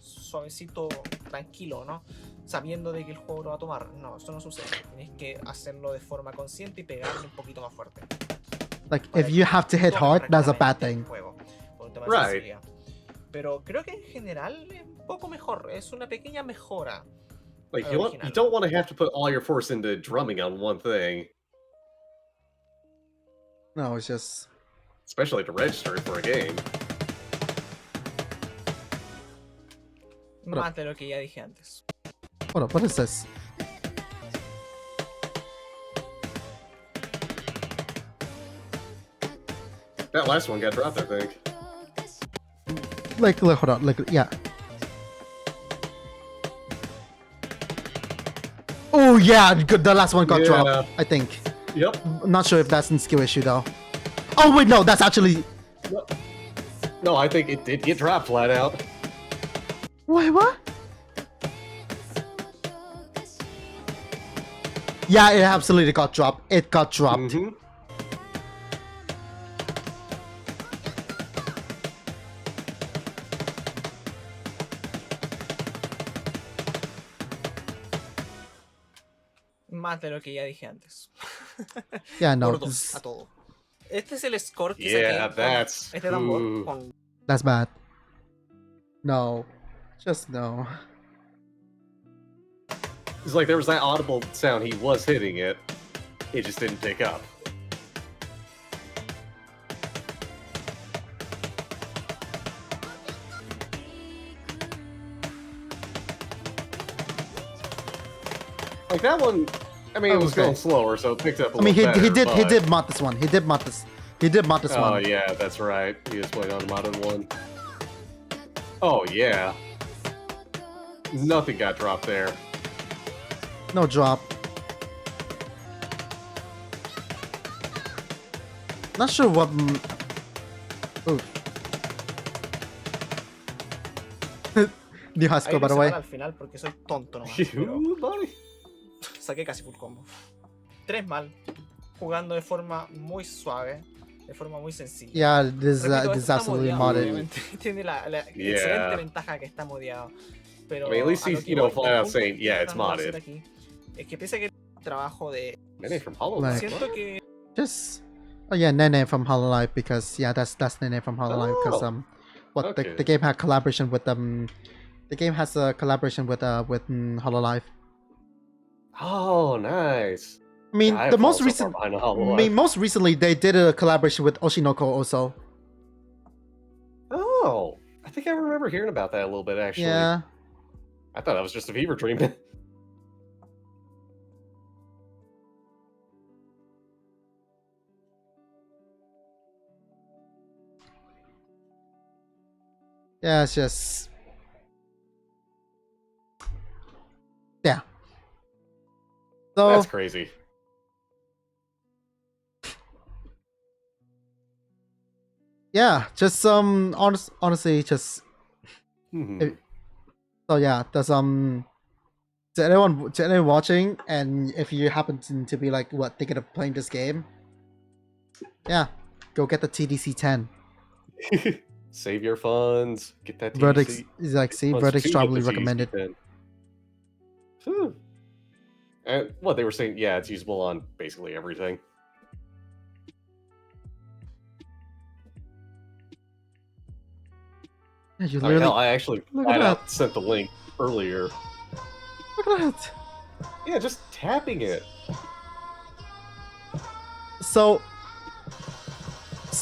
suavecito tranquilo, ¿no? Sabiendo de que el juego lo va a tomar. No, eso no sucede. Tienes que hacerlo de forma consciente y pegarle un poquito más fuerte. Like, if you have to hit hard, that's a bad thing. Juego, por un tema de Right. sensibilidad. Pero creo que en general es un poco mejor. Es una pequeña mejora. Like you don't want to have to put all your force into drumming on one thing, No, it's just... especially to register it for a game. Más de lo que ya dije antes. Hold up, what is this? That last one got dropped, I think. Like, hold on, like, yeah. Oh yeah, good. The last one got Yeah. dropped, I think. Yep. I'm not sure if that's a skill issue though. Oh wait, no, that's actually... No, I think it did get dropped flat out. Wait, what? Yeah, it absolutely got dropped. It got dropped. Mhm. Más de lo que ya dije antes. Yeah, no, Por 2 this- a todo. Este es el score que Yeah, saqué that's- con este tambor. ooh. Con... that's bad. No, just no. It's like there was that audible sound. He was hitting it. It just didn't pick up. Like that one, I mean, it was Okay. going slower, so it picked up a I mean, little he better, he but- did mod this one. He did mod this. He did mod this Oh one. yeah, that's right. He was playing on the modern one. Oh yeah. Nothing got dropped there. No drop. Not sure what. Oof. New high Ahí score, lo by the hice way. mal al final porque soy tonto nomás. Pero You, buddy. saqué casi full combo. 3 mal. Jugando de forma muy suave. De forma muy sencilla. Yeah, this Repito, is esto está absolutely modeado, modded. obviamente. Tiene la Yeah. excelente ventaja que está modeado. Pero I mean, at least a lo he's, que you know, voy, flat el out punto saying, que yeah, estoy it's tratando de hacer modded. aquí es que piensa que el trabajo de... Nene from Hollow Like- Knight. Siento que Just oh yeah, Nene from Hololive, because yeah, that's Nene from Hololive, because Oh, what okay. the game had collaboration with the game has a collaboration with Hololive. Oh, nice. I mean, I the have most fallen so far recent. behind the I Hollow mean, Knight. most recently they did a collaboration with Oshinoko also. Oh, I think I remember hearing about that a little bit, actually. Yeah. I thought that was just a fever dream. Yeah, it's just yeah. So That's crazy. yeah, just honestly, just Mhm. so yeah. There's to anyone watching, and if you happen to be like what thinking of playing this game, yeah, go get the TDC 10. Save your funds. Get that Verdict TDC is like see funds verdict to get strongly the TDC recommended. 10. Phew. And what they were saying, yeah, it's usable on basically everything. Yeah, you I mean, literally hell, I actually Look at flat that. out sent the link earlier. look at that. Yeah, just tapping it. So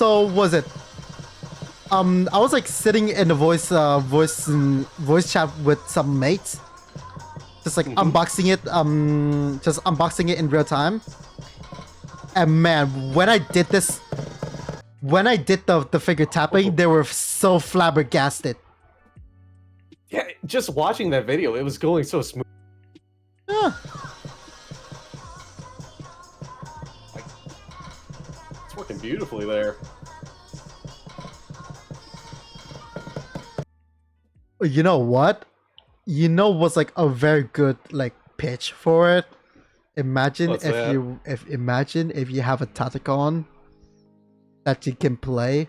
was it? I was like sitting in the voice chat with some mates, just like unboxing it, just unboxing it in real time. And man, when I did the figure tapping, they were so flabbergasted. Yeah, just watching that video, it was going so smooth. Yeah. It's working beautifully there. You know what? You know what's like a very good like pitch for it? Imagine What's that? imagine if you have a Tatakon that you can play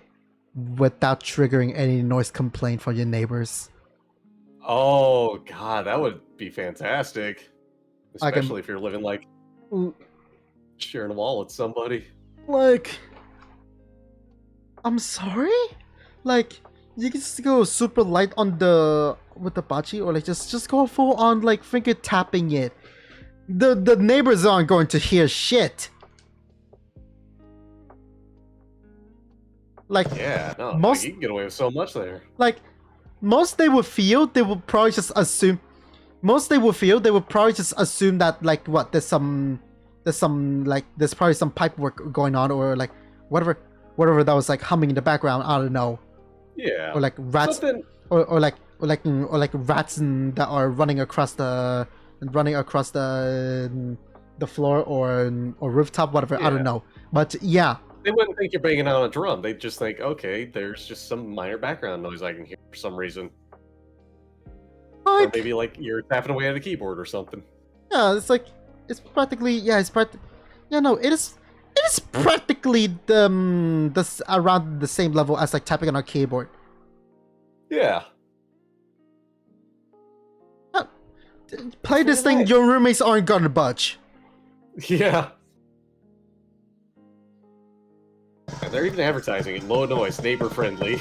without triggering any noise complaint from your neighbors. Oh god, that would be fantastic. I can Especially if you're living like sharing a wall with somebody. like. I'm sorry. Like you can just go super light on the with the bachi, or like just go full on like finger tapping it. The neighbors aren't going to hear shit. Like Yeah, no, most you can get away with so much there. like most they would feel they would probably just assume most they would feel they would probably just assume that like what there's probably some pipe work going on, or like whatever that was like humming in the background. I don't know. Yeah. Or like rats Something. or like rats that are running across the floor or rooftop, whatever. I don't Yeah. know, but yeah. They wouldn't think you're banging on a drum. They'd just think, okay, there's just some minor background noise I can hear for some reason. Or Like, maybe like you're tapping away at a keyboard or something. yeah, it's like it's practically it is practically this around the same level as like tapping on a keyboard. Yeah. Play this thing, nice. your roommates aren't gonna budge. Yeah. And they're even advertising it low noise, neighbor friendly.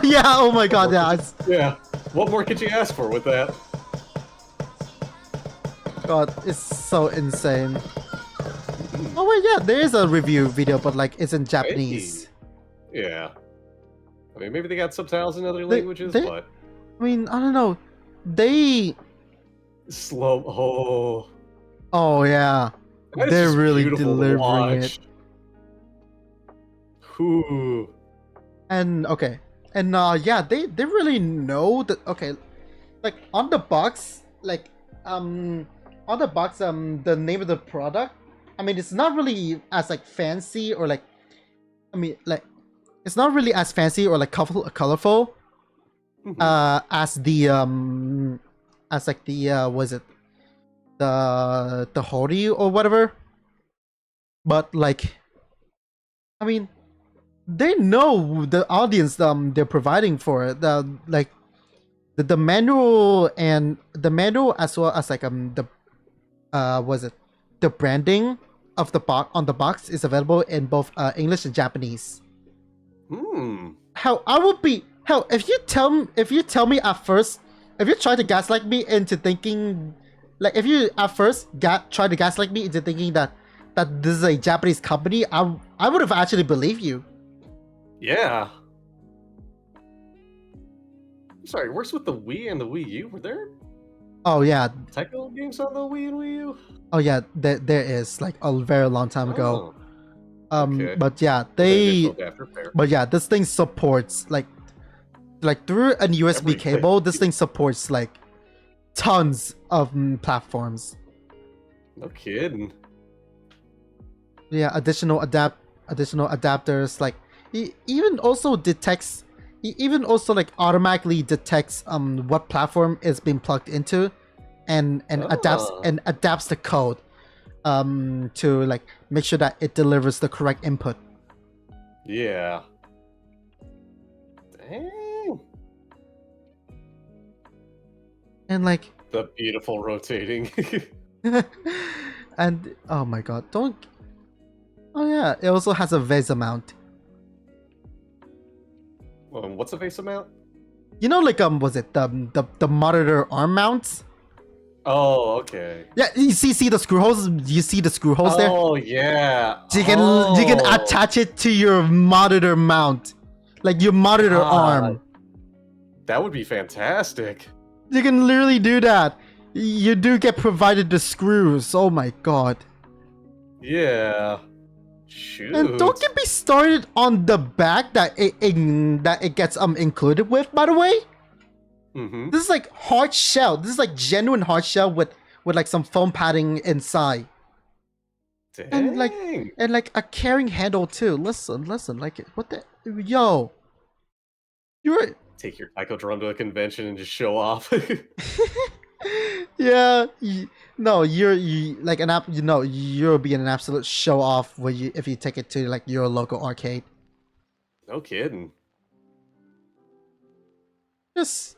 Yeah, oh my god, yeah. Yeah. What more could you ask for with that? God, it's so insane. Oh wait, yeah, there is a review video, but like it's in Japanese. Yeah. I mean, maybe they got subtitles in other languages, but I mean, I don't know. They slow. Oh yeah. That is They're just really beautiful to delivering watch. it. Ooh. And okay. And yeah, they really know that. Okay, like on the box, the name of the product, I mean, it's not really as like fancy or like, I mean, like it's not really as fancy or like colorful as the as like the was it the hori or whatever. But like, I mean, they know the audience they're providing for it. The manual as well as like was it the branding of the box on the box is available in both English and Japanese. How I would be if you tell me at first, if you try to gaslight me into thinking, like if you at first try to gaslight me into thinking that this is a Japanese company, I would have actually believed you. Yeah. Sorry, it works with the Wii and the Wii U. Were there Oh yeah. technical games on the Wii and Wii U? Oh yeah, there is like a very long time ago. Okay. But yeah, but yeah, this thing supports like through a USB cable. This thing supports like tons of platforms. No kidding. Yeah, additional adapters. Like it even also like automatically detects what platform is being plugged into, and adapts the code to like make sure that it delivers the correct input. Yeah. Dang. And like The beautiful rotating. and oh my god, don't. Oh yeah, it also has a VESA mount. What's a face amount? You know, like was it the monitor arm mounts? Oh, okay. Yeah, you see the screw holes. You see the screw holes there. Oh yeah. So you can attach it to your monitor mount, like your monitor arm. That would be fantastic. You can literally do that. You do get provided the screws. Oh my god. Yeah. Shoot. And don't get me started on the back that it gets included with. By the way, this is like hard shell. This is like genuine hard shell with like some foam padding inside. Dang. And like a carrying handle too. Listen, like what the yo. You're Take your taiko drum to a convention and just show off. yeah. You're like an app. You know, you'll be an absolute show off if you take it to like your local arcade. No kidding. Just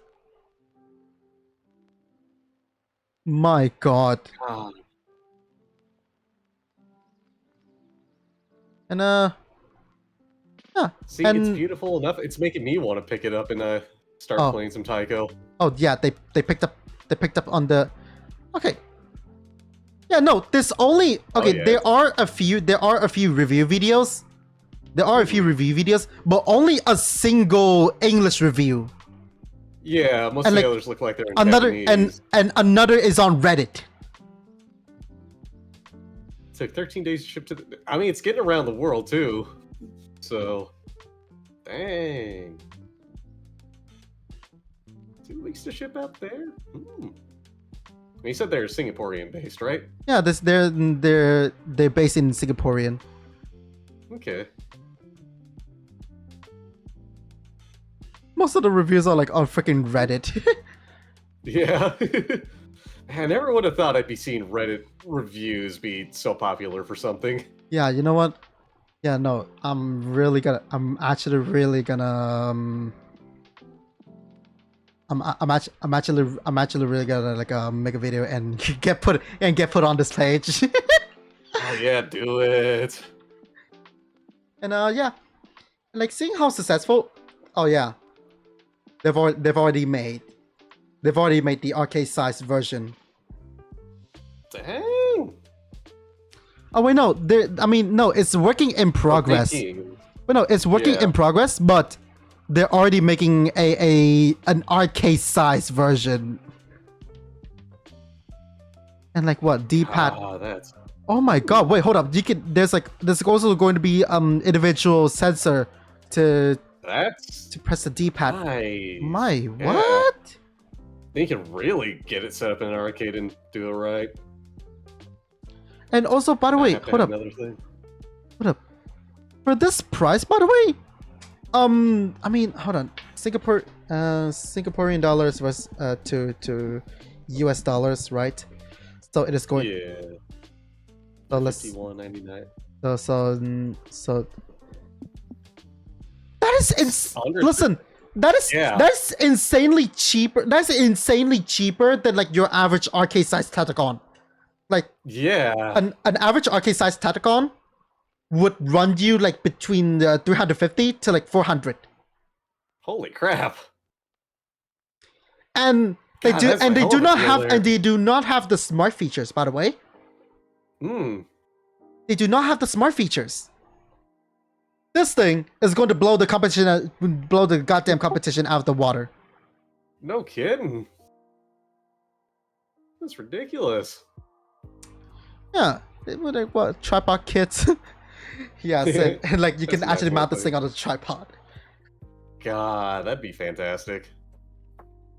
my God. Ah, And yeah. see, and it's beautiful enough. It's making me want to pick it up and start Oh. playing some Taiko. Oh yeah, they picked up on the. Okay. Yeah, no, there's only okay. yeah. There are a few review videos. There are a few review videos, but only a single English review. Yeah, most And, of the like, others look like they're in Another Japanese. and another is on Reddit. It took 13 days to ship to the... I mean, it's getting around the world, too. So... Dang. 2 weeks to ship out there? You said they're Singaporean-based, right? Yeah, they're based in Singaporean. Okay. Most of the reviews are like on freaking Reddit. Yeah. I never would have thought I'd be seeing Reddit reviews be so popular for something. Yeah, you know what? Yeah, no, I'm actually really gonna I'm actually really gonna like make a video and get put on this page. Oh yeah, do it. And yeah, like seeing how successful. Oh yeah, they've already made the arcade size version. Dang. Oh wait, no, no, it's working in progress. But no, it's working in progress, but they're already making an arcade size version. And like what, D-pad? Ah, that's... Oh my God! Wait, hold up. There's also going to be individual sensor to press the D-pad. Nice. My Yeah. what? Then you can really get it set up in an arcade and do it right. And also, by the way, hold up. Another thing. Hold up. For this price, by the way, I mean, hold on. Singaporean dollars was to US dollars, right? So it is going. Yeah. So let's. $51.99. So. That is listen. Yeah. That's insanely cheaper. That's insanely cheaper than like your average arcade size Tatacon. Like Yeah. an average arcade size Tatacon would run you like between 350 to like 400. Holy crap. And they God, do that's a and they hell do of a not deal have there. and they do not have the smart features, by the way. They do not have the smart features. This thing is going to blow the goddamn competition out of the water. No kidding. That's ridiculous. Yeah, what tripod kits? Yeah, so, and like you can That's actually nice mount this wordplay. thing on a tripod. God, that'd be fantastic.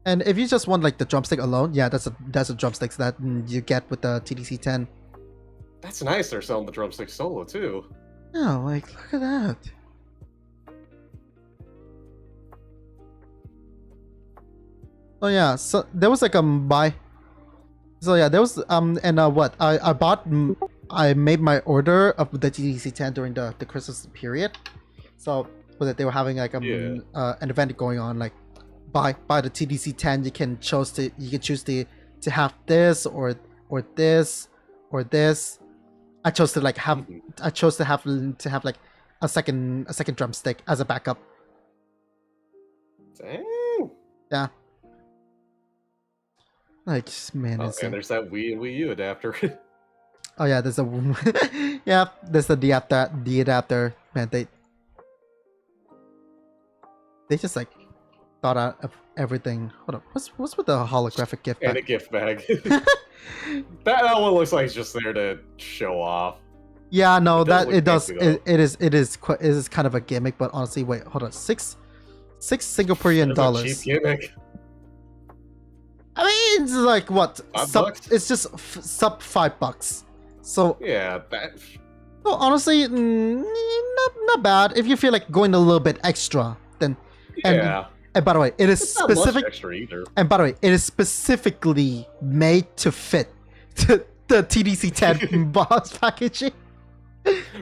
And if you just want like the drumstick alone, yeah, that's a drumsticks that you get with the TDC-10. That's nice they're selling the drumstick solo too. Yeah, like look at that. Oh yeah, so there was like buy. So yeah, there was and what I made my order of the TDC-10 during the Christmas period. So was that they were having like an event going on, like buy the TDC-10, you can choose to have this or this or this. I chose to like have have like a second drumstick as a backup. Dang. Yeah. Like man, Oh, and there's that Wii and Wii U adapter. oh yeah, there's a yeah, there's the adapter. Man, they just like thought out of everything. Hold up, what's with the holographic gift And a bag? gift bag. That one looks like it's just there to show off. Yeah, no, It does that look it does. fancy, though. It is kind of a gimmick, but honestly, wait, hold on, six Singaporean That's a dollars. cheap gimmick. I mean, it's like what? $5? It's just sub $5. So Yeah, that. so honestly, not bad. If you feel like going a little bit extra, then Yeah. and by the way, it is It's not much specific. extra either. And by the way, it is specifically made to fit the TDC-10 box packaging.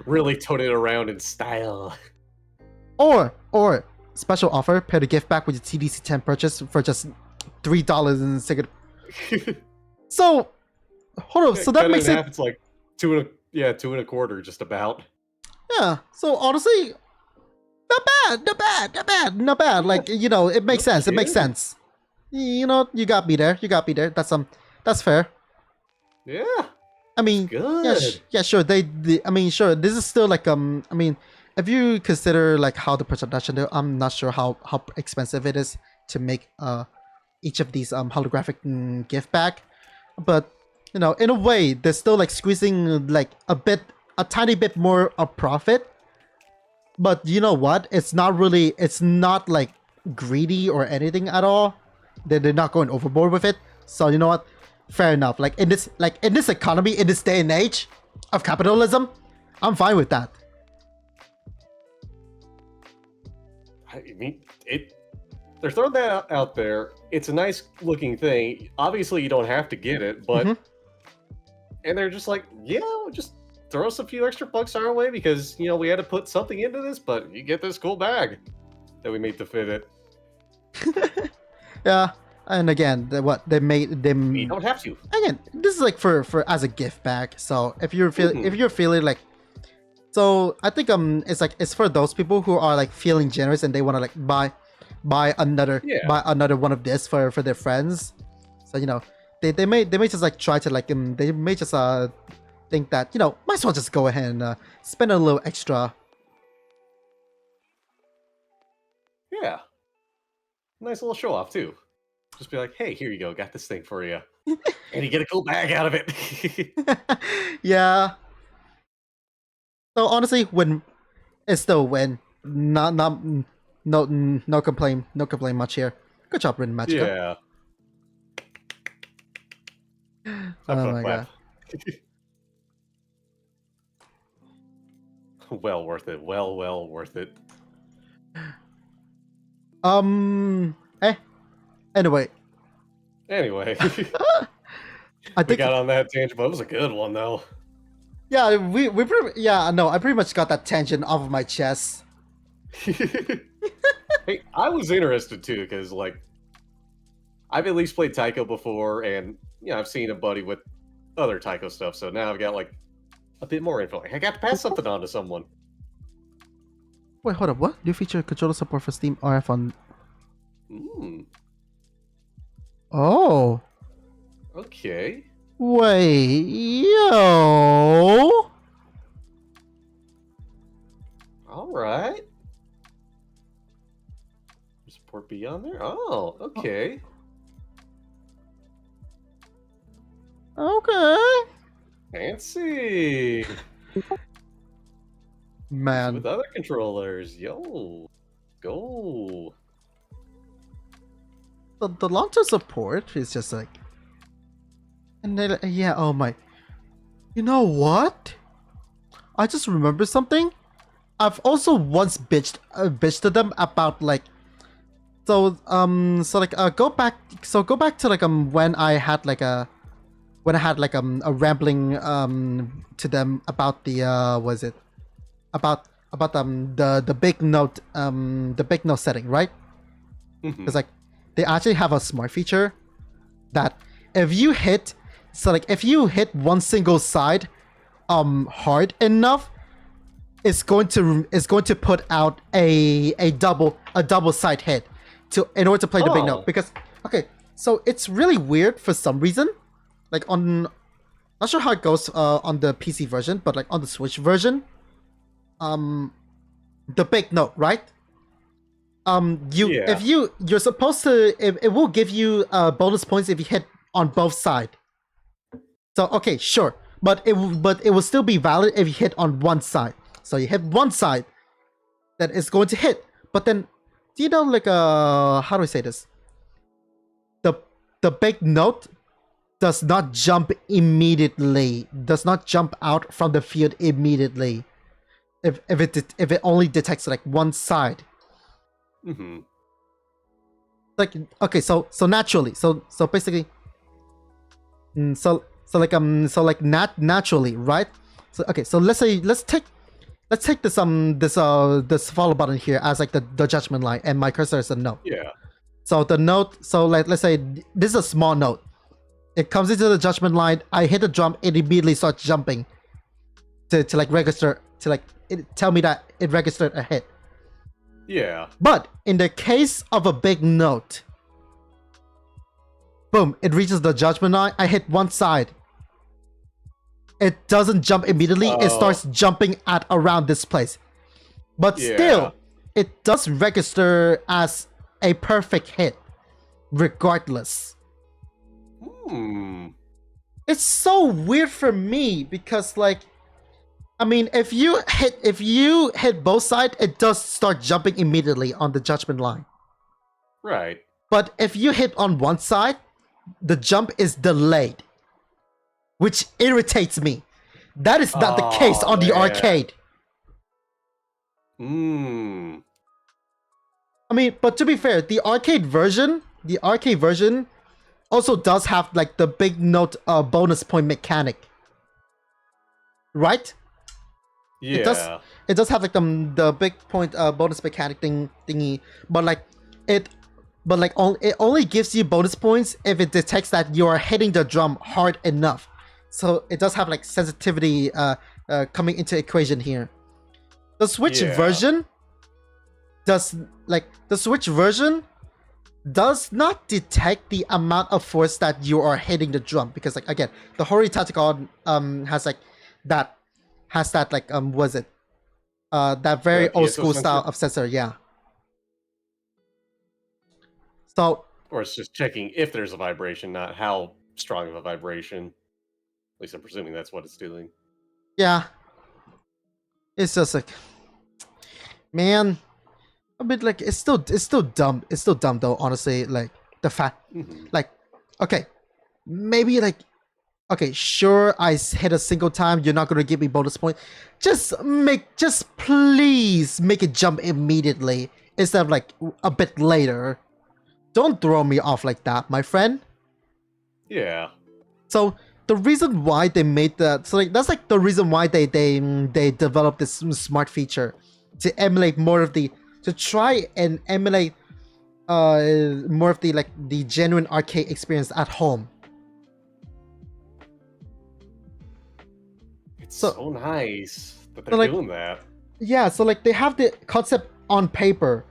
Really towed it around in style. Or special offer, pair the gift back with your TDC10 purchase for just $3 and stick it. So hold on, so that Cut makes in it half, it's like two and a quarter, just about. yeah. So honestly, not bad. Like it makes sense. It makes kidding. sense. You got me there. That's fair. Yeah. I mean, Good. yeah, sure. I mean, sure. This is still like I mean, if you consider like how the production, I'm not sure how expensive it is to make each of these holographic gift back, but in a way, they're still like squeezing like a tiny bit more of profit. But you know what? It's not like greedy or anything at all. They're not going overboard with it. So you know what? Fair enough. Like in this economy, in this day and age of capitalism, I'm fine with that. I mean, they're throwing that out there. It's a nice looking thing. Obviously, you don't have to get it, but and they're just like, yeah, we'll just throw us a few extra bucks our way because we had to put something into this, but you get this cool bag that we made to fit it. Yeah, and again, they made them. You don't have to. Again, this is like for as a gift bag. So if you're feeling like, so I think it's for those people who are like feeling generous and they want to like buy another one of this for their friends. So they may just like try to like they may just think that might as well just go ahead and spend a little extra. Yeah. Nice little show off too. Just be like, hey, here you go, got this thing for you. And you get a cool bag out of it. Yeah. So honestly, it's still a win. No complaint much here. Good job, Rin Magica. Yeah. Oh my god. Well worth it. Well worth it. Anyway. I I think we got on that tangent, but it was a good one though. Yeah, I pretty much got that tangent off of my chest. Hey, I was interested too, because like I've at least played Taiko before, and I've seen a buddy with other Taiko stuff, so now I've got like a bit more info. I got to pass something on to someone. Wait, hold up, what? New feature controller support for Steam RF on... Oh. Okay. Wait, yo. Alright. Support B on there? Oh, okay. Okay. Fancy. Man. With other controllers. Yo. Go. The long-term support is just like... And then, yeah, oh my... You know what? I just remembered something. I've also once bitched to them about like... go back to like when I had like a rambling to them about the was it about the big note setting, right? Because like they actually have a smart feature that if you hit one single side hard enough, it's going to put out a double side hit in order to play the big note. Because okay, so it's really weird for some reason. Like not sure how it goes on the PC version, but like on the Switch version, the big note, right? If you're supposed to, it will give you bonus points if you hit on both sides. So okay, sure, but it will still be valid if you hit on one side. So you hit one side, that is going to hit. But then, do you know like how do I say this? The big note does not jump immediately. Does not jump out from the field immediately. If it only detects like one side. Like okay, so naturally, so basically, naturally, right? So okay, so let's let's take this this follow button here as like the judgment line, and my cursor is a note. Yeah. So the note, so like let's say this is a small note. It comes into the judgment line. I hit the drum. It immediately starts jumping to like register to like tell me that it registered a hit. Yeah. But in the case of a big note, boom, it reaches the judgment line. I hit one side. It doesn't jump immediately. It starts jumping at around this place. But still, it does register as a perfect hit, regardless. It's so weird for me because, like, I mean, if you hit both sides, it does start jumping immediately on the judgment line. Right. But if you hit on one side, the jump is delayed, which irritates me. That is not the case on the arcade. I mean, but to be fair, the arcade version also does have like the big note bonus point mechanic, right? Yeah. It does have like the big point bonus mechanic thingy, but like it only gives you bonus points if it detects that you are hitting the drum hard enough. So it does have like sensitivity coming into equation here. The Switch version does not detect the amount of force that you are hitting the drum, because like again, the Hori Tacticon has that like was it that very old school style of sensor, yeah. So, or it's just checking if there's a vibration, not how strong of a vibration. At least I'm presuming that's what it's doing. Yeah. It's just like, man, a bit like it's still dumb. It's still dumb though, honestly. Like the fact, like, okay, maybe like, okay, sure, I hit a single time. You're not gonna give me bonus point. Just please make it jump immediately instead of like a bit later. Don't throw me off like that, my friend. Yeah. So the reason why they made that, so like that's like the reason why they developed this smart feature to emulate more of the, to try and emulate more of the like the genuine arcade experience at home. It's so nice that they're like, doing that. Yeah, so like they have the concept on paper.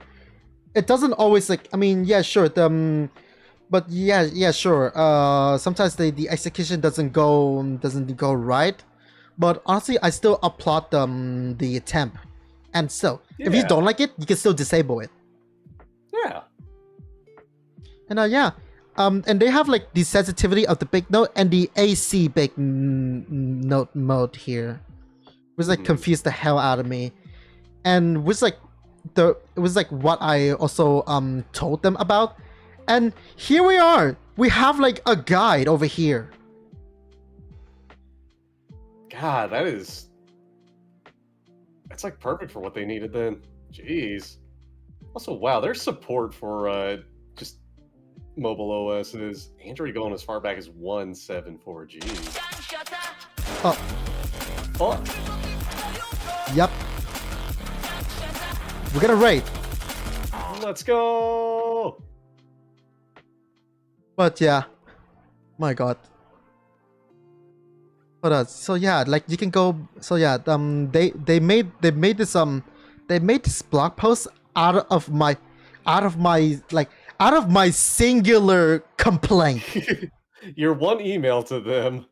It doesn't always like, I mean, yeah, sure, but yeah, sure. Sometimes the execution doesn't go right, but honestly, I still applaud the attempt. And so, if you don't like it, you can still disable it. Yeah. And and they have like the sensitivity of the big note and the AC big note mode here, which like confused the hell out of me, and was like it was like what I also told them about. And here we are. We have like a guide over here. God, that's like perfect for what they needed then. Jeez. Also, wow, there's support for just mobile OSs. Android going as far back as 1.7.4. Jeez. Oh. Yep. We're gonna raid. Let's go. But yeah, my god. But so yeah, like you can go. So yeah, they made this blog post out of my singular complaint. Your one email to them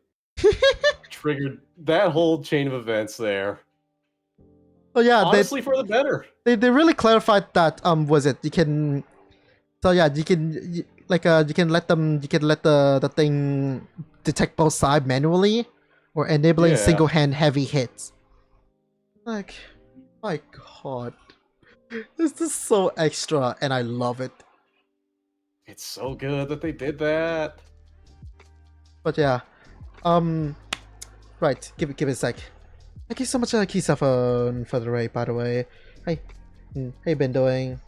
triggered that whole chain of events there. Oh yeah, honestly, for the better. They really clarified that was it. You can. So yeah, you can let the thing detect both sides manually, or enabling single hand heavy hits. Like, my god, this is so extra, and I love it. It's so good that they did that. But yeah, right. Give it a sec. Thank you so much, Kisa, for the raid. By the way, hey, how you been doing?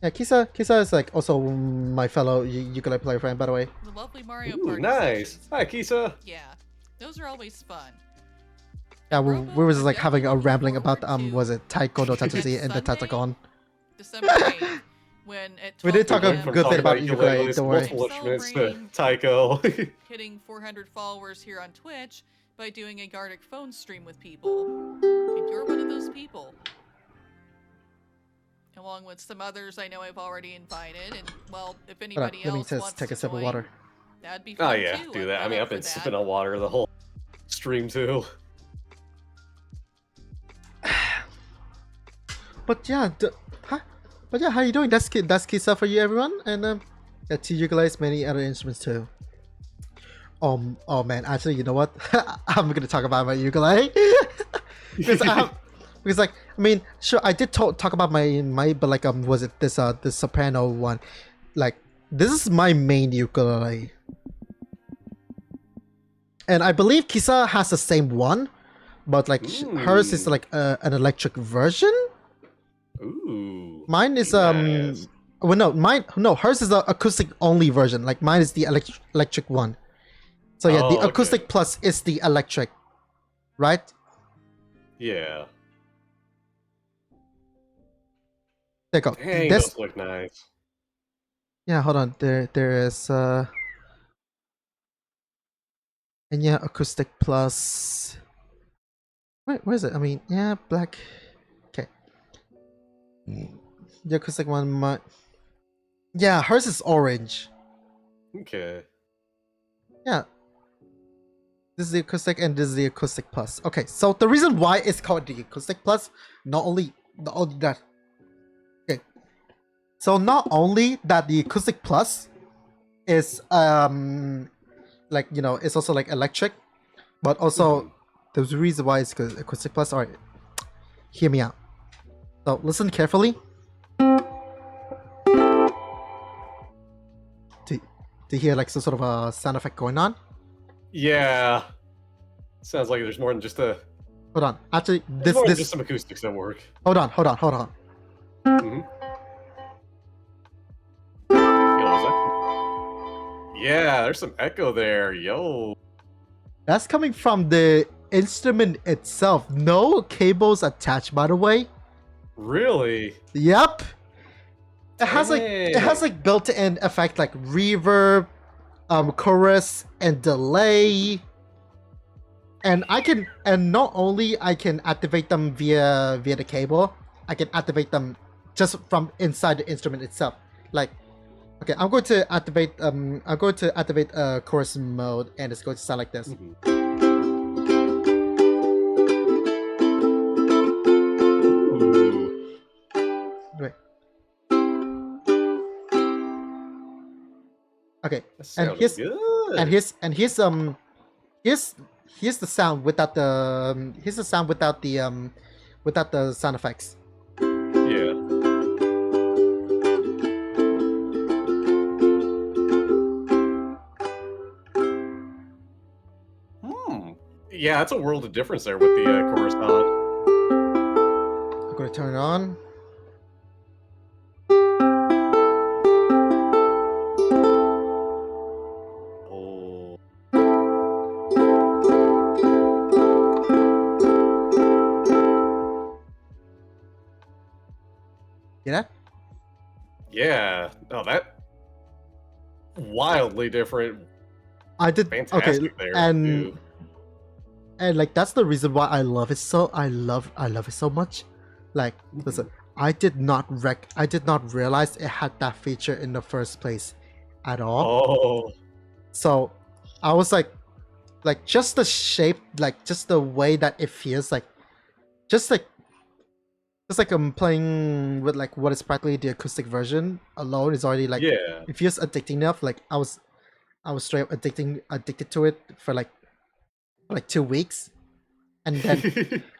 Yeah, Kisa is like also my fellow ukulele player friend, by the way. The lovely Mario Party nice. sessions. Hi, Kisa. Yeah, those are always fun. Yeah, we were just like having a Definitely rambling looking about forward to was it Taiko no next Tatsuji and the Sunday, Tatagon. December 8th, when at We 12 did talk a p.m. From good thing talking about about ukulele, ukuleles, don't worry. multiple instruments to Celebrating taiko. hitting 400 followers here on Twitch by doing a Gardic phone stream with people. And you're one of those people. Along with some others I know I've already invited, and well, if Hold on, anybody let me else just wants take to a sip of join, water. that'd be Oh fun yeah, too. do that. I mean, up I've been for that. sipping on water the whole stream too. But yeah, how you doing? That's Kisa for you, everyone, and yeah, two ukuleles, many other instruments too. Oh man, actually, you know what? I'm gonna talk about my ukulele because like I mean, sure, I did talk about my but like was it this soprano one? Like this is my main ukulele, and I believe Kisa has the same one, but like hers is like an electric version. Ooh. Mine is nice. well no hers is the acoustic only version. Like mine is the electric one. So yeah, the Oh, acoustic okay. plus is the electric, right? Yeah. There you go. Dang, This those look nice. yeah, hold on. There is and yeah, acoustic plus. Wait, where is it? I mean, yeah, black. Okay. The acoustic one, yeah, hers is orange. Okay. Yeah. This is the acoustic and this is the acoustic plus. Okay, so the reason why it's called the acoustic plus, not only that. Okay. So not only that the acoustic plus is like you know it's also like electric, but also there's a reason why it's acoustic plus. Alright. Hear me out. So listen carefully. To hear like some sort of a sound effect going on. Yeah. Sounds like there's more than just a. Hold on. Actually, There's more than just some acoustics that work. Hold on. Mm-hmm. Yeah, there's some echo there. Yo. That's coming from the instrument itself. No cables attached, by the way. Really? Yep. It has like built-in effect like reverb, chorus, and delay. And not only I can activate them via the cable, I can activate them just from inside the instrument itself. Like, okay, I'm going to activate chorus mode, and it's going to sound like this. Wait. Okay, and here's the sound without the sound effects. Yeah. Yeah, that's a world of difference there with the chorus on. I'm gonna turn it on. Oh. You know? Yeah. Oh, that wildly different. I did Fantastic there, too. And like that's the reason why I love it so much. Like listen, I did not realize it had that feature in the first place at all. Oh. So I was like just the shape, like just the way that it feels like just like I'm playing with like what is practically the acoustic version alone is already like it feels addicting enough. Like I was straight up addicted to it for like 2 weeks, and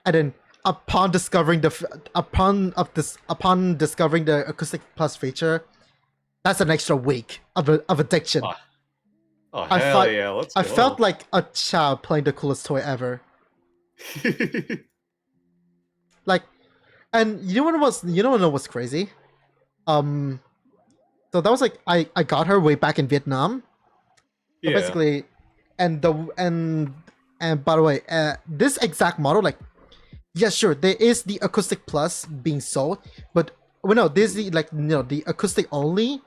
then upon discovering the acoustic plus feature, that's an extra week of addiction. Oh hell yeah! Let's go. I felt like a child playing the coolest toy ever. Like, and you know what's crazy? So that was like I got her way back in Vietnam. So basically, and And by the way, this exact model, like, yeah, sure, there is the acoustic plus being sold, but well, no, there's the like, no, the acoustic only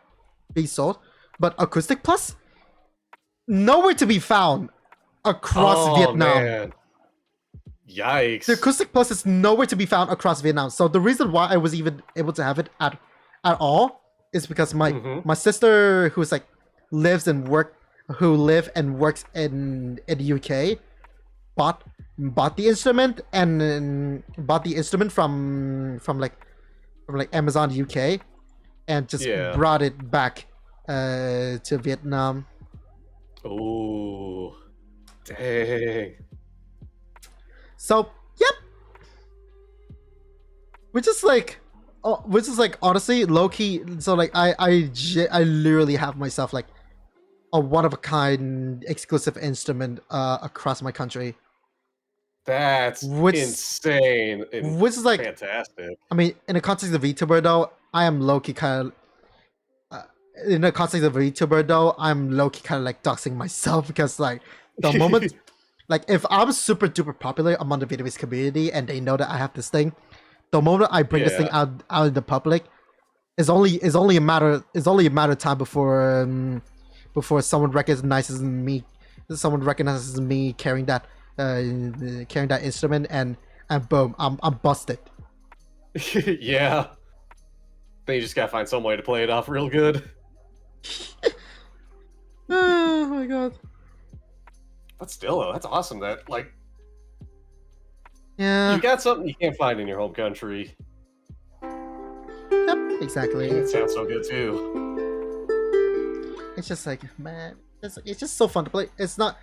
being sold, but acoustic plus nowhere to be found across Vietnam. Man. Yikes. The acoustic plus is nowhere to be found across Vietnam. So the reason why I was even able to have it at all is because my sister, who's like lives and works in the UK, bought the instrument and bought the instrument from Amazon UK, and just brought it back to Vietnam. Oh, dang. So yep, which is like honestly low key. So like I literally have myself like a one of a kind exclusive instrument across my country. That's insane. Which is like fantastic. I mean, in the context of VTuber though, I am low key kind of. In the context of VTuber though, I'm low key kind of like doxing myself because like the moment. Like, if I'm super duper popular among the video games community and they know that I have this thing, the moment I bring this thing out in the public, it's only a matter of time before someone recognizes me carrying that instrument, and boom, I'm busted. Yeah. Then you just gotta find some way to play it off real good. Oh my god. But still, though, that's awesome that, like, yeah, you got something you can't find in your home country. Yep, exactly. It sounds so good, too. It's just like, man, it's just so fun to play. It's not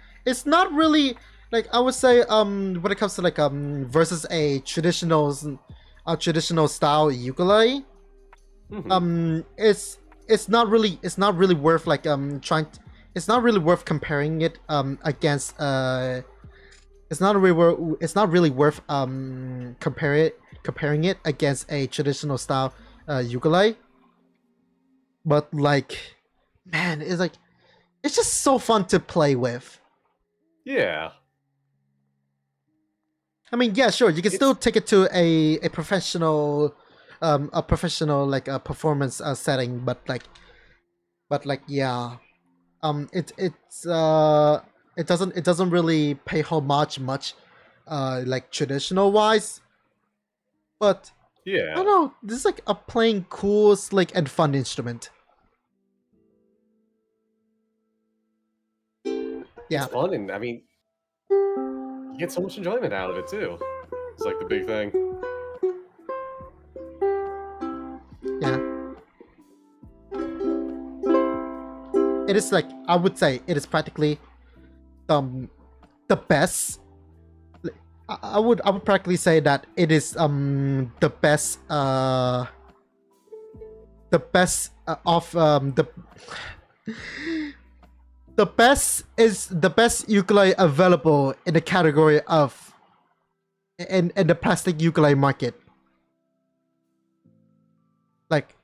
really, like, I would say, when it comes to, like, versus a traditional style ukulele, it's not really worth, like, it's not really worth comparing it against it's not really worth comparing it against a traditional style ukulele. But like, man, it's just so fun to play with. Yeah. I mean, yeah, sure, you can still take it to a professional like a performance setting, but like yeah. It doesn't really pay homage much like traditional wise, but yeah, I don't know, this is like a plain cool, slick, and fun instrument. Yeah, it's fun, and I mean, you get so much enjoyment out of it too. It's like the big thing. yeah. It is like, I would say it is practically the best. I would practically say that it is the best of the best is the best ukulele available in the category of in the plastic ukulele market. Like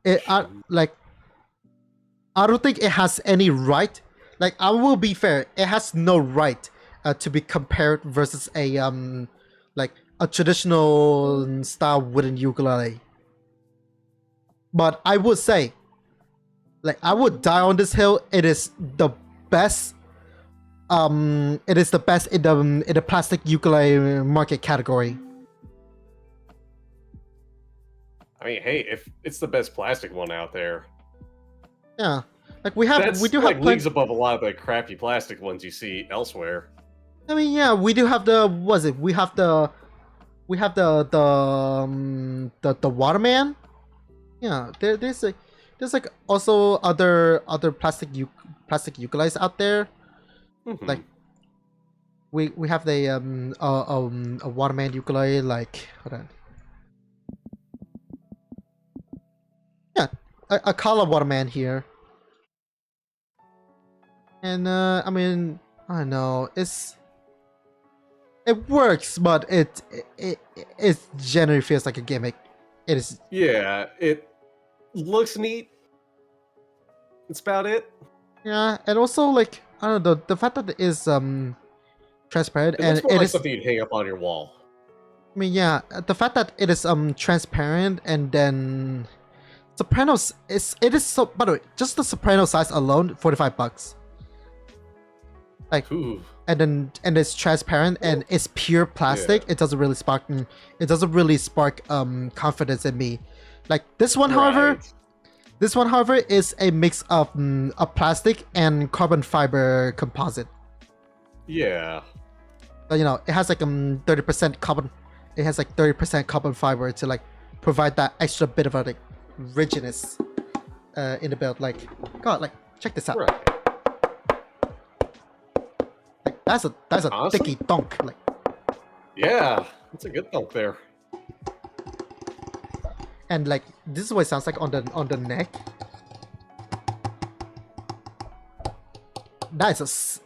it I don't think it has any right. Like, I will be fair, it has no right to be compared versus a like a traditional style wooden ukulele. But I would say, like, I would die on this hill. It is the best. It is the best in the plastic ukulele market category. I mean, hey, if it's the best plastic one out there, yeah, like that's we do like have leagues above a lot of the crappy plastic ones you see elsewhere. I mean, yeah, we do have the we have the Waterman. Yeah, there's like also other plastic ukuleles out there. Like we have the a Waterman ukulele, like, hold on. Yeah, a color Waterman here. And I mean, I don't know, it works, but it generally feels like a gimmick. It is. Yeah, it looks neat. That's about it. Yeah, and also, like, I don't know, the fact that it is transparent, It and looks more it like is. something you'd hang up on your wall. I mean, yeah, the fact that it is transparent and then Sopranos it is so. By the way, just the Soprano size alone, $45. Like, Ooh. and it's transparent and it's pure plastic. Yeah. It doesn't really spark. It doesn't really spark confidence in me. Like this one, however, is a mix of a plastic and carbon fiber composite. Yeah. So, you know, it has like 30% carbon. It has like 30% carbon fiber to like provide that extra bit of a like rigidness in the build. Like, God, like check this out. Right. Like that's a Honestly? thicky dunk. Like, Yeah. That's a good thump there. and like this is what it sounds like on the neck. That's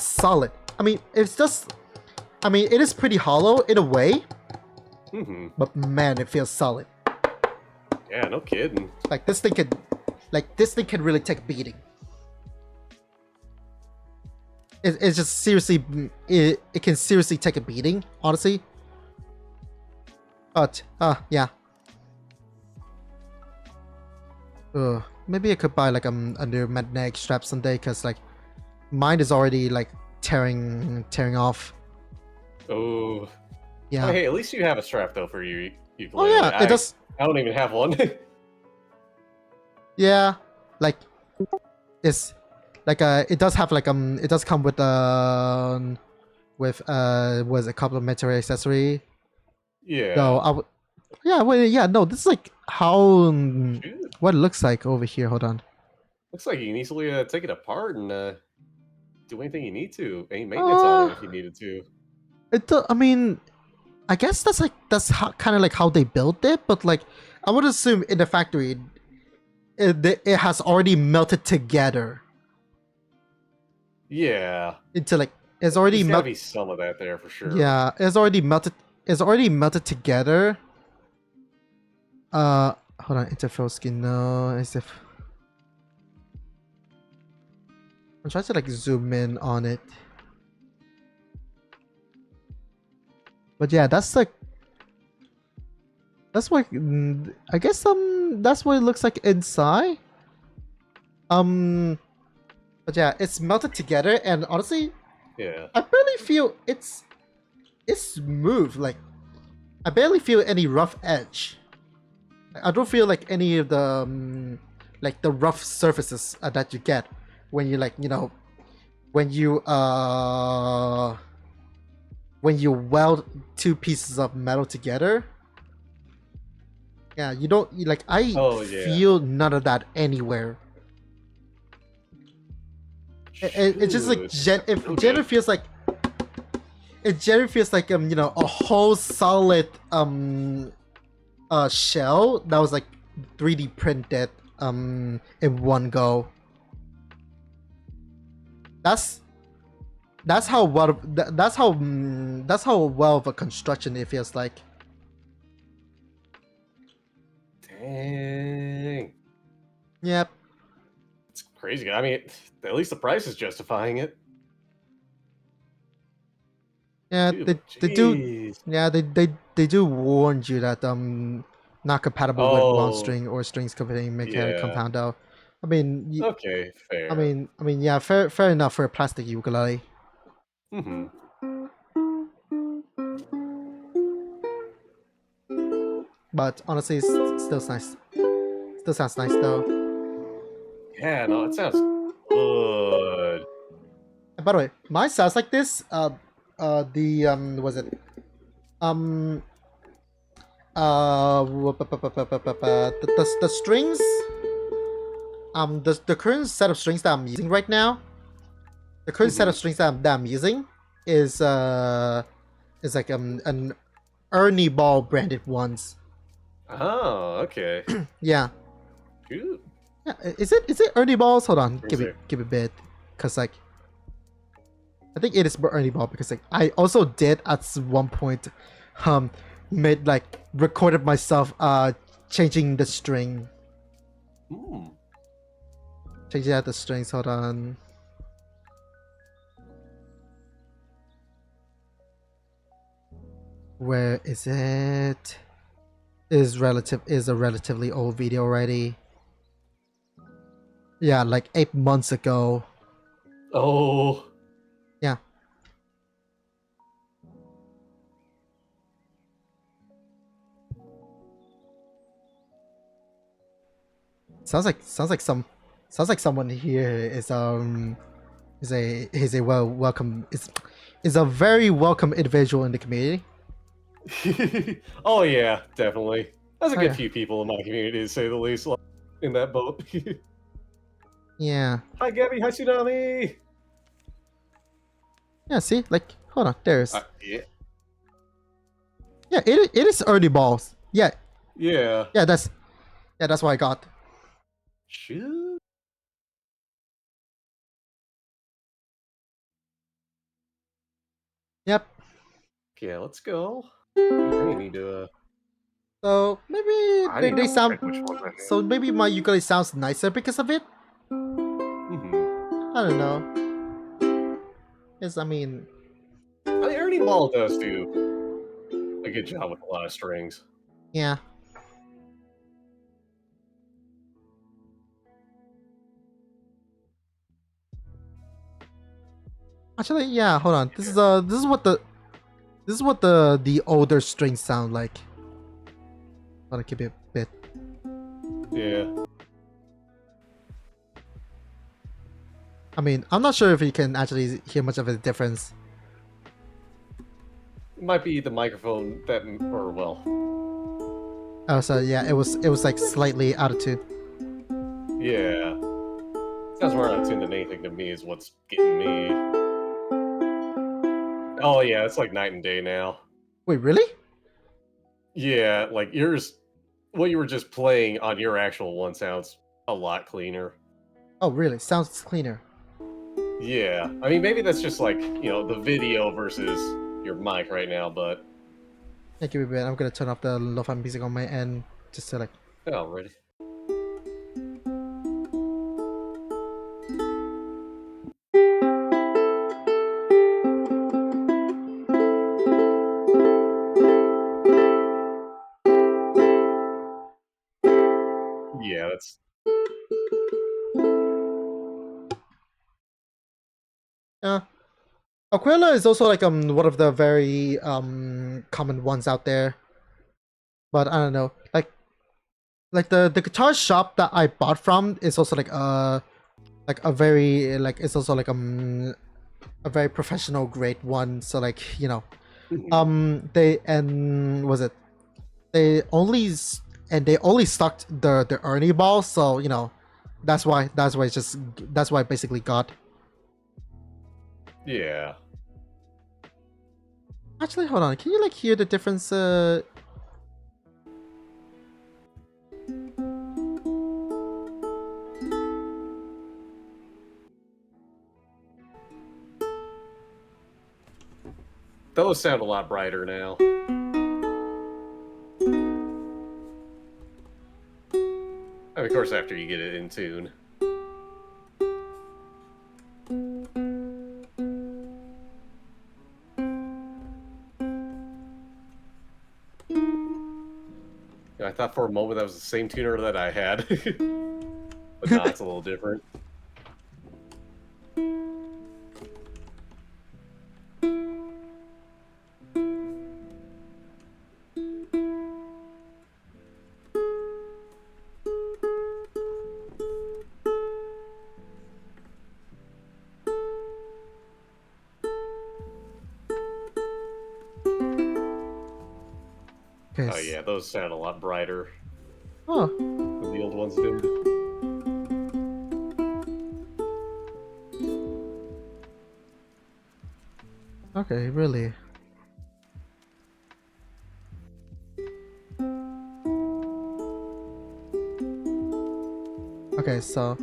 solid. I mean, it's just. I mean, it is pretty hollow in a way, Mm-hmm. but man, it feels solid. Yeah, no kidding. Like this thing can really take a beating. It's just seriously, it can seriously take a beating, honestly. But yeah. Maybe I could buy like a new magnetic strap someday, cause like mine is already like tearing off. Oh. Yeah. Oh, hey, at least you have a strap though for you. Oh yeah, it does. I don't even have one. Yeah, like it's like it does have like it does come with was a complimentary accessory. Yeah. No, no, this is like how Shoot. what it looks like over here. Hold on. Looks like you can easily take it apart and do anything you need to. Any maintenance on it if you needed to. I mean, I guess that's kind of like how they built it, but like I would assume in the factory, it has already melted together Yeah. into like it's already There's gotta melted. be some of that there for sure. Yeah, it's already melted. It's already melted together. Hold on, interface skin. No, as if I'm trying to like zoom in on it. But yeah, that's like that's what I guess that's what it looks like inside. But yeah, it's melted together, and honestly, Yeah. I barely feel it's smooth. Like I barely feel any rough edge. I don't feel like any of the like the rough surfaces that you get when you like when you weld two pieces of metal together. Yeah, you don't like I feel none of that anywhere. It just like generally feels like a whole solid shell that was like 3D printed in one go. That's how well that's how well of a construction it feels like. Dang. Yep. It's crazy. I mean, at least the price is justifying it. Yeah, Dude, they do. jeez. Yeah, they do warn you that not compatible with wound Oh, string or strings containing mechanical yeah. compound. Though, I mean, Okay, fair. I mean, yeah, fair enough for a plastic ukulele. Mm-hmm. But honestly, it's still nice. Still sounds nice though. Yeah, no, it sounds good. And by the way, mine sounds like this. Was it the strings, the current set of strings that I'm using right now, the current set of strings that I'm using is like an Ernie Ball branded ones. Oh, okay. Yeah. Shoot. Yeah, is it Ernie Balls? Hold on, Where's it? give it a bit, cause like I think it is Ernie Ball because like I also did at one point, recorded myself changing the string, changing out the strings. Hold on. Where is it? Is a relatively old video already. Yeah, like 8 months ago. Oh. Yeah. Sounds like someone here is is a welcome is a very welcome individual in the community. Oh yeah, definitely. There's a Oh, good yeah. few people in my community, to say the least, like, in that boat. Yeah. Hi, Gabby. Hi, Tsunami. Yeah, see? Like, hold on, there's Yeah. yeah, it is early balls. Yeah, Yeah. that's what I got. Shoot. Yep. Okay, let's go. I need to. So maybe I they, need to they sound check which ones I so maybe my ukulele sounds nicer because of it. Mm-hmm. I don't know. Yes, I mean, I mean, Ernie Ball does do a good job with a lot of strings. yeah. Actually, yeah. Hold on. This is what the older strings sound like. Gotta keep it a bit. Yeah. I mean, I'm not sure if you can actually hear much of a difference. It might be the microphone that, or well, Oh, so yeah, it was like slightly out of tune. yeah. Sounds more out of tune than anything to me is what's getting me. Oh yeah, it's like night and day now. Wait, really? Yeah, like yours, what you were just playing on your actual one sounds a lot cleaner. Oh, really? Sounds cleaner. Yeah, I mean maybe that's just like the video versus your mic right now, but Yeah, give me a bit. I'm gonna turn off the lo-fi music on my end just to like. already. Yeah, that's Yeah. Aquila is also like one of the very common ones out there. But I don't know. Like the guitar shop that I bought from is also like a very like it's also like a very professional grade one. So like they and was it they only stocked the Ernie ball. So that's why it's just that's why I basically got. yeah. Actually, hold on. Can you like hear the difference? Those sound a lot brighter now. I mean, of course, after you get it in tune. I thought for a moment that was the same tuner that I had. But no, it's a little different. Okay. Oh yeah, those sound a lot brighter Oh. than the old ones did. Okay, really. Okay, so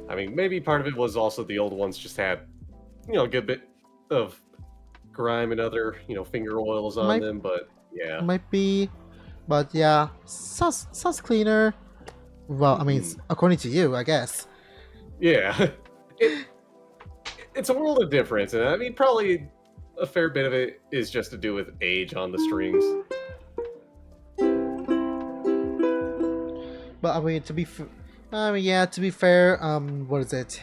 I mean, maybe part of it was also the old ones just had, a good bit of grime and other, finger oils on Might- them, but yeah. might be, but yeah, sounds cleaner. Well, I mean, according to you, I guess. Yeah. It's a world of difference, and I mean, probably a fair bit of it is just to do with age on the strings. But I mean, yeah, to be fair, what is it?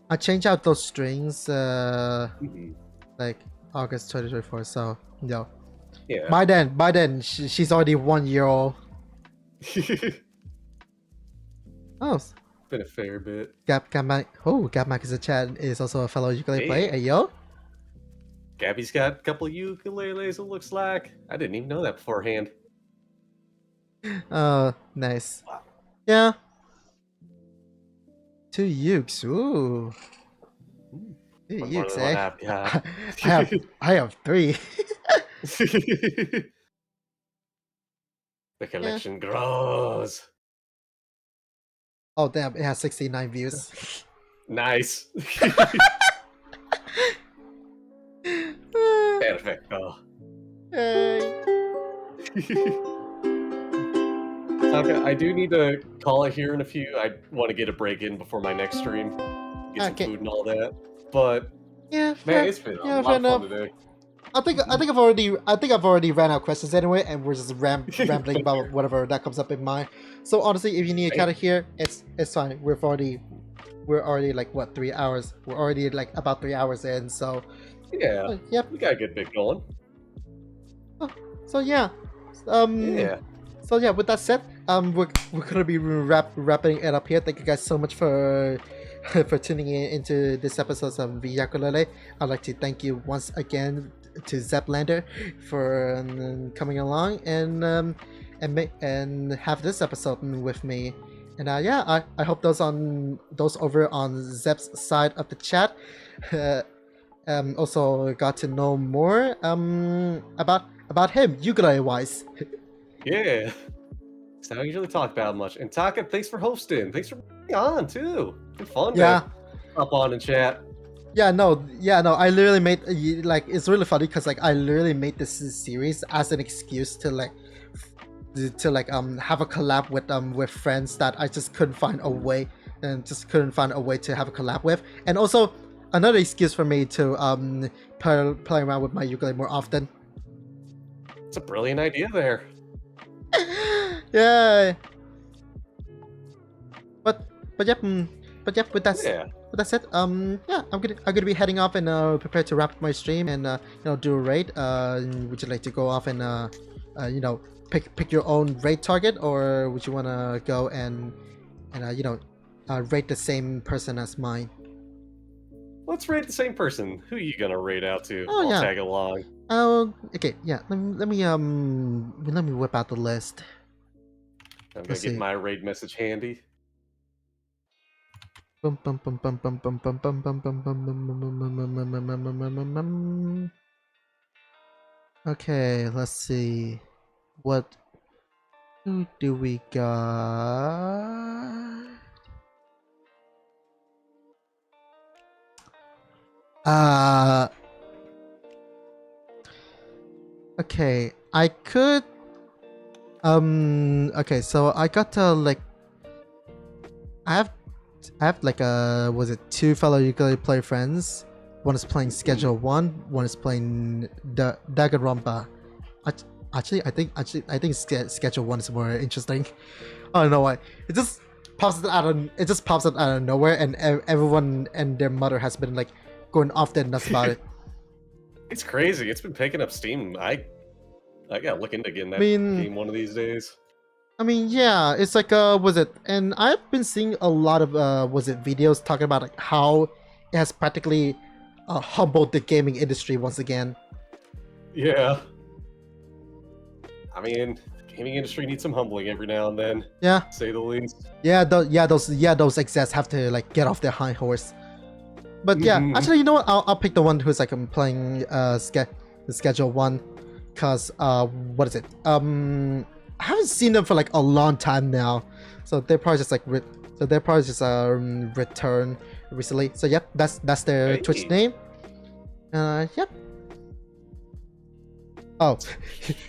I changed out those strings, like August 2024. So, Yeah. by then, she's already 1 year old. Oh, Been a fair bit. Gabmac is a chat. Is also a fellow ukulele player. Hey, yo. Gabby's got a couple ukuleles, it looks like. I didn't even know that beforehand. Oh, nice. Yeah. 2 ukes. Ooh. 2 More ukes, than what eh? I've got. I have 3. The collection grows. Oh damn! It has 69 views. Nice. Perfecto. Hey. Taka, I do need to call it here in a few. I want to get a break in before my next stream. Get some Okay. food and all that. But Yeah, man, it's been a lot fair of fun today. I think I've already ran out of questions anyway, and we're just rambling about whatever that comes up in mind. So honestly, if you need to cut it here, it's fine. We're already like what 3 hours? We're already like about 3 hours in. So Yeah. yep. We got a good bit going. So yeah. Yeah. So yeah, with that said, we're gonna be wrapping it up here. Thank you guys so much for tuning in into this episode of V-Yapkulele. I'd like to thank you once again to Zeplander for coming along and have this episode with me. And yeah, I hope those over on Zep's side of the chat also got to know more about him ukulele wise. Yeah. So I don't usually talk about much. And Taka, thanks for hosting. Thanks for being on too. It's fun Yeah. to hop on and chat. Yeah, no. I literally made it's really funny because like I literally made this series as an excuse to have a collab with friends that I just couldn't find a way to have a collab with, and also another excuse for me to play around with my ukulele more often. It's a brilliant idea there. Yeah. But yep. With that Yeah. With that said, yeah, I'm gonna be heading off and prepare to wrap up my stream and do a raid. Would you like to go off and pick your own raid target, or would you wanna go and raid the same person as mine? Let's raid the same person. Who are you gonna raid out to? Oh, I'll yeah. tag along. Oh, okay, yeah. Let me whip out the list. I'm gonna Let's get see. my raid message handy. Bum, bum, bum, bum, bum, bum, bum, bum, bum, bum, bum, bum. Okay, let's see. Who do we got? Okay, I could. Okay, so I got I have like was it 2 fellow ukulele player friends? One is playing Schedule 1, one is playing Danganronpa. Actually, I think Schedule 1 is more interesting. I don't know why. It just pops up out of nowhere, and everyone and their mother has been like going off their nuts about it. It's crazy. It's been picking up steam. I gotta look into getting that mean- game one of these days. I mean, yeah, it's like and I've been seeing a lot of videos talking about like how it has practically humbled the gaming industry once again. Yeah. I mean, the gaming industry needs some humbling every now and then. Yeah. To say the least. Yeah, those execs have to like get off their high horse. But yeah, actually, you know what? I'll pick the one who's like playing the Schedule 1, cause what is it? I haven't seen them for like a long time now, so they're probably just like return recently. So yep, that's their Hey. Twitch name. Yep. Oh,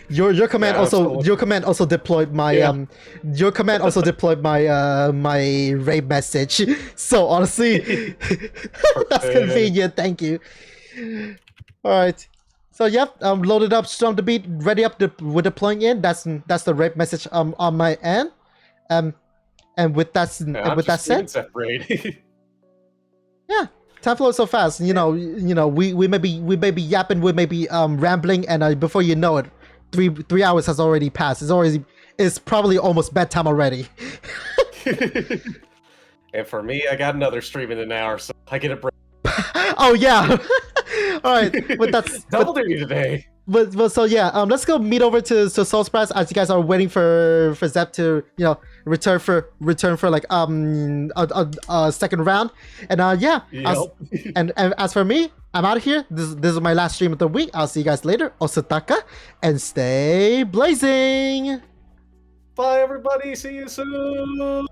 your command Yeah, also absolutely. your command also deployed my Yeah. your command also deployed my my raid message. So honestly, that's convenient. Thank you. All right. So yep, loaded up, storm the beat, ready up. We're deploying in. That's the raid message on my end. And with that I'm with that just even said, separate. yeah, time flows so fast. We may be yapping, we may be rambling, and before you know it, 3 hours has already passed. It's probably almost bedtime already. And for me, I got another stream in an hour, so I get a break. Oh yeah. All right, but that's Double duty today. but so yeah, let's go meet over to Soul Surprise as you guys are waiting for Zep to return for like a second round, and yeah, Yep. and as for me, I'm out of here. This is my last stream of the week. I'll see you guys later. Osataka, and stay blazing. Bye, everybody. See you soon.